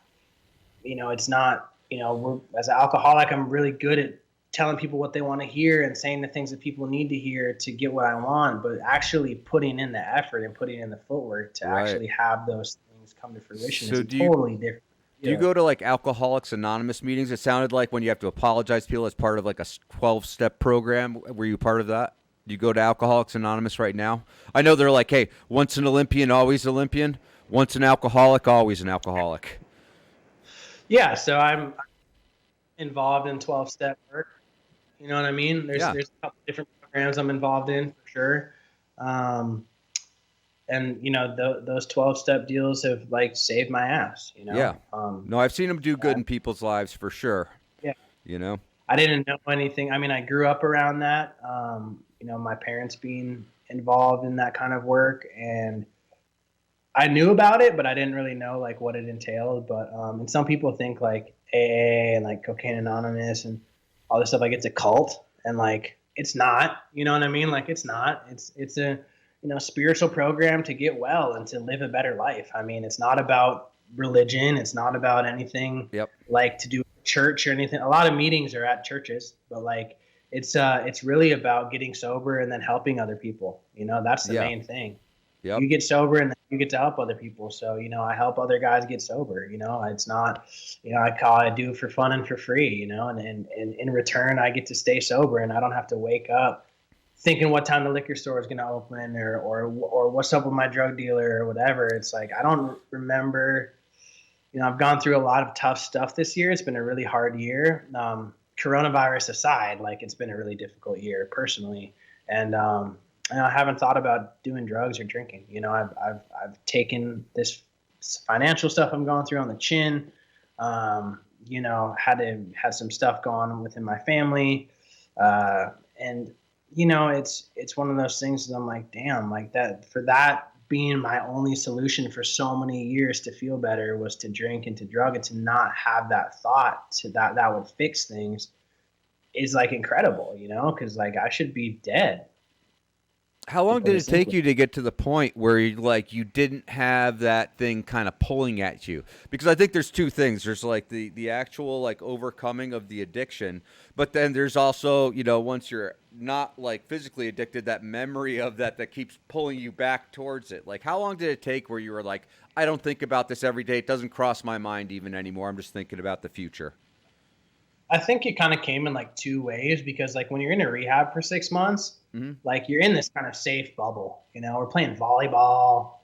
it's not, as an alcoholic, I'm really good at telling people what they want to hear and saying the things that people need to hear to get what I want, but actually putting in the effort and putting in the footwork to actually have those things come to fruition is totally different. Do you go to like Alcoholics Anonymous meetings? It sounded like when you have to apologize to people as part of like a 12-step program. Were you part of that? Do you go to Alcoholics Anonymous right now? I know they're like, hey, once an Olympian, always Olympian. Once an alcoholic, always an alcoholic. Yeah, so I'm involved in 12-step work. You know what I mean? There's a couple different programs I'm involved in for sure. And those 12-step deals have like saved my ass, Yeah. No, I've seen them do good in people's lives for sure. Yeah. I didn't know anything. I mean, I grew up around that, my parents being involved in that kind of work, and I knew about it, but I didn't really know like what it entailed. But, and some people think like AA and like Cocaine Anonymous and all this stuff, like it's a cult, and like, it's not, you know what I mean? Like, it's not, it's a, spiritual program to get well and to live a better life. I mean, it's not about religion. It's not about anything like to do with church or anything. A lot of meetings are at churches, but like, it's really about getting sober and then helping other people. That's the main thing. Yep. You get sober and then you get to help other people. So, I help other guys get sober. It's not, I do it for fun and for free, and in return, I get to stay sober and I don't have to wake up thinking what time the liquor store is going to open or what's up with my drug dealer or whatever. It's like, I don't remember, I've gone through a lot of tough stuff this year. It's been a really hard year. Coronavirus aside, like it's been a really difficult year personally. And I haven't thought about doing drugs or drinking. I've taken this financial stuff I'm going through on the chin. Had some stuff going on within my family. And it's one of those things that I'm like, damn, like that being my only solution for so many years to feel better was to drink and to drug, and to not have that thought to that would fix things is like incredible, because like I should be dead. How long did it take you to get to the point where you didn't have that thing kind of pulling at you? Because I think there's two things. There's like the actual like overcoming of the addiction, but then there's also, once you're not like physically addicted, that memory of that keeps pulling you back towards it. Like how long did it take where you were like, I don't think about this every day. It doesn't cross my mind even anymore. I'm just thinking about the future. I think it kind of came in like two ways, because like when you're in a rehab for 6 months, like you're in this kind of safe bubble, we're playing volleyball,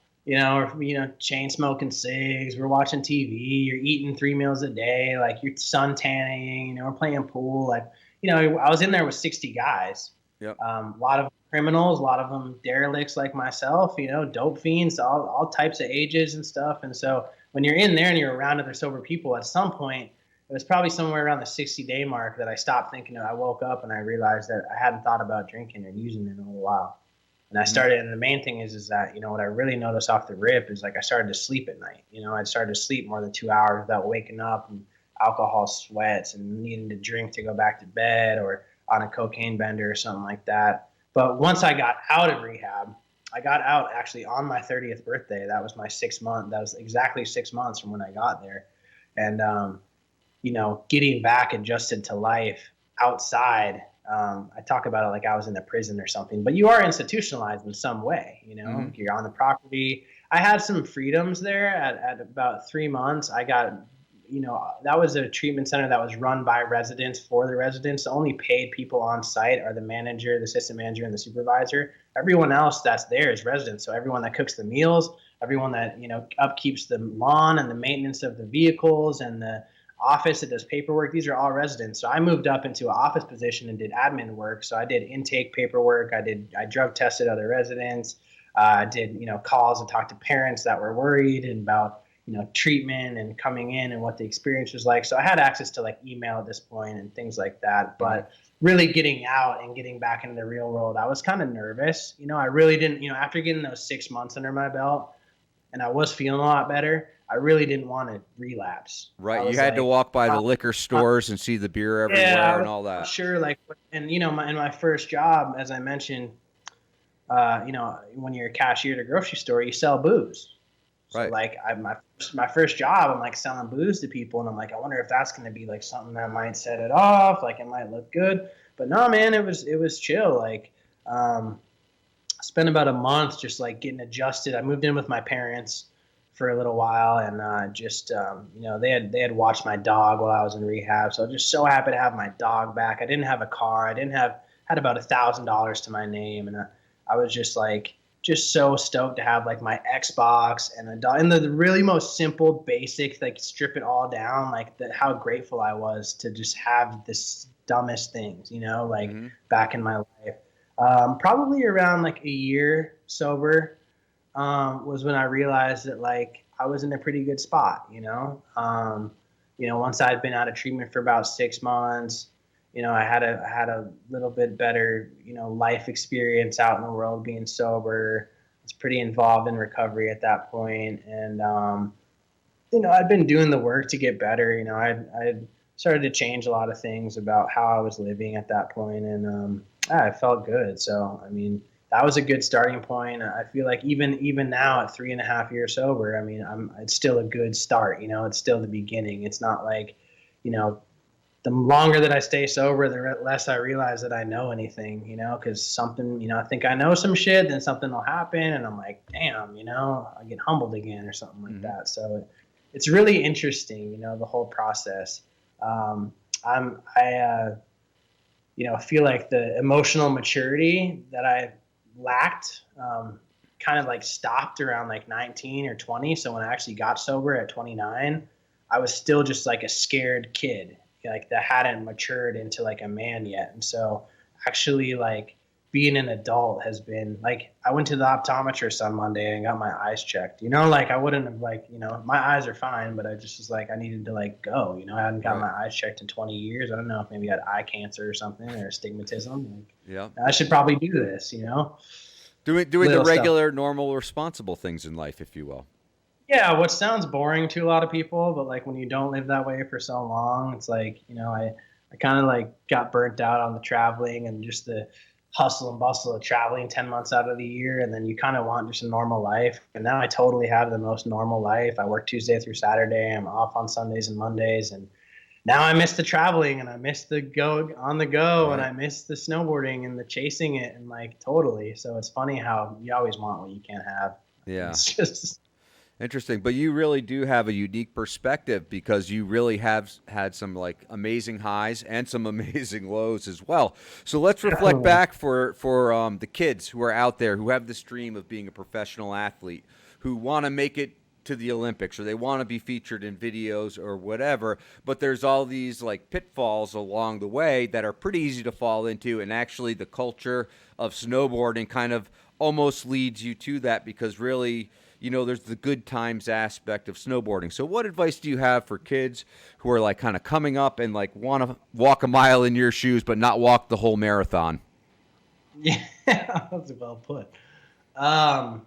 chain smoking cigs, we're watching TV, you're eating 3 meals a day, like you're sun tanning, we're playing pool. Like, I was in there with 60 guys, a lot of criminals, a lot of them derelicts like myself, dope fiends, all types of ages and stuff. And so when you're in there and you're around other sober people, at some point, it was probably somewhere around the 60-day mark that I stopped thinking. I woke up and I realized that I hadn't thought about drinking or using it in a little while. And I started, and the main thing is that, what I really noticed off the rip is like I started to sleep at night. I started to sleep more than 2 hours without waking up, and alcohol sweats and needing to drink to go back to bed, or on a cocaine bender or something like that. But once I got out of rehab, I got out actually on my 30th birthday. That was my 6 month. That was exactly 6 months from when I got there. And, getting back adjusted to life outside, I talk about it like I was in a prison or something, but you are institutionalized in some way, You're on the property. I had some freedoms there at about 3 months. I got, that was a treatment center that was run by residents for the residents. The only paid people on site are the manager, the assistant manager, and the supervisor. Everyone else that's there is residents. So everyone that cooks the meals, everyone that, upkeeps the lawn and the maintenance of the vehicles and the office that does paperwork, these are all residents. So I moved up into an office position and did admin work. So I did intake paperwork. I drug tested other residents. I did, calls and talked to parents that were worried and about, treatment and coming in and what the experience was like. So I had access to like email at this point and things like that. But really getting out and getting back into the real world, I was kind of nervous. I really didn't, after getting those 6 months under my belt and I was feeling a lot better, I really didn't want to relapse. Right. You had to walk by the liquor stores and see the beer everywhere and all that. Sure. And in my first job, as I mentioned, when you're a cashier at a grocery store, you sell booze. So right. My first job, I'm like selling booze to people, and I'm like, I wonder if that's going to be like something that might set it off, like it might look good. But no, man, it was chill. Like, I spent about a month just like getting adjusted. I moved in with my parents for a little while, and they had watched my dog while I was in rehab. So I'm just so happy to have my dog back. I didn't have a car. I had about $1,000 to my name, and I was just so stoked to have like my Xbox and a dog, and the really most simple, basic, like strip it all down, like how grateful I was to just have this dumbest things, back in my life. Probably around like a year sober was when I realized that like I was in a pretty good spot, once I'd been out of treatment for about 6 months. I had a little bit better, life experience out in the world being sober. I was pretty involved in recovery at that point. And, I'd been doing the work to get better. I'd started to change a lot of things about how I was living at that point. And I felt good. So, I mean, that was a good starting point. I feel like even now at 3.5 years sober, I mean, it's still a good start. It's still the beginning. It's not like, the longer that I stay sober, the less I realize that I know anything, because something, I think I know some shit, then something will happen, and I'm like, damn, I get humbled again or something like that. So it's really interesting, the whole process. I feel like the emotional maturity that I lacked kind of like stopped around like 19 or 20. So when I actually got sober at 29, I was still just like a scared kid, like that hadn't matured into like a man yet. And so actually like being an adult has been like, I went to the optometrist on Monday and got my eyes checked, like I wouldn't have like, my eyes are fine, but I just was like, I needed to like go, I hadn't got my eyes checked in 20 years. I don't know if maybe I had eye cancer or something or astigmatism. I should probably do this, Doing the regular, normal, responsible things in life, if you will. Yeah, what sounds boring to a lot of people, but like when you don't live that way for so long, it's like, I kind of like got burnt out on the traveling and just the hustle and bustle of traveling 10 months out of the year. And then you kind of want just a normal life. And now I totally have the most normal life. I work Tuesday through Saturday. I'm off on Sundays and Mondays. And now I miss the traveling and I miss the go on the go. Right. And I miss the snowboarding and the chasing it and like totally. So it's funny how you always want what you can't have. Yeah. It's just interesting, but you really do have a unique perspective because you really have had some like amazing highs and some amazing lows as well. So let's reflect back for the kids who are out there who have this dream of being a professional athlete, who want to make it to the Olympics or they want to be featured in videos or whatever, but there's all these like pitfalls along the way that are pretty easy to fall into, and actually the culture of snowboarding kind of almost leads you to that because really, there's the good times aspect of snowboarding. So what advice do you have for kids who are like kind of coming up and like want to walk a mile in your shoes, but not walk the whole marathon? Yeah, that's well put. I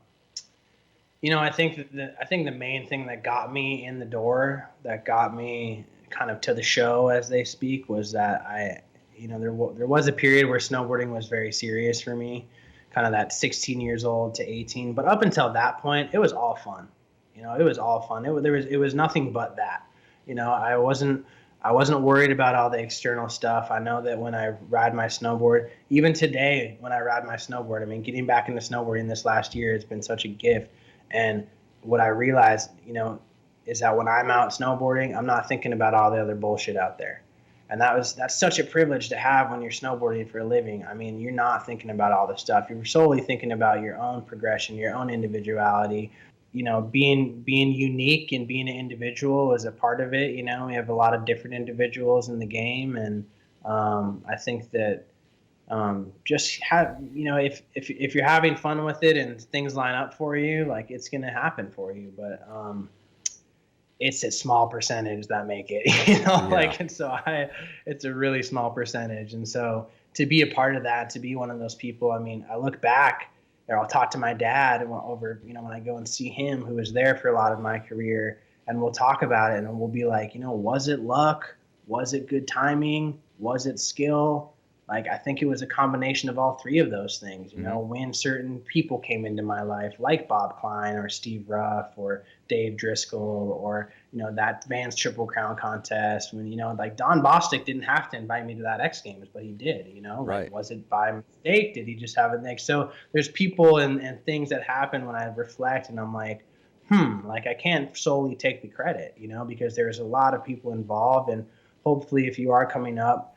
think the main thing that got me in the door, that got me kind of to the show as they speak, was that There was a period where snowboarding was very serious for me, kind of that 16 years old to 18. But up until that point, it was all fun. It was all fun. It was nothing but that. I wasn't worried about all the external stuff. I know that when I ride my snowboard, even today when I ride my snowboard, I mean, getting back into snowboarding this last year has been such a gift. And what I realized, is that when I'm out snowboarding, I'm not thinking about all the other bullshit out there. And that's such a privilege to have when you're snowboarding for a living. I mean, you're not thinking about all the stuff. You're solely thinking about your own progression, your own individuality. Being unique and being an individual is a part of it. We have a lot of different individuals in the game, and I think that just have, if you're having fun with it and things line up for you, like, it's gonna happen for you. But it's a small percentage that make it, and so it's a really small percentage. And so to be a part of that, to be one of those people, I mean, I look back, or I'll talk to my dad over, when I go and see him, who was there for a lot of my career, and we'll talk about it, and we'll be like, was it luck? Was it good timing? Was it skill? Like, I think it was a combination of all three of those things, when certain people came into my life, like Bob Klein or Steve Ruff or Dave Driscoll, or, that Vans Triple Crown contest, when, like Don Bostic didn't have to invite me to that X Games, but he did, Right. Like, was it by mistake? Did he just have it next? So there's people and things that happen when I reflect, and I'm like, like, I can't solely take the credit, because there's a lot of people involved. And hopefully if you are coming up,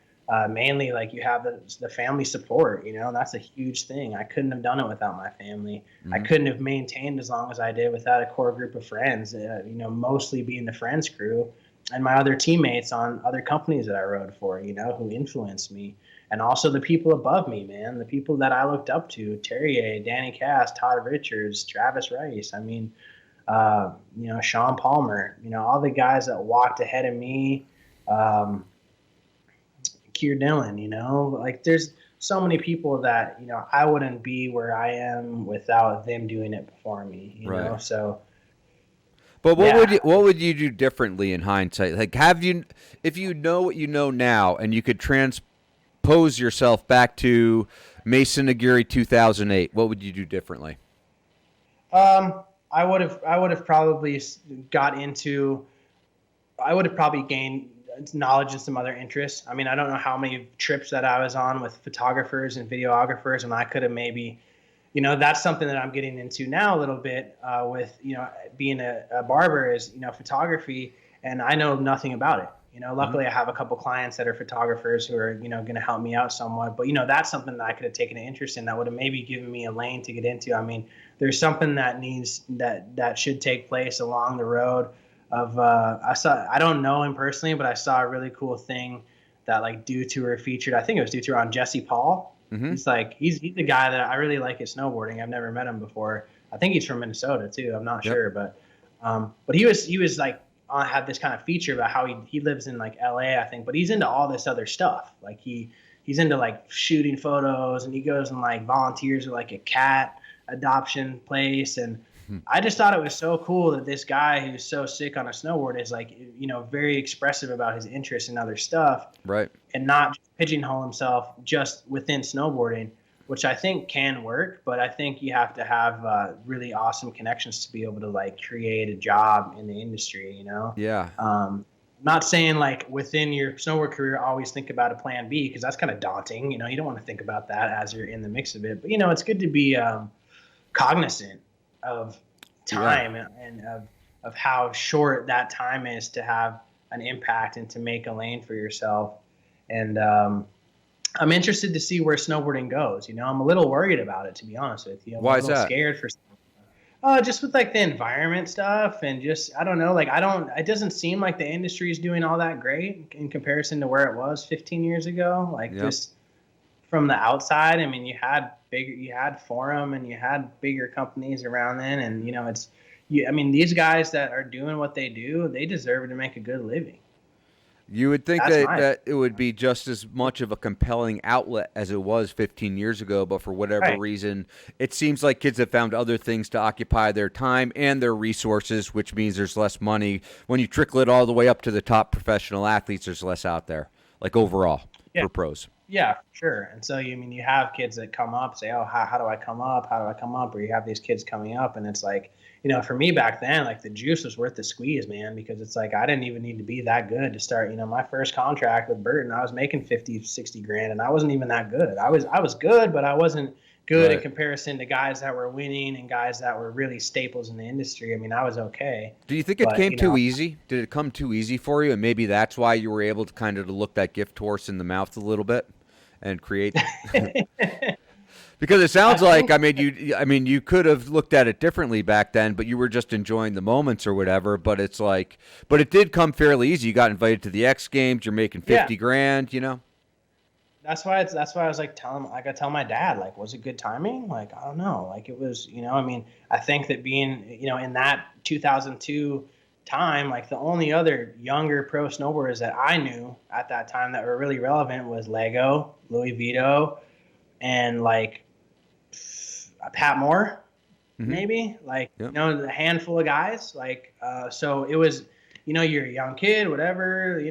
mainly, like, you have the family support, that's a huge thing. I couldn't have done it without my family. Mm-hmm. I couldn't have maintained as long as I did without a core group of friends, mostly being the Friends crew and my other teammates on other companies that I rode for, who influenced me. And also the people above me, man, the people that I looked up to, Terrier, Danny Cass, Todd Richards, Travis Rice. I mean, Sean Palmer, all the guys that walked ahead of me, Keir Dillon, like, there's so many people that, I wouldn't be where I am without them doing it before me, you know? So. But what would you do differently in hindsight? Like, if you know what you know now and you could transpose yourself back to Mason Aguirre 2008, what would you do differently? I would have probably gained knowledge and some other interests. I mean, I don't know how many trips that I was on with photographers and videographers, and I could have maybe, that's something that I'm getting into now a little bit with, being a barber is, photography, and I know nothing about it. Luckily I have a couple clients that are photographers who are, going to help me out somewhat, but that's something that I could have taken an interest in that would have maybe given me a lane to get into. I mean, there's something that should take place along the road of I don't know him personally, but I saw a really cool thing that, like, Dew Tour featured. I think it was Dew Tour on Jesse Paul. Mm-hmm. He's the guy that I really like his snowboarding. I've never met him before. I think he's from Minnesota too. I'm not sure, but he was like had this kind of feature about how he lives in, like, LA, I think, but he's into all this other stuff. Like, he's into, like, shooting photos, and he goes and, like, volunteers at, like, a cat adoption place. And I just thought it was so cool that this guy who's so sick on a snowboard is, like, very expressive about his interest in other stuff, right? And not just pigeonhole himself just within snowboarding, which I think can work, but I think you have to have really awesome connections to be able to, like, create a job in the industry, Yeah. Not saying, like, within your snowboard career, always think about a plan B, because that's kind of daunting. You don't want to think about that as you're in the mix of it. But, it's good to be cognizant of time and of how short that time is to have an impact and to make a lane for yourself. And I'm interested to see where snowboarding goes. I'm a little worried about it, to be honest with you. Why is that? I'm scared for just with, like, the environment stuff, and just, I don't know, like, it doesn't seem like the industry is doing all that great in comparison to where it was 15 years ago. Like, just from the outside, I mean, you had Forum and you had bigger companies around then, and I mean, these guys that are doing what they do, they deserve to make a good living. You would think that it would be just as much of a compelling outlet as it was 15 years ago, but for whatever reason, it seems like kids have found other things to occupy their time and their resources, which means there's less money. When you trickle it all the way up to the top professional athletes, there's less out there, like, overall. Yeah. for pros. Yeah, for sure. And so, you have kids that come up, say, oh, how do I come up? How do I come up? Or you have these kids coming up, and it's like, for me back then, like the juice was worth the squeeze, man, because it's like I didn't even need to be that good to start. My first contract with Burton, I was making 50, 60 grand, and I wasn't even that good. I was good, but I wasn't good in comparison to guys that were winning and guys that were really staples in the industry. I was okay. Do you think it came too easy? Did it come too easy for you? And maybe that's why you were able to kind of look that gift horse in the mouth a little bit and create. Because it sounds like, you could have looked at it differently back then, but you were just enjoying the moments or whatever. But it's like, but it did come fairly easy. You got invited to the X Games. You're making 50 grand, That's why I was like I tell my dad, like, was it good timing? Like, I don't know. Like it was, I think that being, in that 2002 time, like the only other younger pro snowboarders that I knew at that time that were really relevant was Lago, Louis Vito, and like Pat Moore, maybe, like, a handful of guys, like, so it was, you're a young kid, whatever,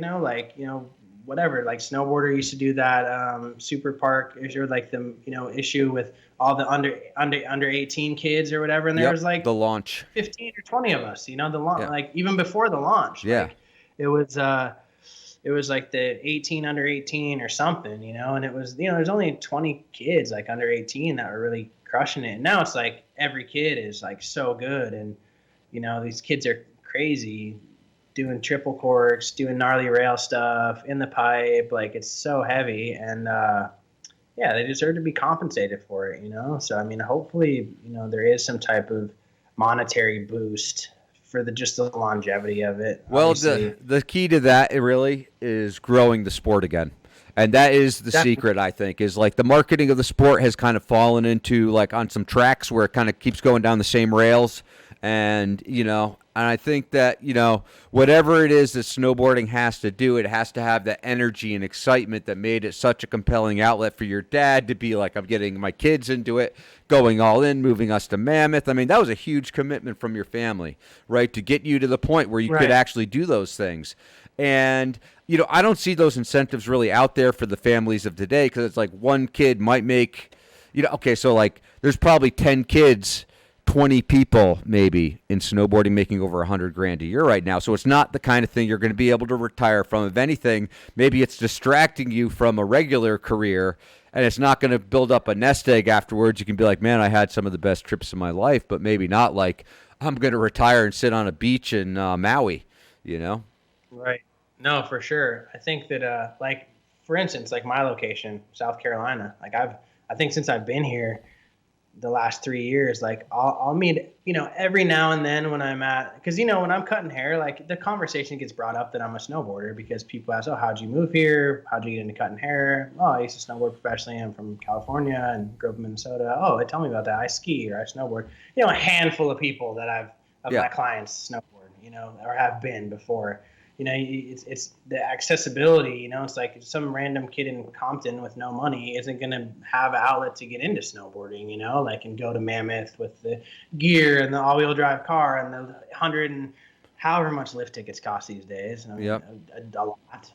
whatever, like snowboarder used to do that super park issue, like the issue with all the under 18 kids or whatever, and there was like the launch 15 or 20 of us, the launch, like even before the launch, like, it was like the 18 under 18 or something, and it was, there's only 20 kids like under 18 that were really crushing it, and now it's like every kid is like so good, and these kids are crazy, doing triple corks, doing gnarly rail stuff in the pipe. Like it's so heavy, and they deserve to be compensated for it, So, hopefully, there is some type of monetary boost for just the longevity of it. Well, the key to that really is growing the sport again. And that is the secret, I think, is like the marketing of the sport has kind of fallen into like on some tracks where it kind of keeps going down the same rails. And, and I think that, whatever it is that snowboarding has to do, it has to have the energy and excitement that made it such a compelling outlet for your dad to be like, I'm getting my kids into it, going all in, moving us to Mammoth. That was a huge commitment from your family, right, to get you to the point where you could actually do those things. And, I don't see those incentives really out there for the families of today, because it's like one kid might make, so like there's probably 10 kids, 20 people maybe in snowboarding making over 100 grand a year right now. So it's not the kind of thing you're going to be able to retire from. If anything, maybe it's distracting you from a regular career, and it's not going to build up a nest egg afterwards. You can be like, man, I had some of the best trips of my life, but maybe not like I'm going to retire and sit on a beach in Maui, Right. No, for sure. I think that, like, for instance, like my location, South Carolina, like I think since I've been here the last 3 years, like I'll meet, every now and then when I'm because, when I'm cutting hair, like the conversation gets brought up that I'm a snowboarder, because people ask, oh, how'd you move here? How'd you get into cutting hair? Oh, I used to snowboard professionally. I'm from California and grew up in Minnesota. Oh, tell me about that. I ski or I snowboard. A handful of people that my clients snowboard, or have been before. It's the accessibility, it's like some random kid in Compton with no money isn't going to have an outlet to get into snowboarding, like, and go to Mammoth with the gear and the all-wheel drive car and the 100 and however much lift tickets cost these days. A lot,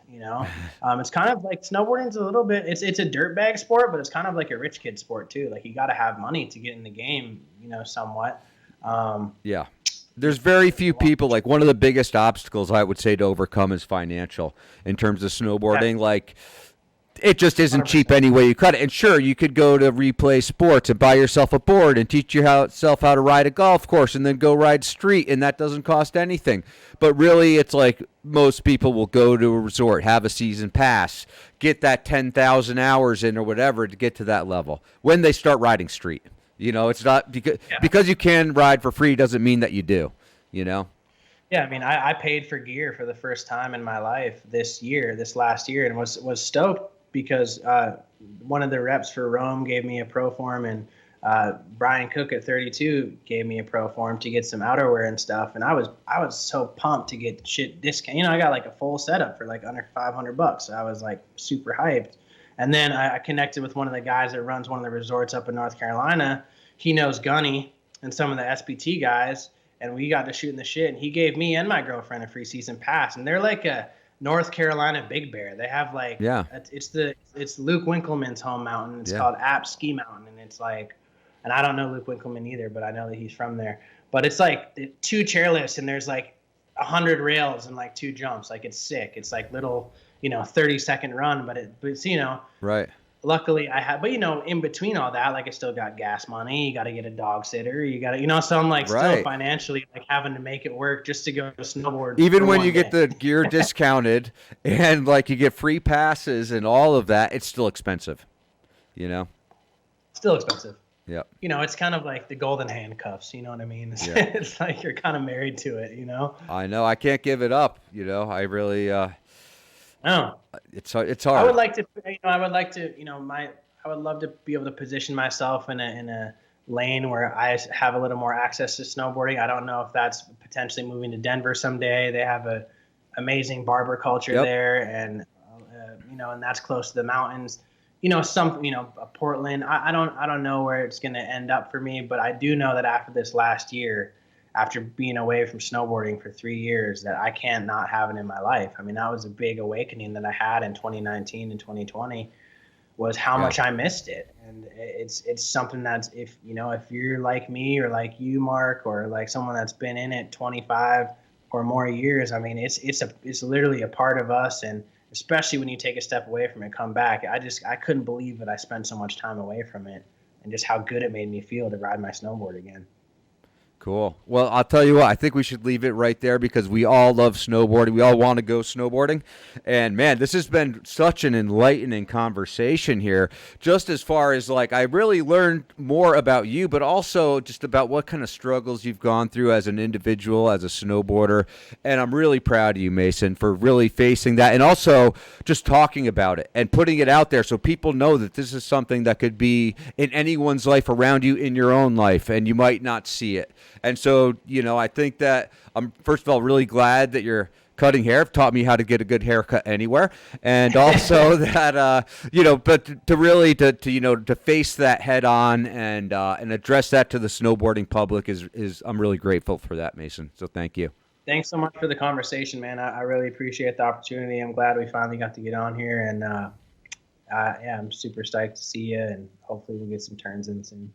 it's kind of like snowboarding's a little bit, it's a dirtbag sport, but it's kind of like a rich kid sport too. Like you got to have money to get in the game, somewhat. There's very few people, like one of the biggest obstacles I would say to overcome is financial in terms of snowboarding. Like it just isn't 100%. Cheap any way you cut it. And sure, you could go to Replay Sports and buy yourself a board and teach yourself how to ride a golf course and then go ride street, and that doesn't cost anything. But really, it's like most people will go to a resort, have a season pass, get that 10,000 hours in or whatever to get to that level when they start riding street. It's not because you can ride for free doesn't mean that you do, Yeah, I paid for gear for the first time in my life this last year, and was stoked because one of the reps for Rome gave me a pro form, and Brian Cook at 32 gave me a pro form to get some outerwear and stuff, and I was so pumped to get shit discount. I got like a full setup for like under $500, so I was like super hyped. And then I connected with one of the guys that runs one of the resorts up in North Carolina. He knows Gunny and some of the SPT guys, and we got to shooting the shit. And he gave me and my girlfriend a free season pass. And they're like North Carolina Big Bear. They have like, it's Luke Winkleman's home mountain. It's called App Ski Mountain, and it's like, and I don't know Luke Winkleman either, but I know that he's from there. But it's like 2 chairlifts, and there's like 100 rails and like 2 jumps. Like, it's sick. It's like little, 30-second run, but it's, right. Luckily I have, but in between all that, like, I still got gas money. You got to get a dog sitter. You got to, so I'm like still financially like having to make it work just to go snowboard. Even when you get the gear discounted and like you get free passes and all of that, it's still expensive, Still expensive. Yeah. It's kind of like the golden handcuffs. You know what I mean? It's like you're kind of married to it, I know. I can't give it up. I really, no. It's hard. I would like to, I would love to be able to position myself in a lane where I have a little more access to snowboarding. I don't know if that's potentially moving to Denver someday. They have a amazing barber culture there, and and that's close to the mountains. Portland. I don't know where it's going to end up for me, but I do know that after this last year, after being away from snowboarding for 3 years, that I can't not have it in my life. I mean, that was a big awakening that I had in 2019 and 2020, was how much I missed it. And it's something that's, if you're like me or like you, Mark, or like someone that's been in it 25 or more years, I mean, it's literally a part of us. And especially when you take a step away from it, come back. I couldn't believe that I spent so much time away from it, and just how good it made me feel to ride my snowboard again. Cool. Well, I'll tell you what, I think we should leave it right there because we all love snowboarding. We all want to go snowboarding. And, man, this has been such an enlightening conversation here, just as far as, like, I really learned more about you, but also just about what kind of struggles you've gone through as an individual, as a snowboarder. And I'm really proud of you, Mason, for really facing that and also just talking about it and putting it out there so people know that this is something that could be in anyone's life around you, in your own life, and you might not see it. And so, I think that I'm, first of all, really glad that you're cutting hair. Taught me how to get a good haircut anywhere. And also that, but to really, to face that head on and address that to the snowboarding public is I'm really grateful for that, Mason. So thank you. Thanks so much for the conversation, man. I really appreciate the opportunity. I'm glad we finally got to get on here. And, I'm super stoked to see you, and hopefully we'll get some turns in soon.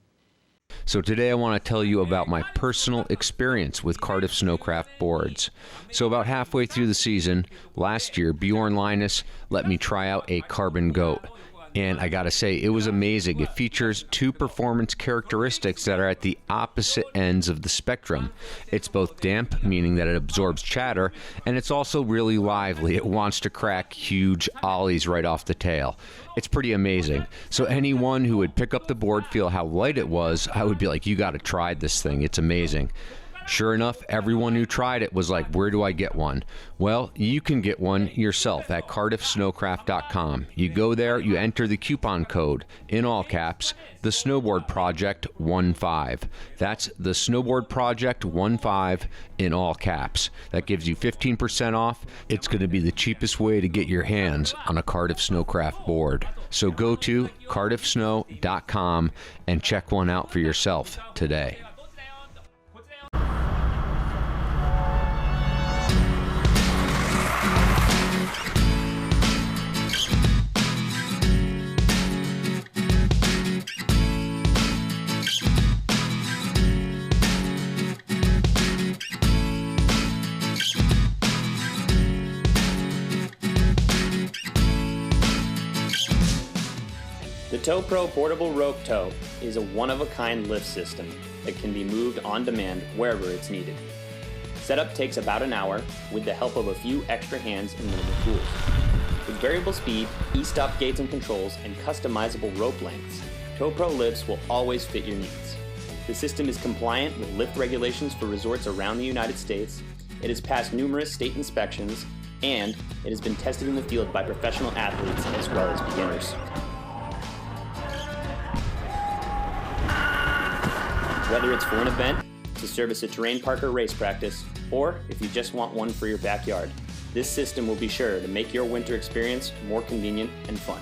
So today I want to tell you about my personal experience with Cardiff Snowcraft boards. So about halfway through the season, last year, BJORN LEINES let me try out a Carbon Goat. And I gotta say, it was amazing. It features 2 performance characteristics that are at the opposite ends of the spectrum. It's both damp, meaning that it absorbs chatter, and it's also really lively. It wants to crack huge ollies right off the tail. It's pretty amazing. So anyone who would pick up the board, feel how light it was, I would be like, you gotta try this thing. It's amazing. Sure enough, everyone who tried it was like, where do I get one? Well, you can get one yourself at cardiffsnowcraft.com. You go there, you enter the coupon code, in all caps, the Snowboard Project 15. That's the Snowboard Project 15 in all caps. That gives you 15% off. It's going to be the cheapest way to get your hands on a Cardiff Snowcraft board. So go to cardiffsnow.com and check one out for yourself today. The TOWPRO Portable Rope Tow is a one-of-a-kind lift system that can be moved on demand wherever it's needed. Setup takes about an hour with the help of a few extra hands and minimal tools. With variable speed, e-stop gates and controls, and customizable rope lengths, TOWPRO lifts will always fit your needs. The system is compliant with lift regulations for resorts around the United States. It has passed numerous state inspections, and it has been tested in the field by professional athletes as well as beginners. Whether it's for an event, to service a terrain park or race practice, or if you just want one for your backyard, this system will be sure to make your winter experience more convenient and fun.